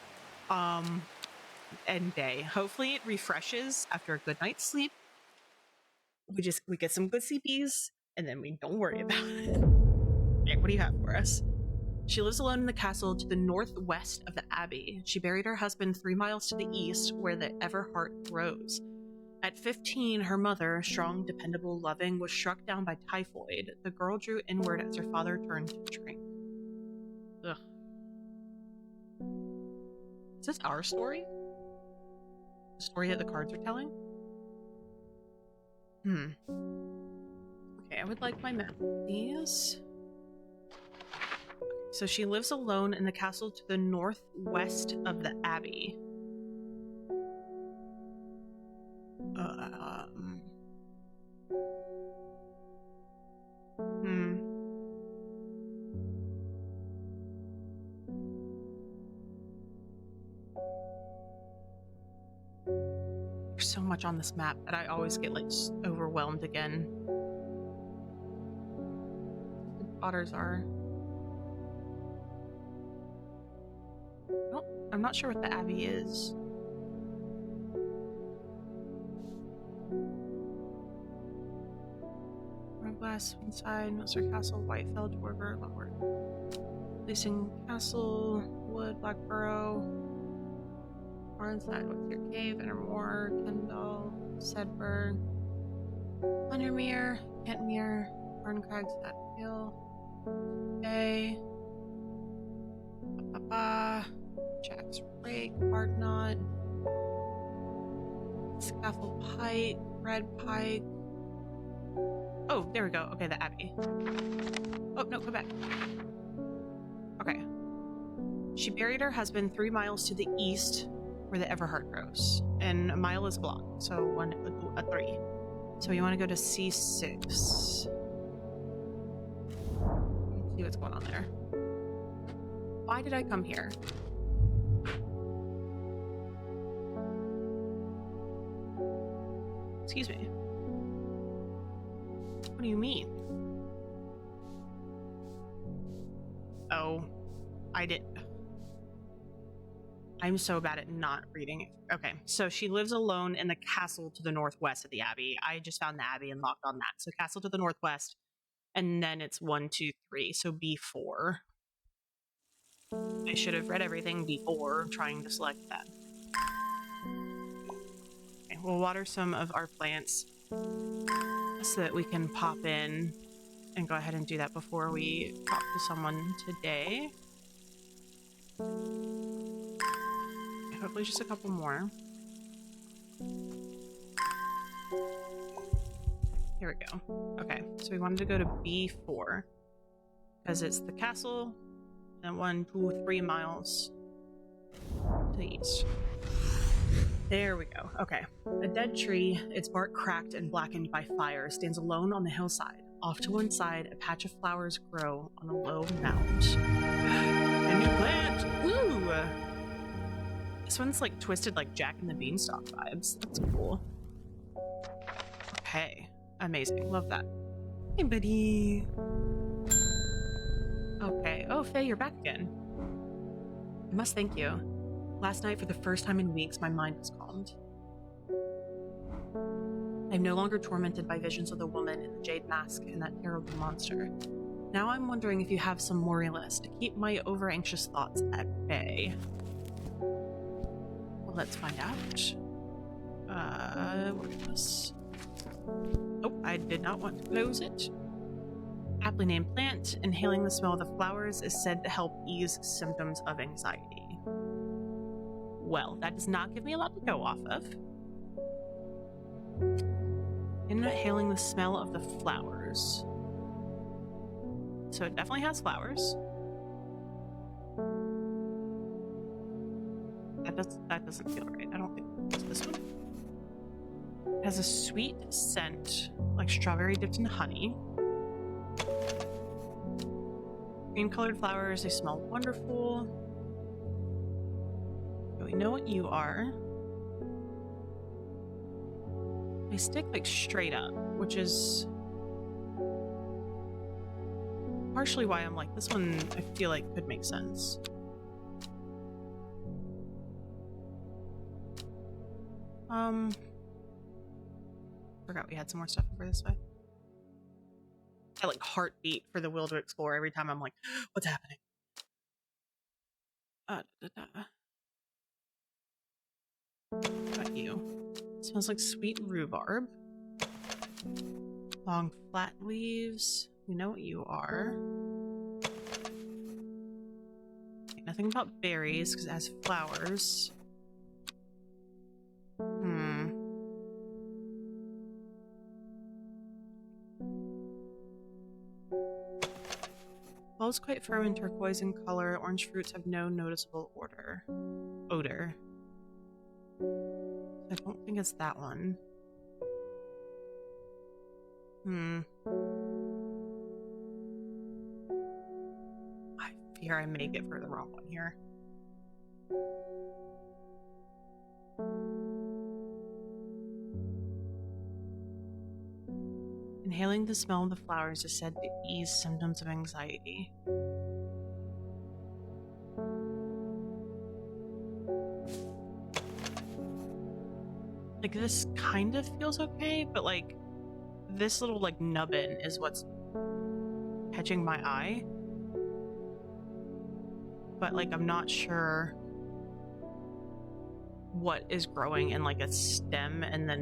end day. Hopefully it refreshes after a good night's sleep. We get some good CPs and then we don't worry about it. Okay, what do you have for us? She lives alone in the castle to the northwest of the abbey. She buried her husband 3 miles to the east where the Everheart grows. At 15, her mother, strong, dependable, loving, was struck down by typhoid. The girl drew inward as her father turned to drink. Ugh. Is this our story? The story that the cards are telling? Okay, I would like my map, please. So she lives alone in the castle to the northwest of the abbey. There's so much on this map that I always get like overwhelmed again. The otters are. Nope, I'm not sure what the abbey is. Glass inside, Milster Castle, Whitefell, Dwarver, Lockwood. Leasing Castle, Wood, Blackborough. Far inside, what's your cave? Innermore, Kendall. Sedberg, Undermere, Kentmere, Barncrags, Hatfield, Bay, Jack's Rake, Hardknot, Scaffold Pike, Red Pike. Oh, there we go. Okay, the Abbey. Oh, no, go back. Okay. She buried her husband 3 miles to the east where the Everheart grows. And a mile is a block, so a 3. So you want to go to C6. Let's see what's going on there. Why did I come here? Excuse me. What do you mean? Oh, I did. I'm so bad at not reading it. Okay, so she lives alone in the castle to the northwest of the Abbey. I just found the Abbey and locked on that. So castle to the northwest, and then it's 1, 2, 3. So B4. I should have read everything before trying to select that. Okay, we'll water some of our plants so that we can pop in and go ahead and do that before we talk to someone today. Hopefully just a couple more. Here we go. Okay, so we wanted to go to B4 because it's the castle and 1, 2, 3 miles to the east. There we go. Okay. A dead tree, its bark cracked and blackened by fire, stands alone on the hillside. Off to one side, a patch of flowers grow on a low mound. A new plant! Woo! This one's like twisted like Jack and the Beanstalk vibes. That's cool. Okay. Amazing. Love that. Hey, buddy. Okay. Oh, Faye, you're back again. I must thank you. Last night, for the first time in weeks, my mind was calmed. I'm no longer tormented by visions of the woman in the jade mask and that terrible monster. Now I'm wondering if you have some Morelist to keep my over-anxious thoughts at bay. Well, let's find out. What is this? Oh, I did not want to close it. Aptly named plant, inhaling the smell of the flowers is said to help ease symptoms of anxiety. Well, that does not give me a lot to go off of. Inhaling the smell of the flowers. So it definitely has flowers. That doesn't feel right. I don't think it's this one. It has a sweet scent, like strawberry dipped in honey. Green-colored flowers, they smell wonderful. We know what you are. They stick like straight up, which is partially why I'm like, this one I feel like could make sense. Forgot we had some more stuff over this way. I like heartbeat for the will to explore every time I'm like, what's happening? Got you. Smells like sweet rhubarb. Long flat leaves. We know what you are. Okay, nothing about berries because it has flowers. Bulbs quite firm and turquoise in color. Orange fruits have no noticeable odor. I don't think it's that one. I fear I may get for the wrong one here. Inhaling the smell of the flowers is said to ease symptoms of anxiety. Like, this kind of feels okay, but like, this little like nubbin is what's catching my eye. But like, I'm not sure what is growing in like a stem, and then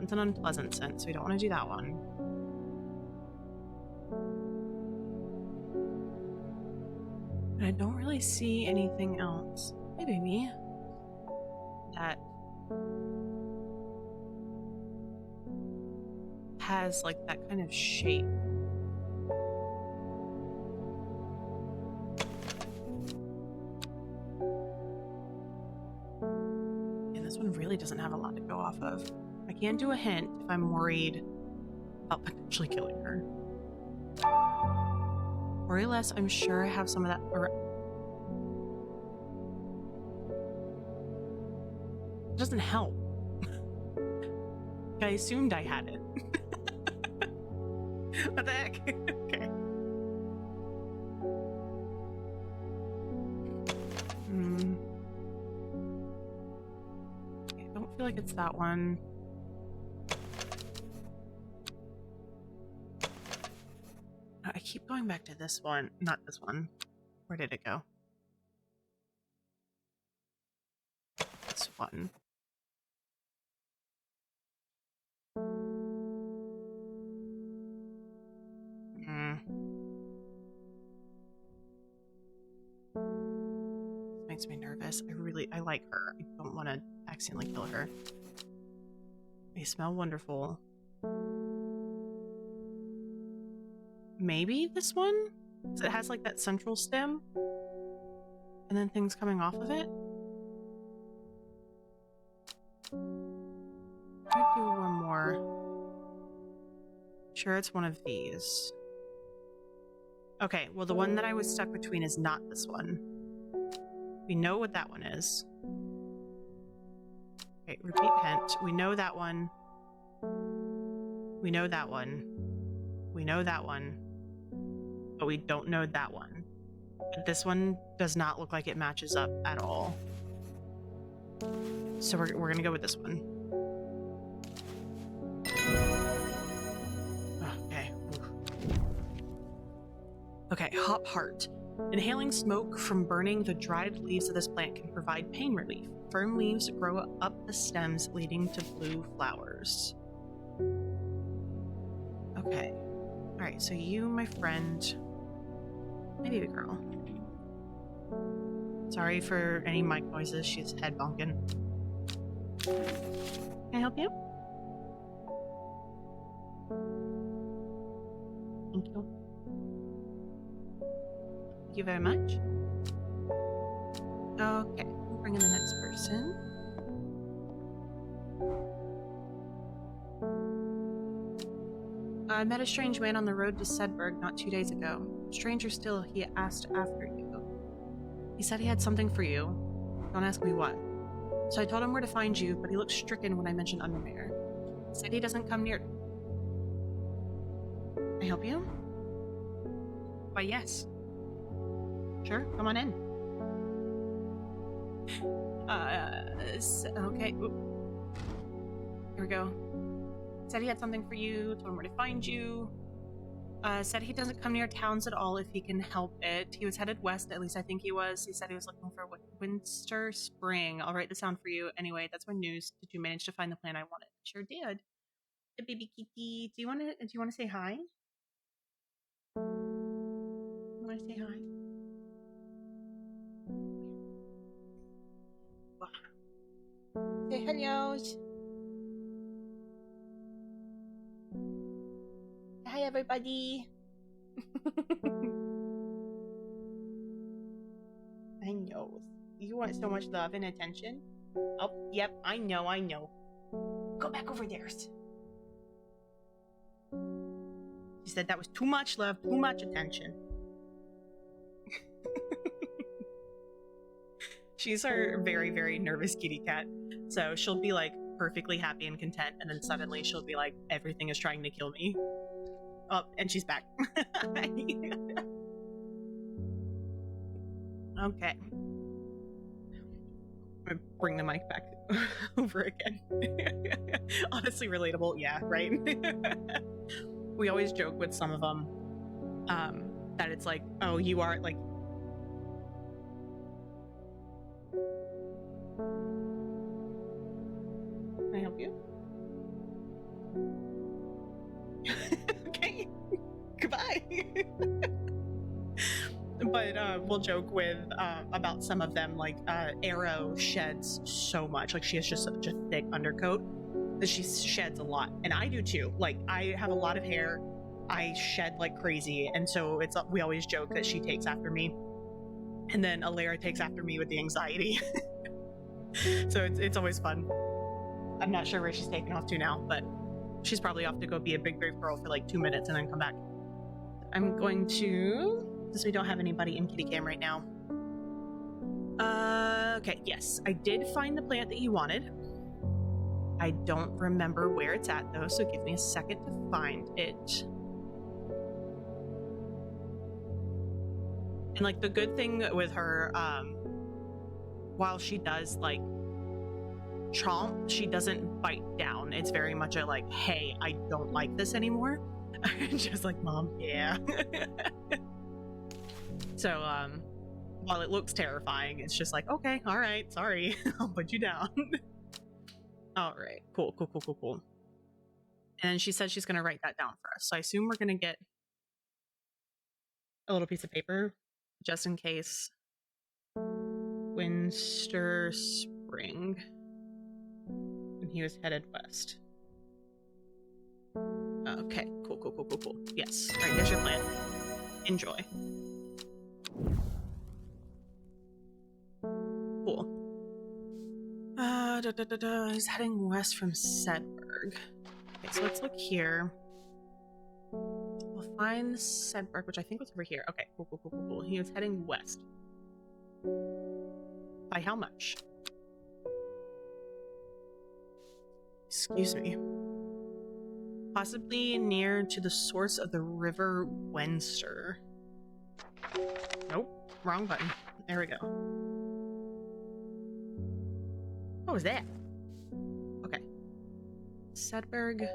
it's an unpleasant scent, so we don't want to do that one. But I don't really see anything else. Hey, baby. That has like that kind of shape. And this one really doesn't have a lot to go off of. I can do a hint if I'm worried about potentially killing her. Worry less, I'm sure I have some of that. It doesn't help. I assumed I had it. What the heck? Okay. I don't feel like it's that one. I keep going back to this one. Not this one. Where did it go? This one. This makes me nervous. I like her. I don't want to accidentally kill her. They smell wonderful. Maybe this one? Because it has like that central stem and then things coming off of it. I'll do one more. Sure, it's one of these. Okay, well, the one that I was stuck between is not this one. We know what that one is. Okay, repeat hint. We know that one. We know that one. We know that one. But we don't know that one. But this one does not look like it matches up at all. So we're gonna go with this one. Okay. Okay, hop heart. Inhaling smoke from burning the dried leaves of this plant can provide pain relief. Firm leaves grow up the stems, leading to blue flowers. Okay. Alright, so you, my friend, my baby girl. Sorry for any mic noises, she's head bonking. Can I help you? Thank you. Thank you very much. Okay, we'll bring in the next person. I met a strange man on the road to Sedberg not 2 days ago. Stranger still, he asked after you. He said he had something for you. Don't ask me what. So I told him where to find you, but he looked stricken when I mentioned Undermere. He said he doesn't come near. Can I help you? Why, yes. Sure, come on in. Okay. Oop. Here we go. Said he had something for you, told him where to find you. Said he doesn't come near towns at all if he can help it. He was headed west, at least I think he was. He said he was looking for winter spring. I'll write this down for you. Anyway, that's my news. Did you manage to find the plant I wanted? Sure did. Hey, baby Kiki, do you want to say hi? You want to say hi? Say hello. Hi, everybody. I know. You want so much love and attention? Oh, yep, I know. Go back over there. She said that was too much love, too much attention. She's our very, very nervous kitty cat. So she'll be like perfectly happy and content, and then suddenly she'll be like, everything is trying to kill me. Oh, and she's back. Okay. I'm gonna bring the mic back over again. Honestly relatable, yeah, right? We always joke with some of them that it's like, oh, you are like... help you? Okay. Goodbye. But we'll joke with about some of them, like Arrow sheds so much. Like she has just such a thick undercoat that she sheds a lot, and I do too. Like I have a lot of hair, I shed like crazy, and so we always joke that she takes after me, and then Alara takes after me with the anxiety. So it's always fun. I'm not sure where she's taking off to now, but she's probably off to go be a big brave girl for like 2 minutes and then come back. I'm going to, since we don't have anybody in kitty cam right now. Okay, yes, I did find the plant that you wanted. I don't remember where it's at though, so give me a second to find it. And like the good thing with her, while she does like chomp, she doesn't bite down. It's very much a like, hey, I don't like this anymore. Just like, Mom, yeah. So while it looks terrifying, it's just like, okay, all right, sorry, I'll put you down. All right, cool. And she said she's gonna write that down for us, so I assume we're gonna get a little piece of paper just in case. Winter spring, and he was headed west. Okay, cool. Yes, all right, there's your plan. Enjoy. Cool. He's heading west from Sedberg. Okay, so let's look here. We'll find Sedberg, which I think was over here. Okay, cool. He was heading west. By how much? Excuse me. Possibly near to the source of the river Wenster. Nope, wrong button. There we go. What was that? Okay. Sedberg.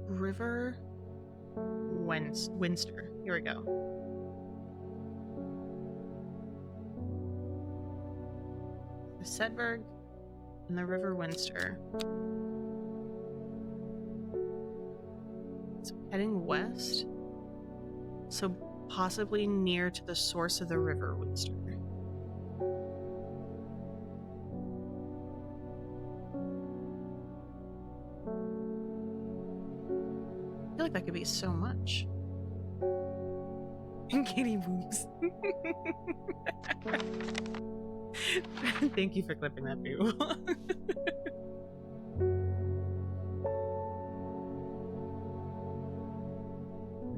River Wenster. Here we go. The Sedberg and the River Wenster. It's heading west. So possibly near to the source of the River Wenster. I feel like that could be so much. Kitty boobs. Thank you for clipping that, boo.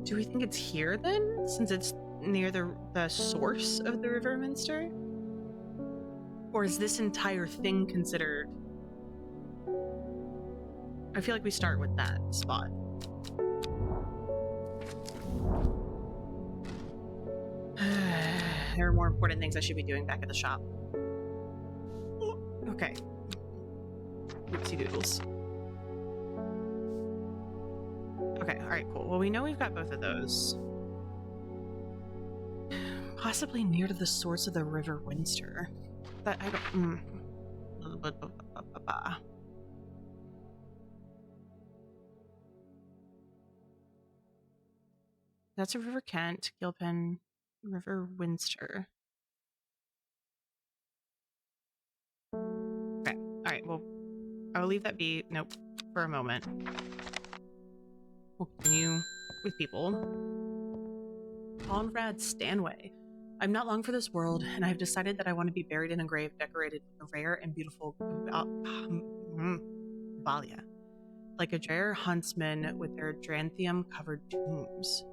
Do we think it's here then, since it's near the source of the River Minster? Or is this entire thing considered? I feel like we start with that spot. There are more important things I should be doing back at the shop. Okay. Oopsie doodles. Okay, alright, cool. Well, we know we've got both of those. Possibly near to the source of the River Winster. But I don't... That's a River Kent, Gilpin, River Winster. Okay, alright, well, I will leave that be, nope, for a moment. We'll continue with people. Conrad Stanway. I'm not long for this world, and I've decided that I want to be buried in a grave decorated with a rare and beautiful Valia, like a rare huntsman with their dranthium-covered tombs.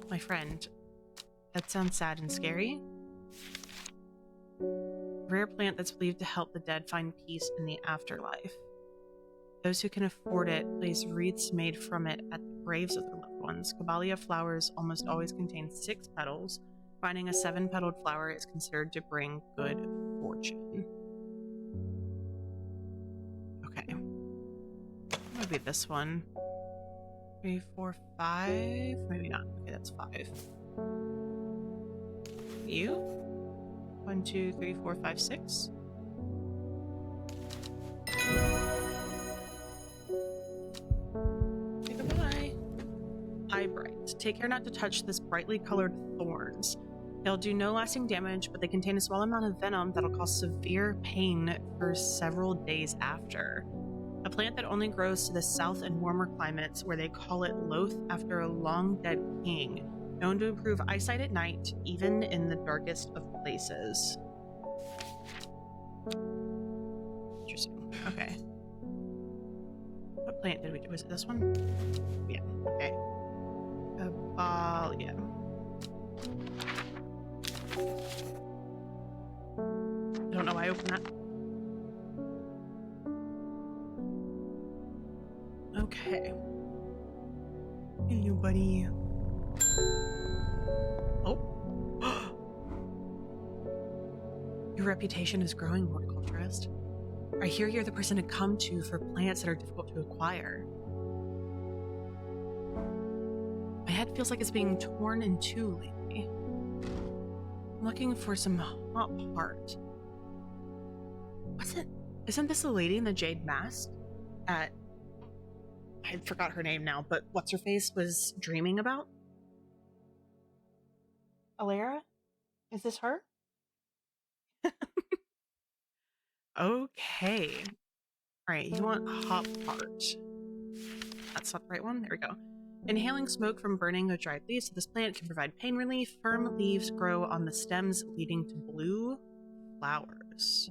My friend, that sounds sad and scary. Rare plant that's believed to help the dead find peace in the afterlife. Those who can afford it place wreaths made from it at the graves of their loved ones. Caballia flowers almost always contain 6 petals. Finding a 7-petaled flower is considered to bring good fortune. Okay. Maybe this one. 3, 4, 5. Maybe not. Okay, that's 5. You? 1, 2, 3, 4, 5, 6. Okay, goodbye. Eye bright. Take care not to touch this brightly colored thorns. They'll do no lasting damage, but they contain a small amount of venom that'll cause severe pain for several days after. A plant that only grows to the south and warmer climates, where they call it loath after a long dead king, known to improve eyesight at night, even in the darkest of places. Interesting. Okay. What plant did we do? Was it this one? Yeah. Okay. Yeah. I don't know why I opened that. Okay. Hello, buddy. Oh. Your reputation is growing, horticulturist. I hear you're the person to come to for plants that are difficult to acquire. My head feels like it's being torn in two lately. I'm looking for some hop heart. What's it? Isn't this the lady in the jade mask at... I forgot her name now, but what's her face was dreaming about? Alara? Is this her? Okay. Alright, you want hop heart. That's not the right one. There we go. Inhaling smoke from burning the dried leaves of this plant can provide pain relief. Firm leaves grow on the stems, leading to blue flowers.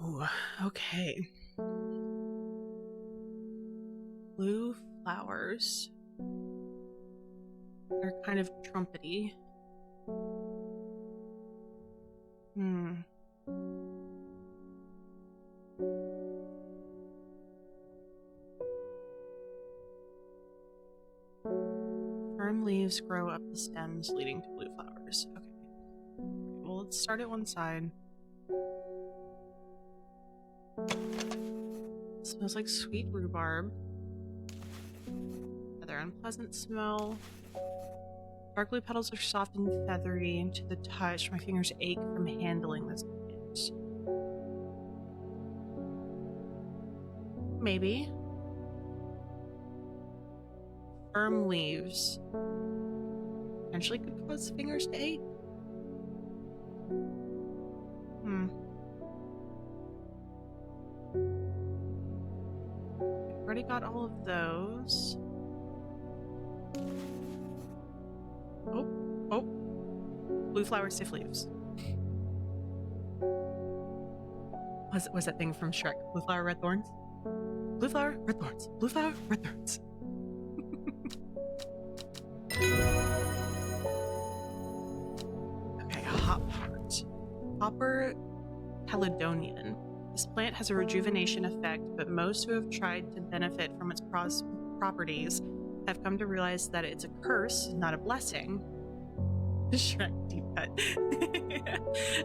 Ooh, okay. Blue flowers. They're kind of trumpety. Firm leaves grow up the stems, leading to blue flowers. Okay. Well, let's start at one side. Smells like sweet rhubarb. Rather unpleasant smell. Dark blue petals are soft and feathery to the touch. My fingers ache from handling this plant. Maybe. Firm leaves. Potentially could cause fingers to ache. I've already got all of those. Oh. Blue flower, stiff leaves. Was that thing from Shrek? Blue flower, red thorns? Blue flower, red thorns. Blue flower, red thorns. Okay, hop heart. Hopper Caledonian. This plant has a rejuvenation effect, but most who have tried to benefit from its properties have come to realize that it's a curse, not a blessing. Shrek deep cut.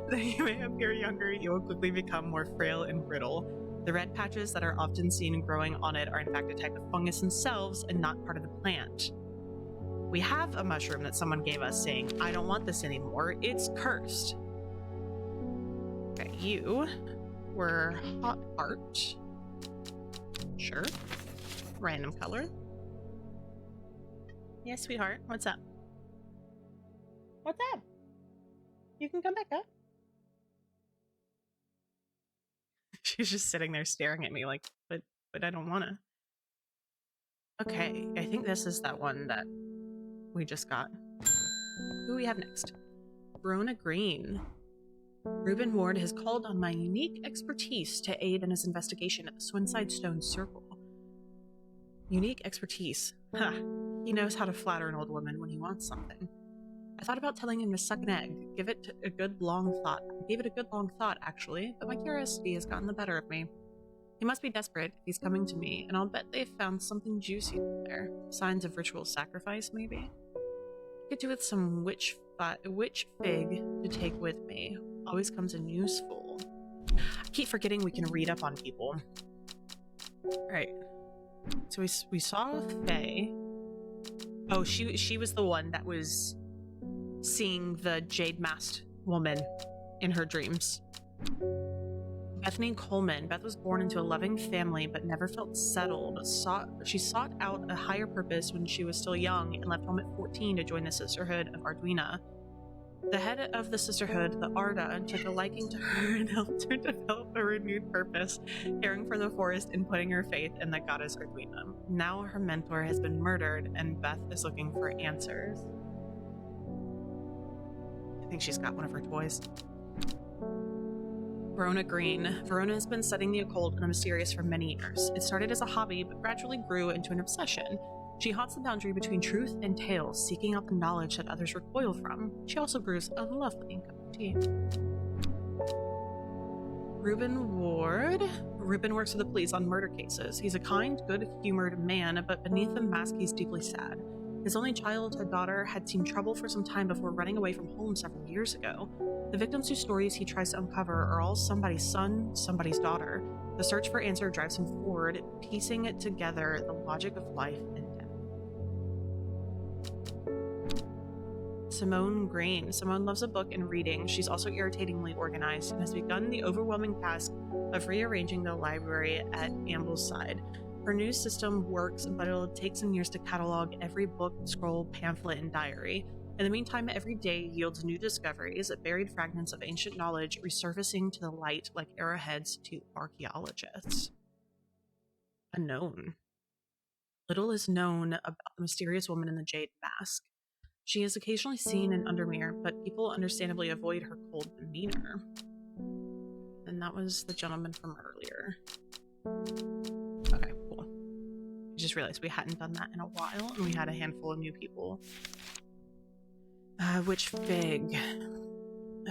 Though you may appear younger, you will quickly become more frail and brittle. The red patches that are often seen growing on it are in fact a type of fungus themselves and not part of the plant. We have a mushroom that someone gave us saying, I don't want this anymore, it's cursed. Okay, you were hot heart. Sure. Random color. Yes, sweetheart, what's up? What's up? You can come back up. She's just sitting there staring at me like, but I don't want to. Okay, I think this is that one that we just got. Who do we have next? Brona Green. Reuben Ward has called on my unique expertise to aid in his investigation at the Swinside Stone Circle. Unique expertise. Huh. He knows how to flatter an old woman when he wants something. I thought about telling him to suck an egg, give it a good long thought. I gave it a good long thought, actually, but my curiosity has gotten the better of me. He must be desperate if he's coming to me, and I'll bet they've found something juicy there. Signs of ritual sacrifice, maybe? Could do with some witch fig to take with me. Always comes in useful. I keep forgetting we can read up on people. Alright. So we saw Faye. Oh, she was the one that was seeing the jade masked woman in her dreams. Bethany Coleman. Beth was born into a loving family but never felt settled. She sought out a higher purpose when she was still young and left home at 14 to join the Sisterhood of Arduina. The head of the sisterhood, the Arda, took a liking to her and helped her develop a renewed purpose, caring for the forest and putting her faith in the goddess Arduina. Now her mentor has been murdered and Beth is looking for answers. I think she's got one of her toys. Verona Green. Verona has been studying the occult and the mysterious for many years. It started as a hobby, but gradually grew into an obsession. She haunts the boundary between truth and tales, seeking out the knowledge that others recoil from. She also brews a lovely cup of tea. Reuben Ward. Reuben works for the police on murder cases. He's a kind, good-humored man, but beneath the mask he's deeply sad. His only childhood daughter had seen trouble for some time before running away from home several years ago. The victims whose stories he tries to uncover are all somebody's son, somebody's daughter. The search for answer drives him forward, piecing it together the logic of life and death. Simone Green. Simone loves a book and reading. She's also irritatingly organized and has begun the overwhelming task of rearranging the library at Ambleside. Her new system works, but it'll take some years to catalog every book, scroll, pamphlet, and diary. In the meantime, every day yields new discoveries, buried fragments of ancient knowledge resurfacing to the light like arrowheads to archaeologists. Unknown. Little is known about the mysterious woman in the jade mask. She is occasionally seen in Undermere, but people understandably avoid her cold demeanor. And that was the gentleman from earlier. Okay, cool. I just realized we hadn't done that in a while, and we had a handful of new people. Witch fig.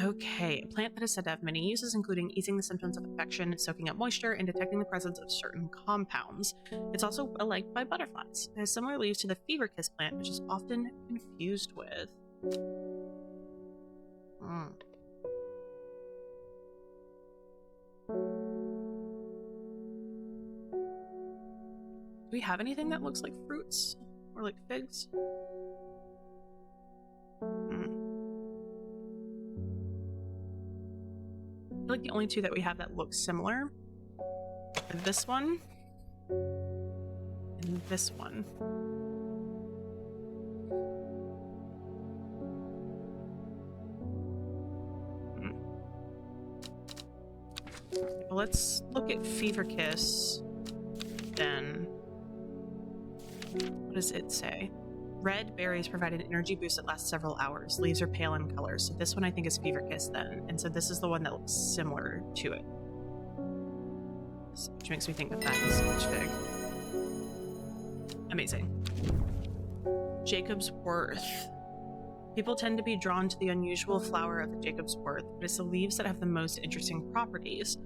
Okay, a plant that is said to have many uses, including easing the symptoms of infection, soaking up moisture, and detecting the presence of certain compounds. It's also liked by butterflies. It has similar leaves to the fever kiss plant, which is often confused with. Do we have anything that looks like fruits? Or like figs? I feel like the only two that we have that look similar are this one and this one. Well, let's look at Fever Kiss then. What does it say? Red berries provide an energy boost that lasts several hours. Leaves are pale in color. So this one I think is Fever Kiss then. And so this is the one that looks similar to it. Which makes me think that that is Witch Fig. Amazing. Jacob's Worth. People tend to be drawn to the unusual flower of the Jacob's Worth, but it's the leaves that have the most interesting properties.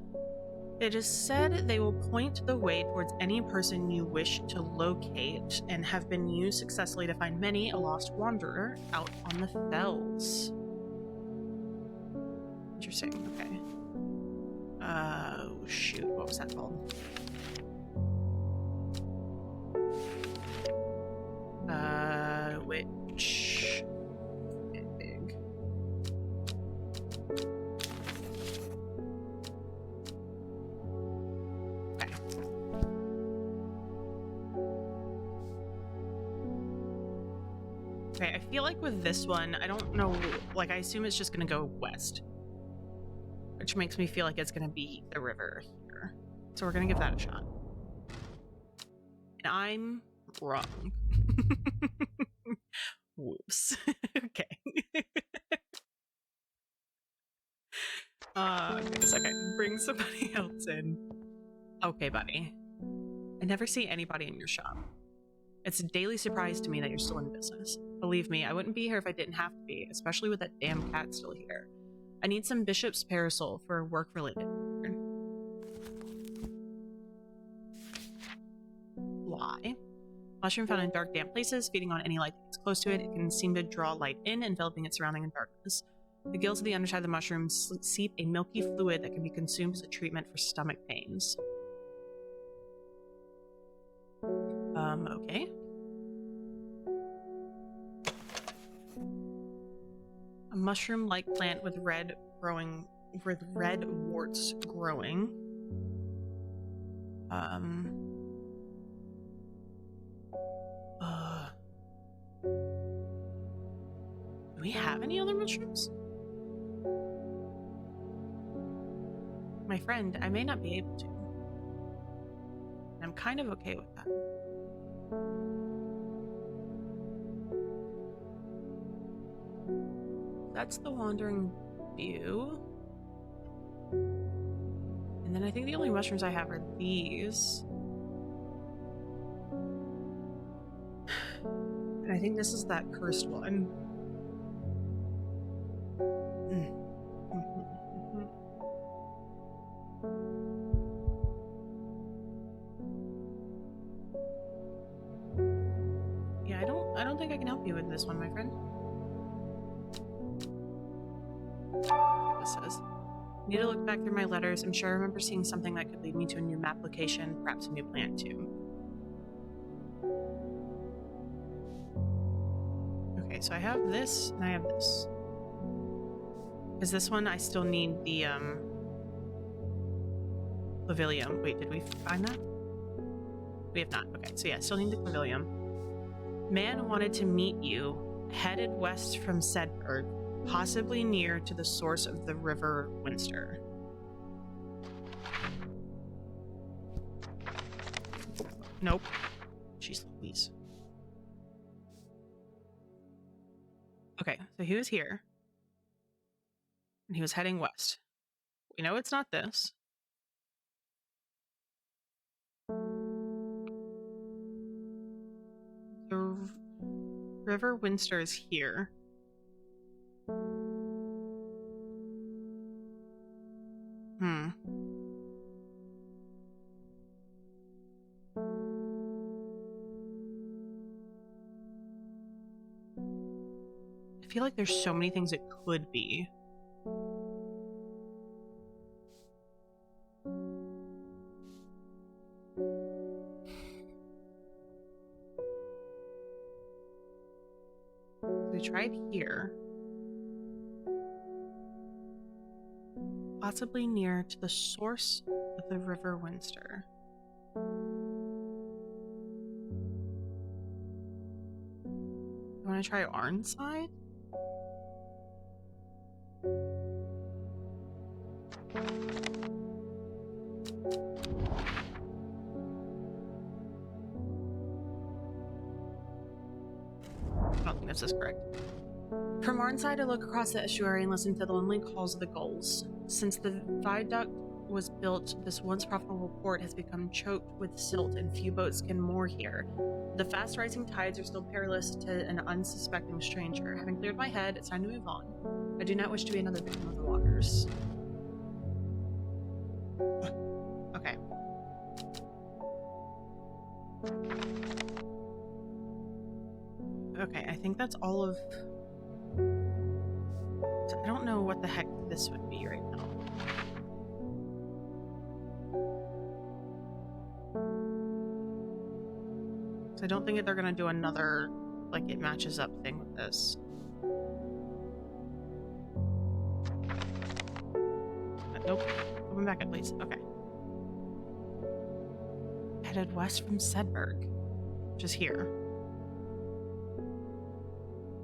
It is said they will point the way towards any person you wish to locate and have been used successfully to find many a lost wanderer out on the fells. Interesting, okay. Oh shoot, what was that called? Witch Fig. Okay, I feel like with this one, I don't know, like I assume it's just gonna go west. Which makes me feel like it's gonna be the river here. So we're gonna give that a shot. And I'm wrong. Whoops. Okay. Goodness, okay. Bring somebody else in. Okay, buddy. I never see anybody in your shop. It's a daily surprise to me that you're still in business. Believe me, I wouldn't be here if I didn't have to be, especially with that damn cat still here. I need some bishop's parasol for work-related. Why? Mushroom found in dark, damp places, feeding on any light that gets close to it. It can seem to draw light in, enveloping its surrounding in darkness. The gills of the underside of the mushroom seep a milky fluid that can be consumed as a treatment for stomach pains. Okay. mushroom-like plant with red warts growing. Do we have any other mushrooms? My friend, I may not be able to. I'm kind of okay with that. That's the Wandering View. And then I think the only mushrooms I have are these. And I think this is that cursed one. Yeah, I don't think I can help you with this one, my friend. This says, I need to look back through my letters. I'm sure I remember seeing something that could lead me to a new map location, perhaps a new plant too. Okay, so I have this and I have this. Because this one I still need the Clavilium. Wait, did we find that? We have not. Okay, so yeah, still need the Clavilium. Man wanted to meet you, headed west from Sedberg, possibly near to the source of the river Winster. Nope. Jeez Louise. Okay, so he was here. And he was heading west. We know it's not this. The river Winster is here. I feel like there's so many things it could be. We tried here. Possibly near to the source of the river Winster. You want to try Arnside? I don't think this is correct. From Arnside, I look across the estuary and listen to the lonely calls of the gulls. Since the viaduct was built, this once profitable port has become choked with silt and few boats can moor here. The fast rising tides are still perilous to an unsuspecting stranger. Having cleared my head, it's time to move on. I do not wish to be another victim of the waters. Okay. Okay, I think that's all of... I don't know what the heck this would be right now. So I don't think that they're gonna do another, like, it matches up thing with this. Nope. Open back up, please. Okay. Headed west from Sedberg, which is here.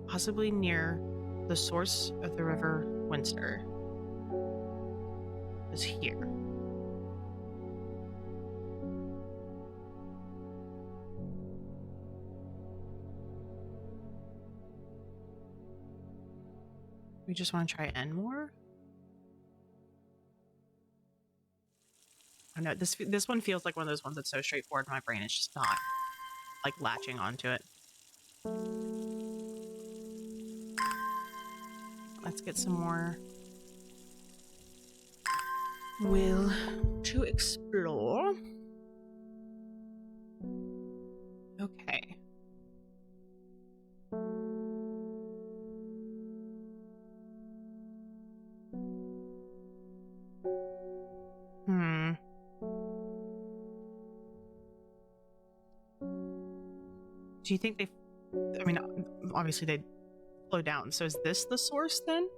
Possibly near the source of the river Winster. Is here. We just want to try Enmore? I know this one feels like one of those ones that's so straightforward. My brain is just not like latching onto it. Let's get some more will to explore. Okay. Do you think they... I mean, obviously they flow down. So is this the source then?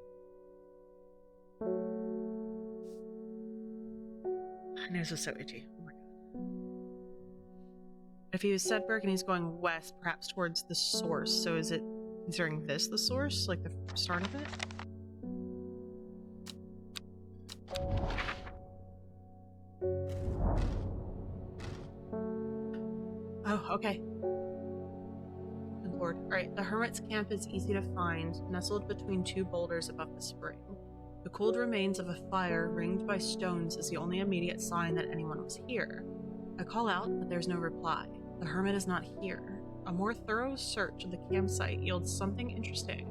My nose is so itchy. Oh my god. If he was Sedberg and he's going west, perhaps towards the source. So is it considering this the source? Like the start of it? Oh, okay. Good lord. Alright, the hermit's camp is easy to find, nestled between two boulders above the spring. The cooled remains of a fire ringed by stones is the only immediate sign that anyone was here. I call out, but there's no reply. The hermit is not here. A more thorough search of the campsite yields something interesting.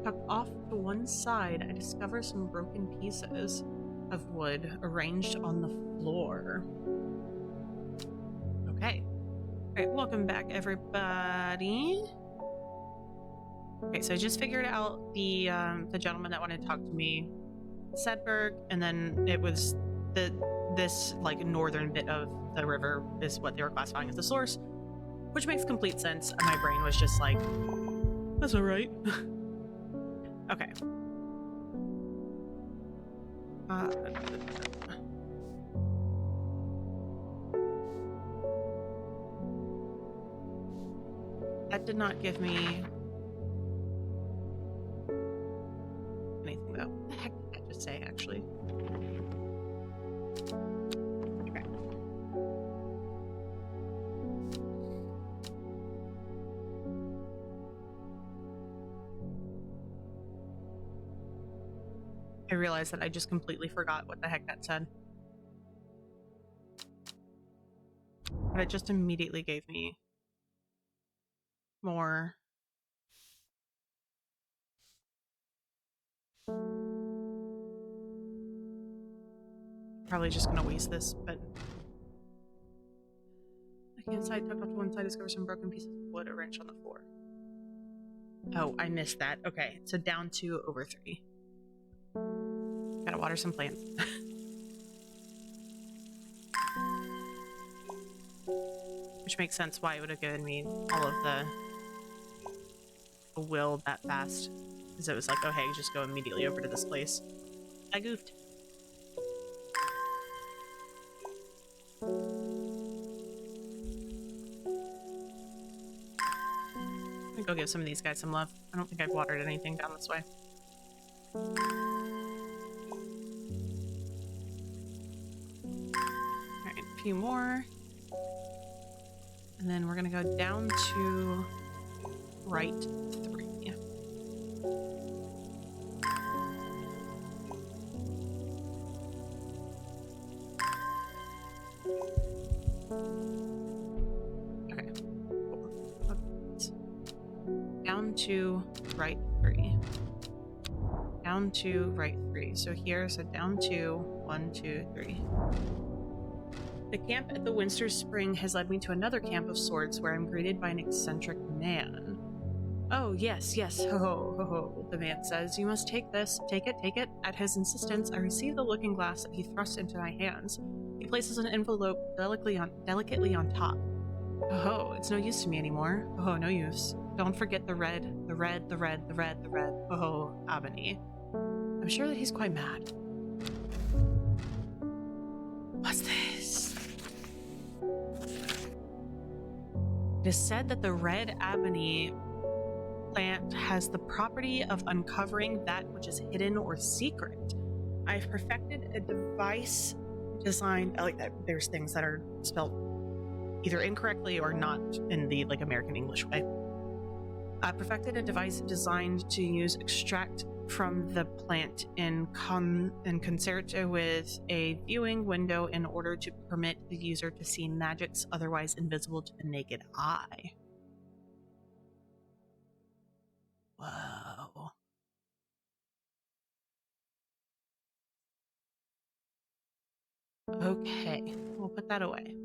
Tucked off to one side, I discover some broken pieces of wood arranged on the floor. Okay. Alright, welcome back, everybody. Okay, so I just figured out the gentleman that wanted to talk to me, Sedberg, and then it was this like northern bit of the river is what they were classifying as the source, which makes complete sense. And my brain was just like, that's all right. Okay. That did not give me anything though. What the heck did that just say, actually? Okay. I realized that I just completely forgot what the heck that said. But it just immediately gave me more. Probably just gonna waste this, but the campsite tucked off to one side discovers some broken pieces of wood arranged on the floor. Oh, I missed that. Okay, so down 2 over 3. Gotta water some plants. Which makes sense why it would have given me all of the will that fast. Because it was like, oh hey, just go immediately over to this place. I goofed. I'm gonna go give some of these guys some love. I don't think I've watered anything down this way. Alright, a few more. And then we're gonna go down to right 3. Okay. Down to right 3. Down to right 3. So here, so down to 1, 2, 3. The camp at the Winster Spring has led me to another camp of sorts where I'm greeted by an eccentric man. Oh, yes, yes, ho ho, ho ho, the man says. You must take this. Take it, take it. At his insistence, I receive the looking glass that he thrusts into my hands. He places an envelope delicately on top. Oh, it's no use to me anymore. Oh, no use. Don't forget the red, oh, Abony. I'm sure that he's quite mad. What's this? It is said that the red Abony plant has the property of uncovering that which is hidden or secret. I've perfected a device designed, I like that there's things that are spelled either incorrectly or not in the like American English way. I perfected a device designed to use extract from the plant in concert with a viewing window in order to permit the user to see magics otherwise invisible to the naked eye. Whoa. Okay, we'll put that away.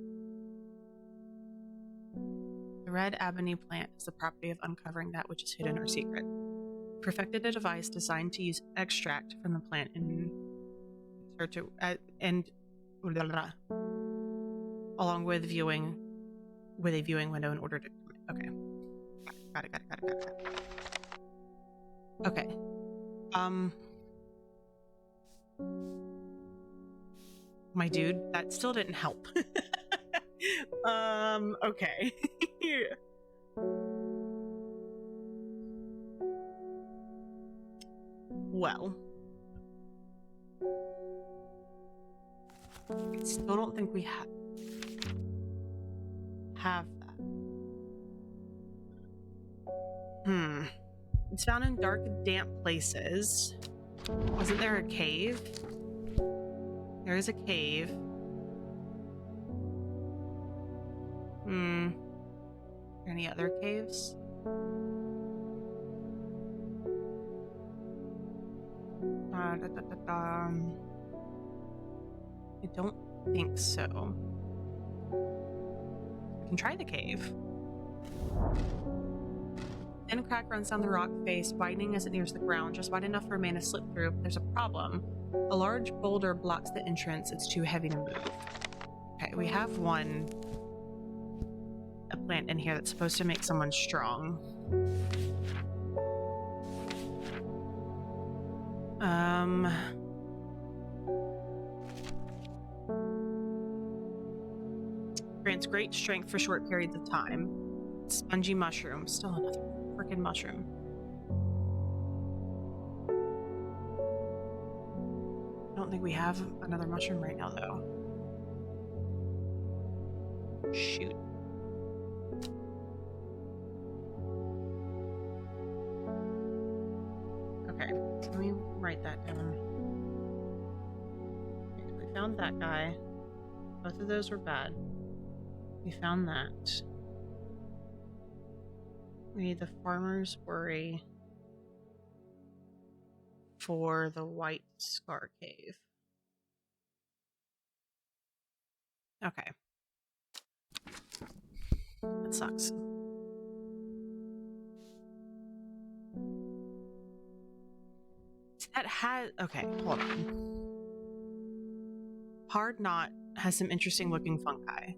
The red Abony plant is the property of uncovering that which is hidden or secret. Perfected a device designed to use extract from the plant in search of, along with a viewing window in order to. Okay, got it. Okay. My dude, that still didn't help. Okay. Well. I still don't think we have that. It's found in dark, damp places. Wasn't there a cave? There is a cave. Are there any other caves? I don't think so. We can try the cave. Thin crack runs down the rock face, widening as it nears the ground, just wide enough for a man to slip through. But there's a problem. A large boulder blocks the entrance. It's too heavy to move. Okay, we have a plant in here that's supposed to make someone strong. Grants great strength for short periods of time. Spongy mushroom. Still another freaking mushroom. I don't think we have another mushroom right now, though. Shoot. Okay, let me write that down. Okay, we found that guy. Both of those were bad. We found that. We need the farmer's worry for the white scar cave. Okay. That sucks. That has... Okay, hold on. Hard Knot has some interesting looking fungi.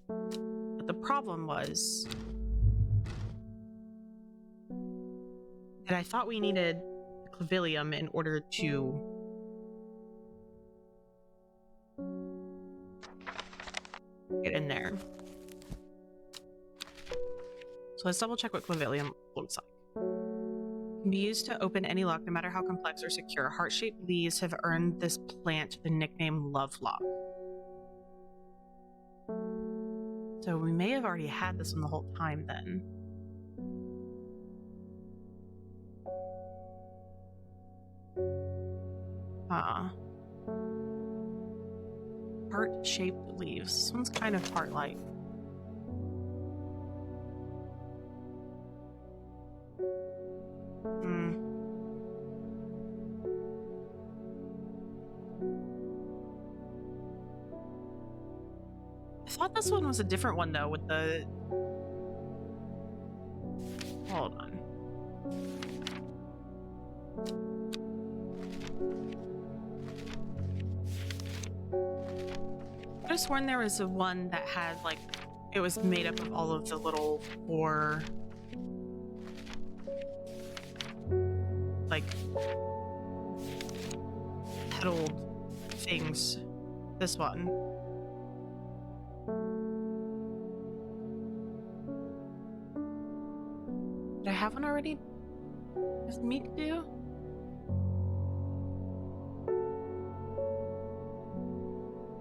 But the problem was that I thought we needed clavilium in order to get in there. So let's double check what clavilium looks like. It can be used to open any lock, no matter how complex or secure. Heart-shaped leaves have earned this plant the nickname Lovelock. So we may have already had this one the whole time then. Heart-shaped leaves. This one's kind of heart-like. I thought this one was a different one though, with the... Hold on. I could have sworn there was a one that had, like, it was made up of all of the little four, like, petaled things. This one. Did I have one already? Does Meek do?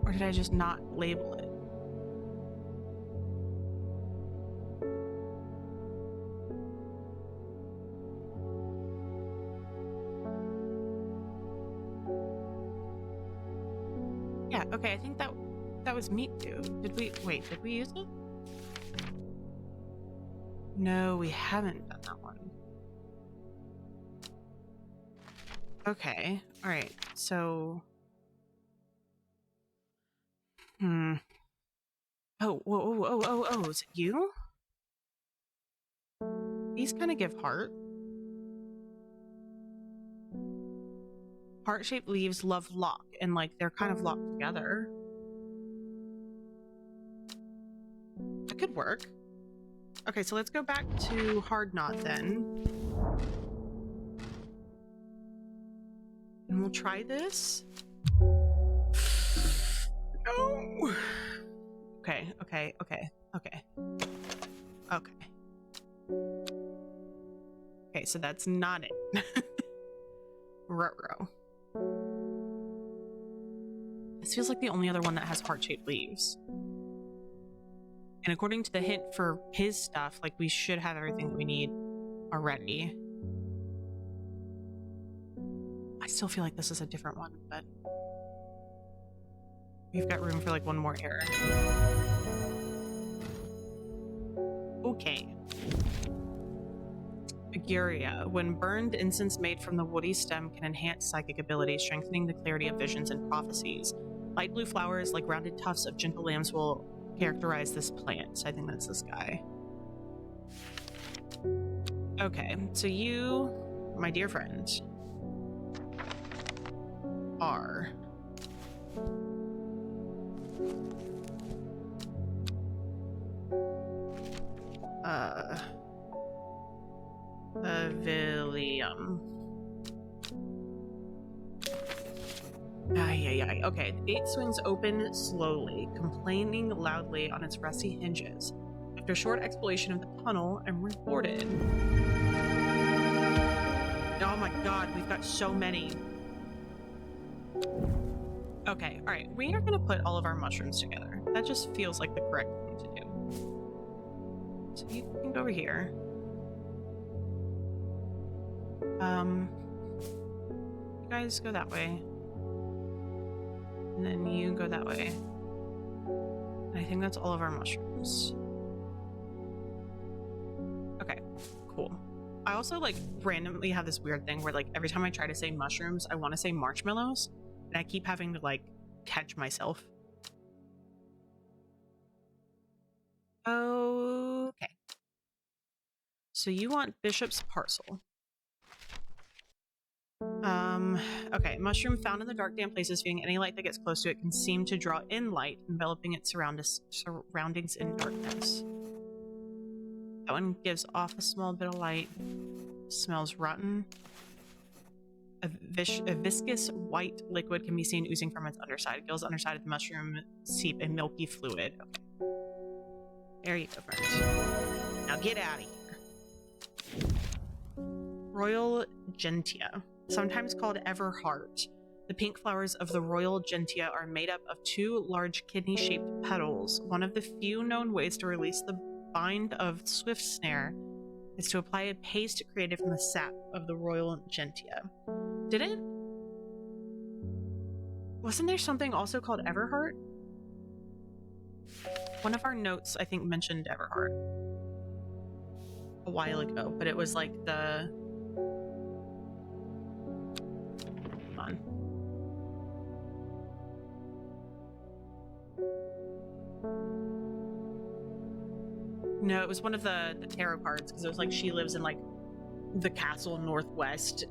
Or did I just not label it? Yeah, okay, I think that was meat too. Did we use it? No, we haven't done that one. Okay, alright, so... Oh, whoa, is it you? These kind of give heart. Heart-shaped leaves love lock, and like they're kind of locked together. That could work. Okay, so let's go back to Hard Knot then. And we'll try this. No! Okay. Okay, so that's not it. Ruh-roh. This feels like the only other one that has heart-shaped leaves. And according to the hint for his stuff, like, we should have everything that we need already. I still feel like this is a different one, but we've got room for like one more error. Okay. Aguria. When burned, incense made from the woody stem can enhance psychic abilities, strengthening the clarity of visions and prophecies. Light blue flowers, like rounded tufts of gentle lambs, will characterize this plant. I think that's this guy. Okay, so you, my dear friend, are Villium. Ay. Okay, the gate swings open slowly, complaining loudly on its rusty hinges. After a short exploration of the tunnel, I'm rewarded. Oh my god, we've got so many. Okay, alright, we are gonna put all of our mushrooms together. That just feels like the correct thing to do. So you can go over here. You guys go that way. And then you go that way. And I think that's all of our mushrooms. Okay, cool. I also, like, randomly have this weird thing where, like, every time I try to say mushrooms, I want to say marshmallows. And I keep having to, like, catch myself. Okay. So you want Bishop's Parcel. Okay. Mushroom found in the dark, damp places, viewing any light that gets close to it can seem to draw in light, enveloping its surroundings in darkness. That one gives off a small bit of light. Smells rotten. A viscous white liquid can be seen oozing from its underside. Gills underside of the mushroom seep a milky fluid. Okay. There you go, friend. Now get out of here. Royal Gentia. Sometimes called Everheart. The pink flowers of the Royal Gentia are made up of two large kidney-shaped petals. One of the few known ways to release the bind of Swift Snare is to apply a paste created from the sap of the Royal Gentia. Wasn't there something also called Everheart? One of our notes, I think, mentioned Everheart a while ago, but it was like the... Come on. No, it was one of the tarot cards, because it was like she lives in like the castle northwest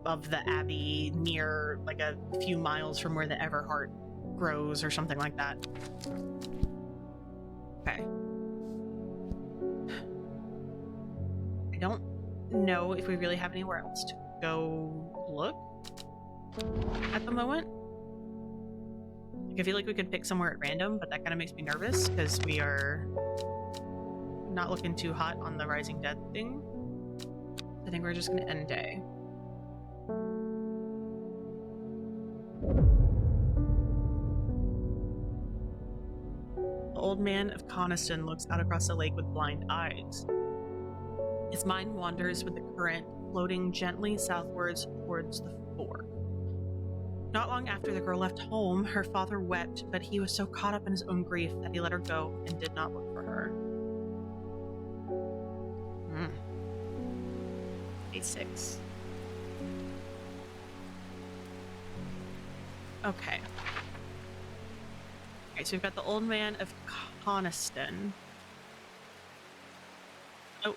of the abbey, near like a few miles from where the Everheart grows or something like that. Okay. I don't know if we really have anywhere else to go look at the moment. Like, I feel like we could pick somewhere at random, but that kind of makes me nervous because we are not looking too hot on the Rising Dead thing. I think we're just going to end day. The old man of Coniston looks out across the lake with blind eyes. His mind wanders with the current, floating gently southwards towards the fork. Not long after the girl left home, her father wept, but he was so caught up in his own grief that he let her go and did not look for her. Day 6. Okay. Okay, so we've got the old man of Coniston. Oh.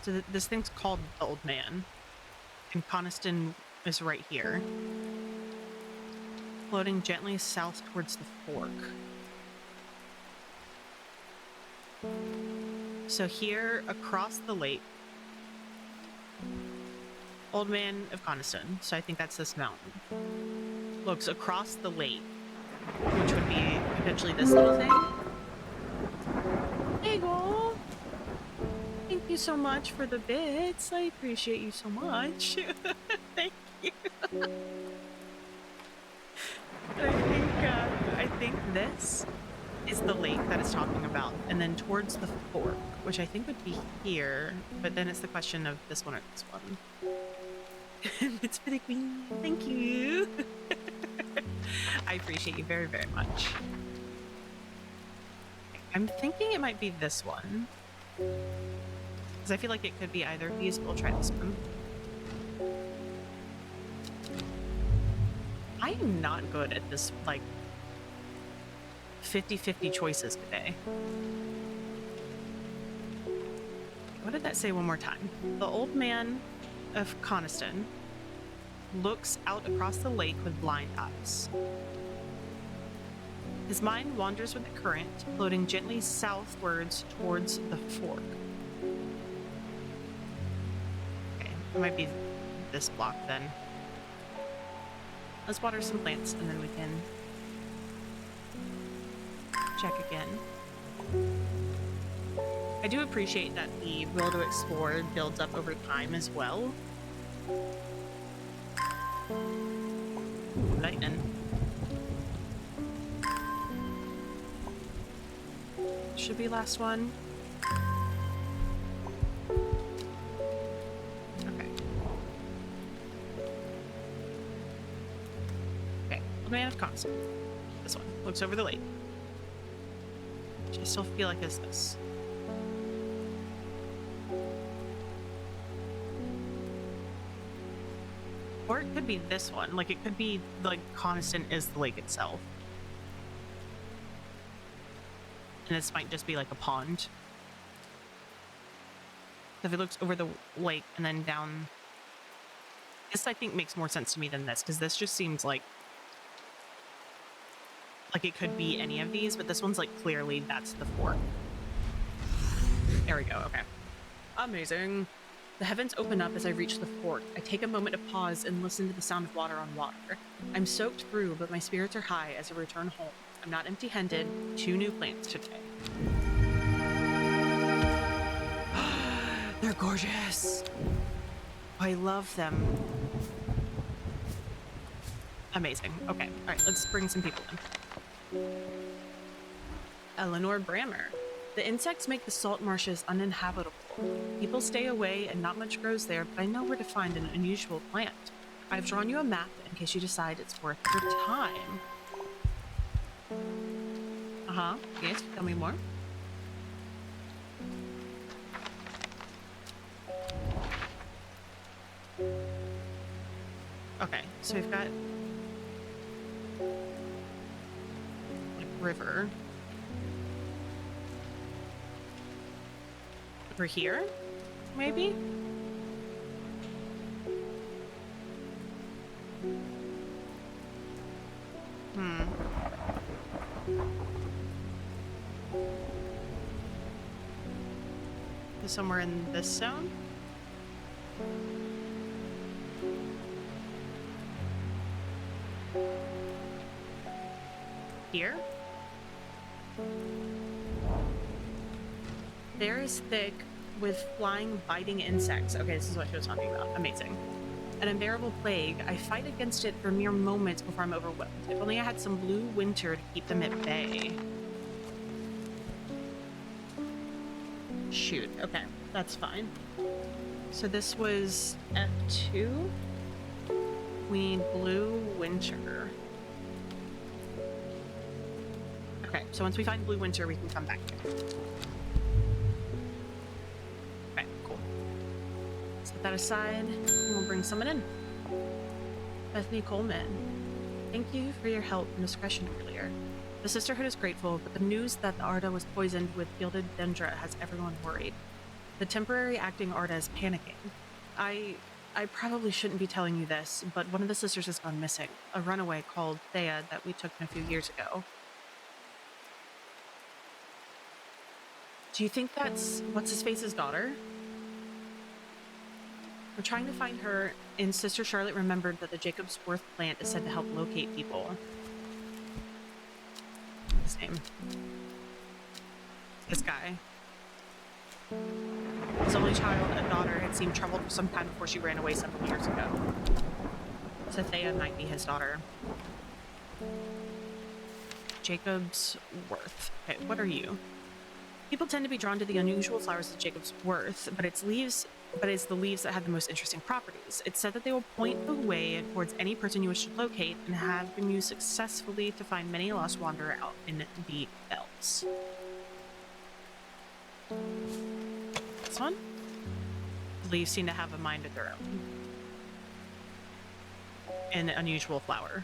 So this thing's called the old man. And Coniston is right here. Floating gently south towards the fork. So here across the lake, Old Man of Coniston, so I think that's this mountain, looks across the lake, which would be potentially this little thing. Hey, go! Thank you so much for the bits. I appreciate you so much. Thank you. I think this is the lake that it's talking about, and then towards the fork, which I think would be here, but then it's the question of this one or this one. It's for the queen. Thank you. I appreciate you very, very much. I'm thinking it might be this one, because I feel like it could be either of these, but we'll try this one. I am not good at this, like, 50-50 choices today. What did that say one more time? The Old Man of Coniston looks out across the lake with blind eyes. His mind wanders with the current, floating gently southwards towards the fork. Okay, it might be this block then. Let's water some plants and then we can check again. I do appreciate that the will to explore builds up over time as well. Ooh, lightning. Should be last one. Okay. Okay, Old Man of Constant. This one looks over the lake. Which I still feel like is this. Or it could be this one. Like, it could be, like, Coniston is the lake itself. And this might just be, like, a pond. If it looks over the lake and then down... This, I think, makes more sense to me than this, because this just seems like it could be any of these, but this one's, like, clearly that's the fork. There we go, okay. Amazing. The heavens open up as I reach the fork. I take a moment to pause and listen to the sound of water on water. I'm soaked through, but my spirits are high as I return home. I'm not empty-handed. 2 new plants today. They're gorgeous. I love them. Amazing. Okay, all right, let's bring some people in. Eleanor Brammer. The insects make the salt marshes uninhabitable. People stay away and not much grows there, but I know where to find an unusual plant. I've drawn you a map in case you decide it's worth your time. Uh-huh. Yes, tell me more. Okay, so we've got like river. Over here, maybe? Somewhere in this zone? Here? There is thick with flying, biting insects. Okay, this is what she was talking about. Amazing. An unbearable plague. I fight against it for mere moments before I'm overwhelmed. If only I had some blue winter to keep them at bay. Shoot. Okay, that's fine. So this was F2. We need blue winter. Okay, so once we find blue winter, we can come back here. Okay, cool. Set that aside, and we'll bring someone in. Bethany Coleman. Thank you for your help and discretion earlier. The Sisterhood is grateful, but the news that the Arda was poisoned with gilded dendra has everyone worried. The temporary acting Arda is panicking. I probably shouldn't be telling you this, but one of the sisters has gone missing. A runaway called Thea that we took in a few years ago. Do you think that's what's-his-face's daughter? We're trying to find her, and Sister Charlotte remembered that the Jacob's Worth plant is said to help locate people. His name. This guy. His only child, a daughter, had seemed troubled for some time before she ran away several years ago. Thea might be his daughter. Jacob's Worth. Okay, what are you? People tend to be drawn to the unusual flowers of Jacob's Worth, but it's the leaves that have the most interesting properties. It's said that they will point the way towards any person you wish to locate and have been used successfully to find many lost wanderer out in the belts. This one? The leaves seem to have a mind of their own. An unusual flower.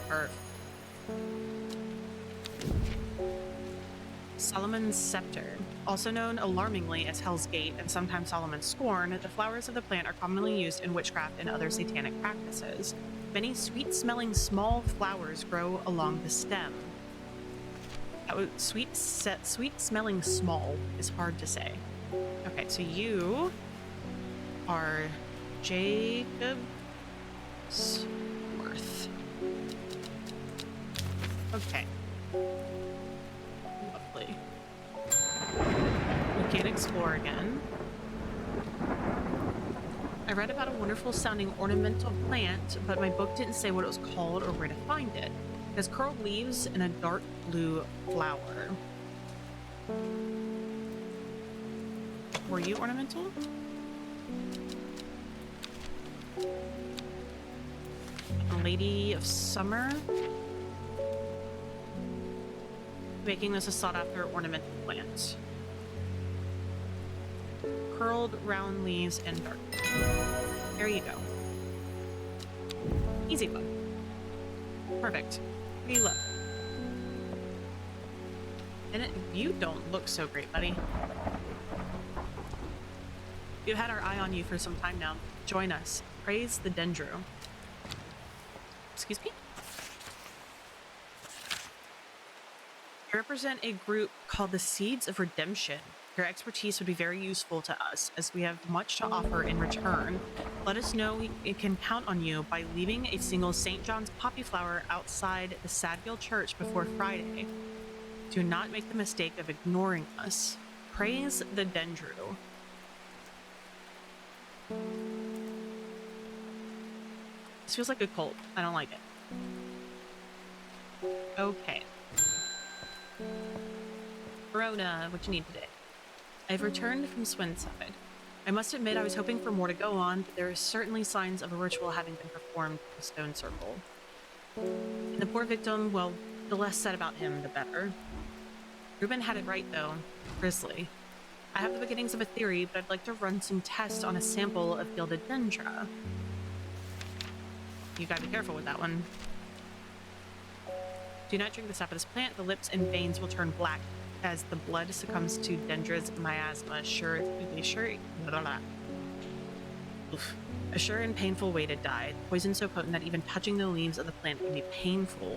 Or Solomon's Scepter. Also known alarmingly as Hell's Gate and sometimes Solomon's Scorn, the flowers of the plant are commonly used in witchcraft and other satanic practices. Many sweet-smelling small flowers grow along the stem. Sweet-smelling small is hard to say. Okay, so you are Jacob's Worth. Okay. Lovely. We can explore again. I read about a wonderful sounding ornamental plant, but my book didn't say what it was called or where to find it. It has curled leaves and a dark blue flower. Were you ornamental? Lady of Summer. Making this a sought-after ornamental plant. Curled, round leaves, and dark. There you go. Easy one. Perfect. What do you love? And you don't look so great, buddy. We've had our eye on you for some time now. Join us. Praise the Dendro. Excuse me? You represent a group called the Seeds of Redemption. Your expertise would be very useful to us, as we have much to offer in return. Let us know we can count on you by leaving a single St. John's poppy flower outside the Sadville Church before Friday. Do not make the mistake of ignoring us. Praise the Dendro. This feels like a cult. I don't like it. Okay. Verona, what you need today? I've returned from Swinside. I must admit I was hoping for more to go on, but there are certainly signs of a ritual having been performed in the stone circle. And the poor victim, well, the less said about him, the better. Reuben had it right, though. Grizzly. I have the beginnings of a theory, but I'd like to run some tests on a sample of gilded dendra. You gotta be careful with that one. Do not drink the sap of this plant. The lips and veins will turn black as the blood succumbs to dendra's miasma. A sure and painful way to die. Poison so potent that even touching the leaves of the plant can be painful.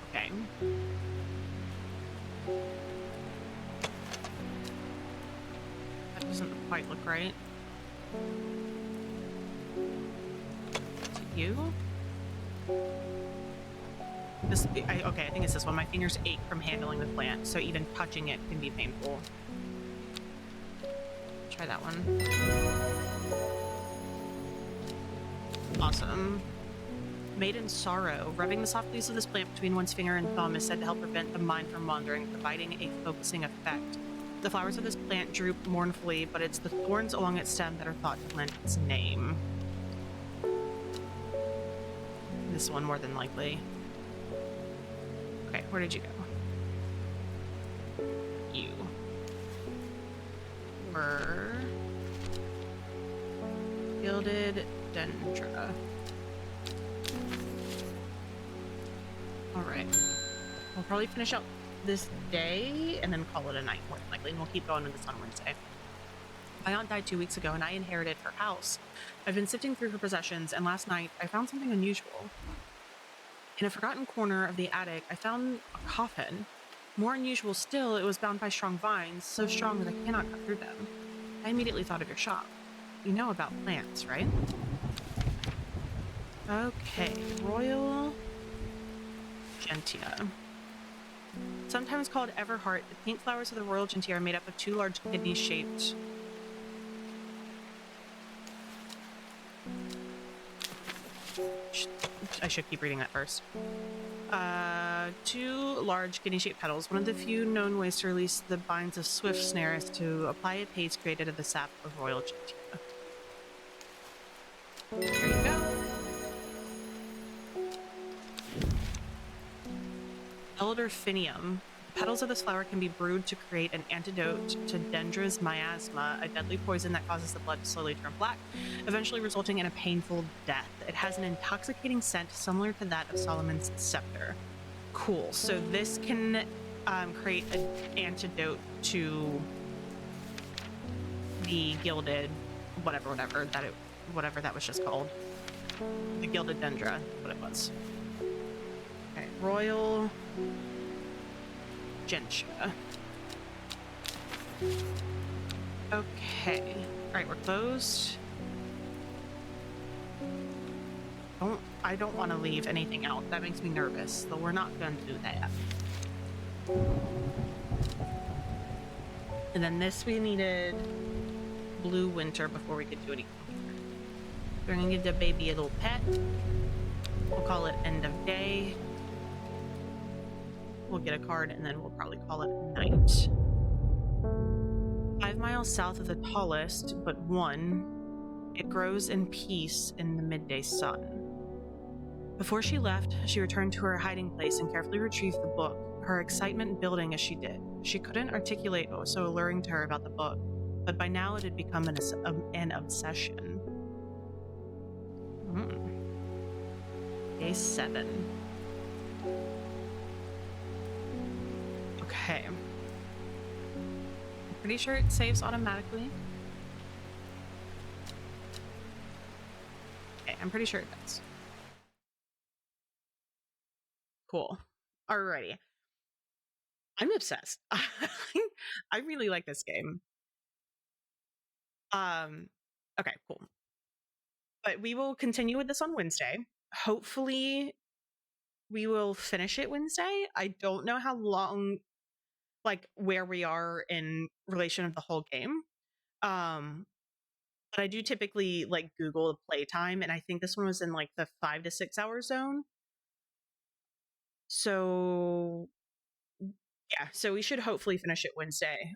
Okay. That doesn't quite look right. Is it you? This, okay, I think it's this one. My fingers ache from handling the plant, so even touching it can be painful. Try that one. Awesome. Maiden Sorrow. Rubbing the soft leaves of this plant between one's finger and thumb is said to help prevent the mind from wandering, providing a focusing effect. The flowers of this plant droop mournfully, but it's the thorns along its stem that are thought to lend its name. This one more than likely. Okay, where did you go? You were gilded dendra. Alright. We'll probably finish up this day and then call it a night, more than likely. And we'll keep going with this on Wednesday. My aunt died 2 weeks ago, and I inherited her house. I've been sifting through her possessions, and last night I found something unusual. In a forgotten corner of the attic, I found a coffin. More unusual still, it was bound by strong vines, so strong that I cannot cut through them. I immediately thought of your shop. You know about plants, right? Okay, Royal Gentia. Sometimes called Everheart, the pink flowers of the Royal Gentia are made up of 2 large kidney-shaped... I should keep reading that first. 2 large kidney-shaped petals. One of the few known ways to release the binds of swift snare is to apply a paste created of the sap of Royal Gentia. There you go. Elderfinium. The petals of this flower can be brewed to create an antidote to Dendra's miasma, a deadly poison that causes the blood to slowly turn black, eventually resulting in a painful death. It has an intoxicating scent similar to that of Solomon's scepter. Cool. So this can create an antidote to the gilded whatever that was just called. The gilded dendra, what it was. Okay, Royal Gentia. Okay. Alright, we're closed. I don't want to leave anything out. That makes me nervous, so we're not going to do that. And then this we needed Blue Winter before we could do anything. We're going to give the baby a little pet. We'll call it end of day. We'll get a card and then we'll probably call it night. 5 miles south of the tallest, but one, it grows in peace in the midday sun. Before she left, she returned to her hiding place and carefully retrieved the book, her excitement building as she did. She couldn't articulate what was so alluring to her about the book, but by now it had become an obsession. Day 7. Okay. I'm pretty sure it saves automatically. Okay, I'm pretty sure it does. Cool. Alrighty. I'm obsessed. I really like this game. Okay, cool. But we will continue with this on Wednesday. Hopefully we will finish it Wednesday. I don't know how long, like where we are in relation of the whole game. But I do typically like Google the playtime, and I think this one was in like the 5 to 6 hour zone. So yeah, so we should hopefully finish it Wednesday.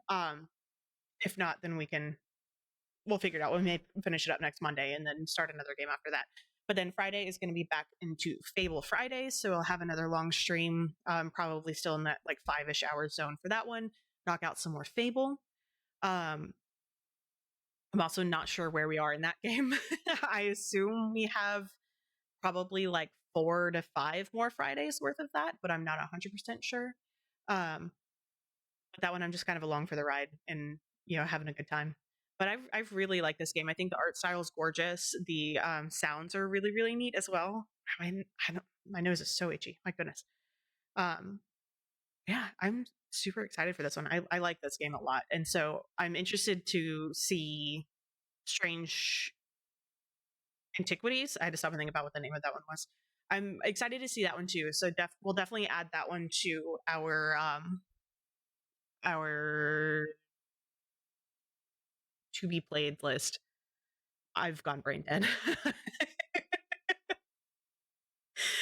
If not, then we'll figure it out. We may finish it up next Monday and then start another game after that. But then Friday is going to be back into Fable Fridays, so I'll have another long stream, probably still in that like 5-ish hour zone for that one. Knock out some more Fable. I'm also not sure where we are in that game. I assume we have probably like 4 to 5 more Fridays worth of that, but I'm not 100% sure. But that one I'm just kind of along for the ride and having a good time. But I've really liked this game. I think the art style is gorgeous. The sounds are really, really neat as well. My nose is so itchy. My goodness. Yeah, I'm super excited for this one. I like this game a lot. And so I'm interested to see Strange Antiquities. I had to stop and think about what the name of that one was. I'm excited to see that one too. So we'll definitely add that one to our to be played list. I've gone brain dead.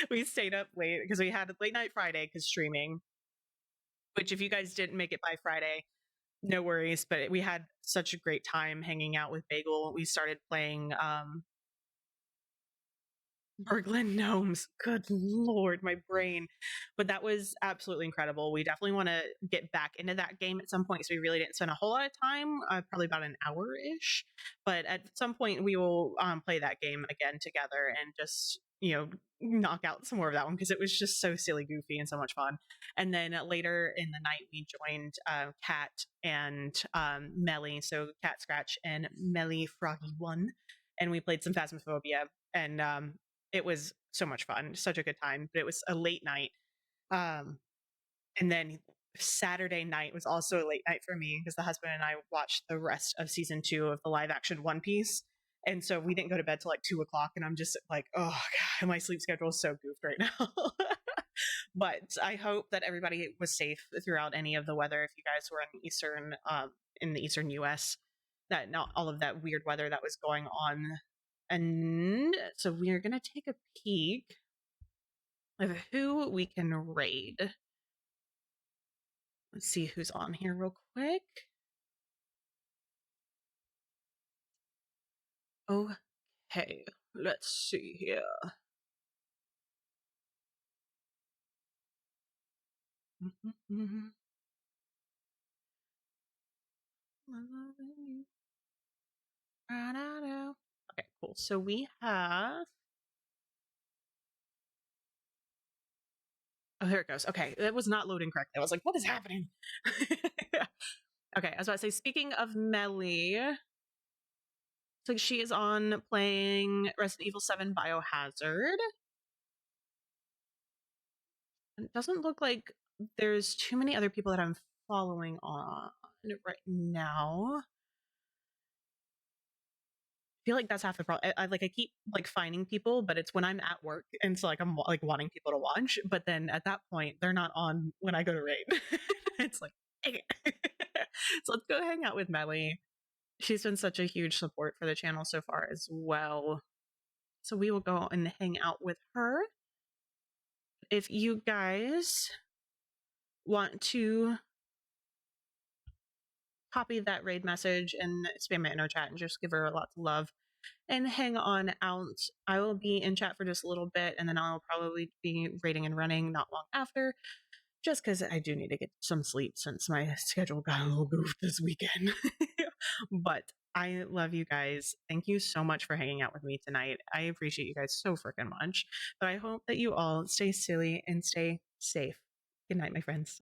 We stayed up late because we had a late night Friday because streaming, which if you guys didn't make it by Friday, no worries, but we had such a great time hanging out with Bagel. We started playing Berglund gnomes. Good lord, my brain. But that was absolutely incredible. We definitely want to get back into that game at some point. So we really didn't spend a whole lot of time, probably about an hour ish. But at some point, we will play that game again together and just, knock out some more of that one because it was just so silly, goofy, and so much fun. And then later in the night, we joined Kat and Melly. So Cat Scratch and Melly Froggy One. And we played some Phasmophobia. And it was so much fun, such a good time. But it was a late night. And then Saturday night was also a late night for me because the husband and I watched the rest of season 2 of the live action One Piece. And so we didn't go to bed till like 2:00. And I'm just like, oh God, my sleep schedule is so goofed right now. But I hope that everybody was safe throughout any of the weather. If you guys were in the eastern US, that not all of that weird weather that was going on. And so we are going to take a peek of who we can raid. Let's see who's on here real quick. Okay, let's see here. Okay, cool. So we have. Oh, here it goes. Okay, it was not loading correctly. I was like, what is happening? Okay, I was about to say, speaking of Melly, so she is on playing Resident Evil 7 Biohazard. It doesn't look like there's too many other people that I'm following on right now. I feel like that's half the problem. I keep like finding people, but it's when I'm at work, and so like I'm like wanting people to watch, but then at that point they're not on when I go to raid. It's like, dang it. So let's go hang out with Melly. She's been such a huge support for the channel so far as well. So we will go and hang out with her. If you guys want to copy that raid message and spam it in our chat and just give her lots of love and hang on out. I will be in chat for just a little bit, and then I'll probably be raiding and running not long after, just because I do need to get some sleep since my schedule got a little goofed this weekend. But I love you guys. Thank you so much for hanging out with me tonight. I appreciate you guys so freaking much. But I hope that you all stay silly and stay safe. Good night, my friends.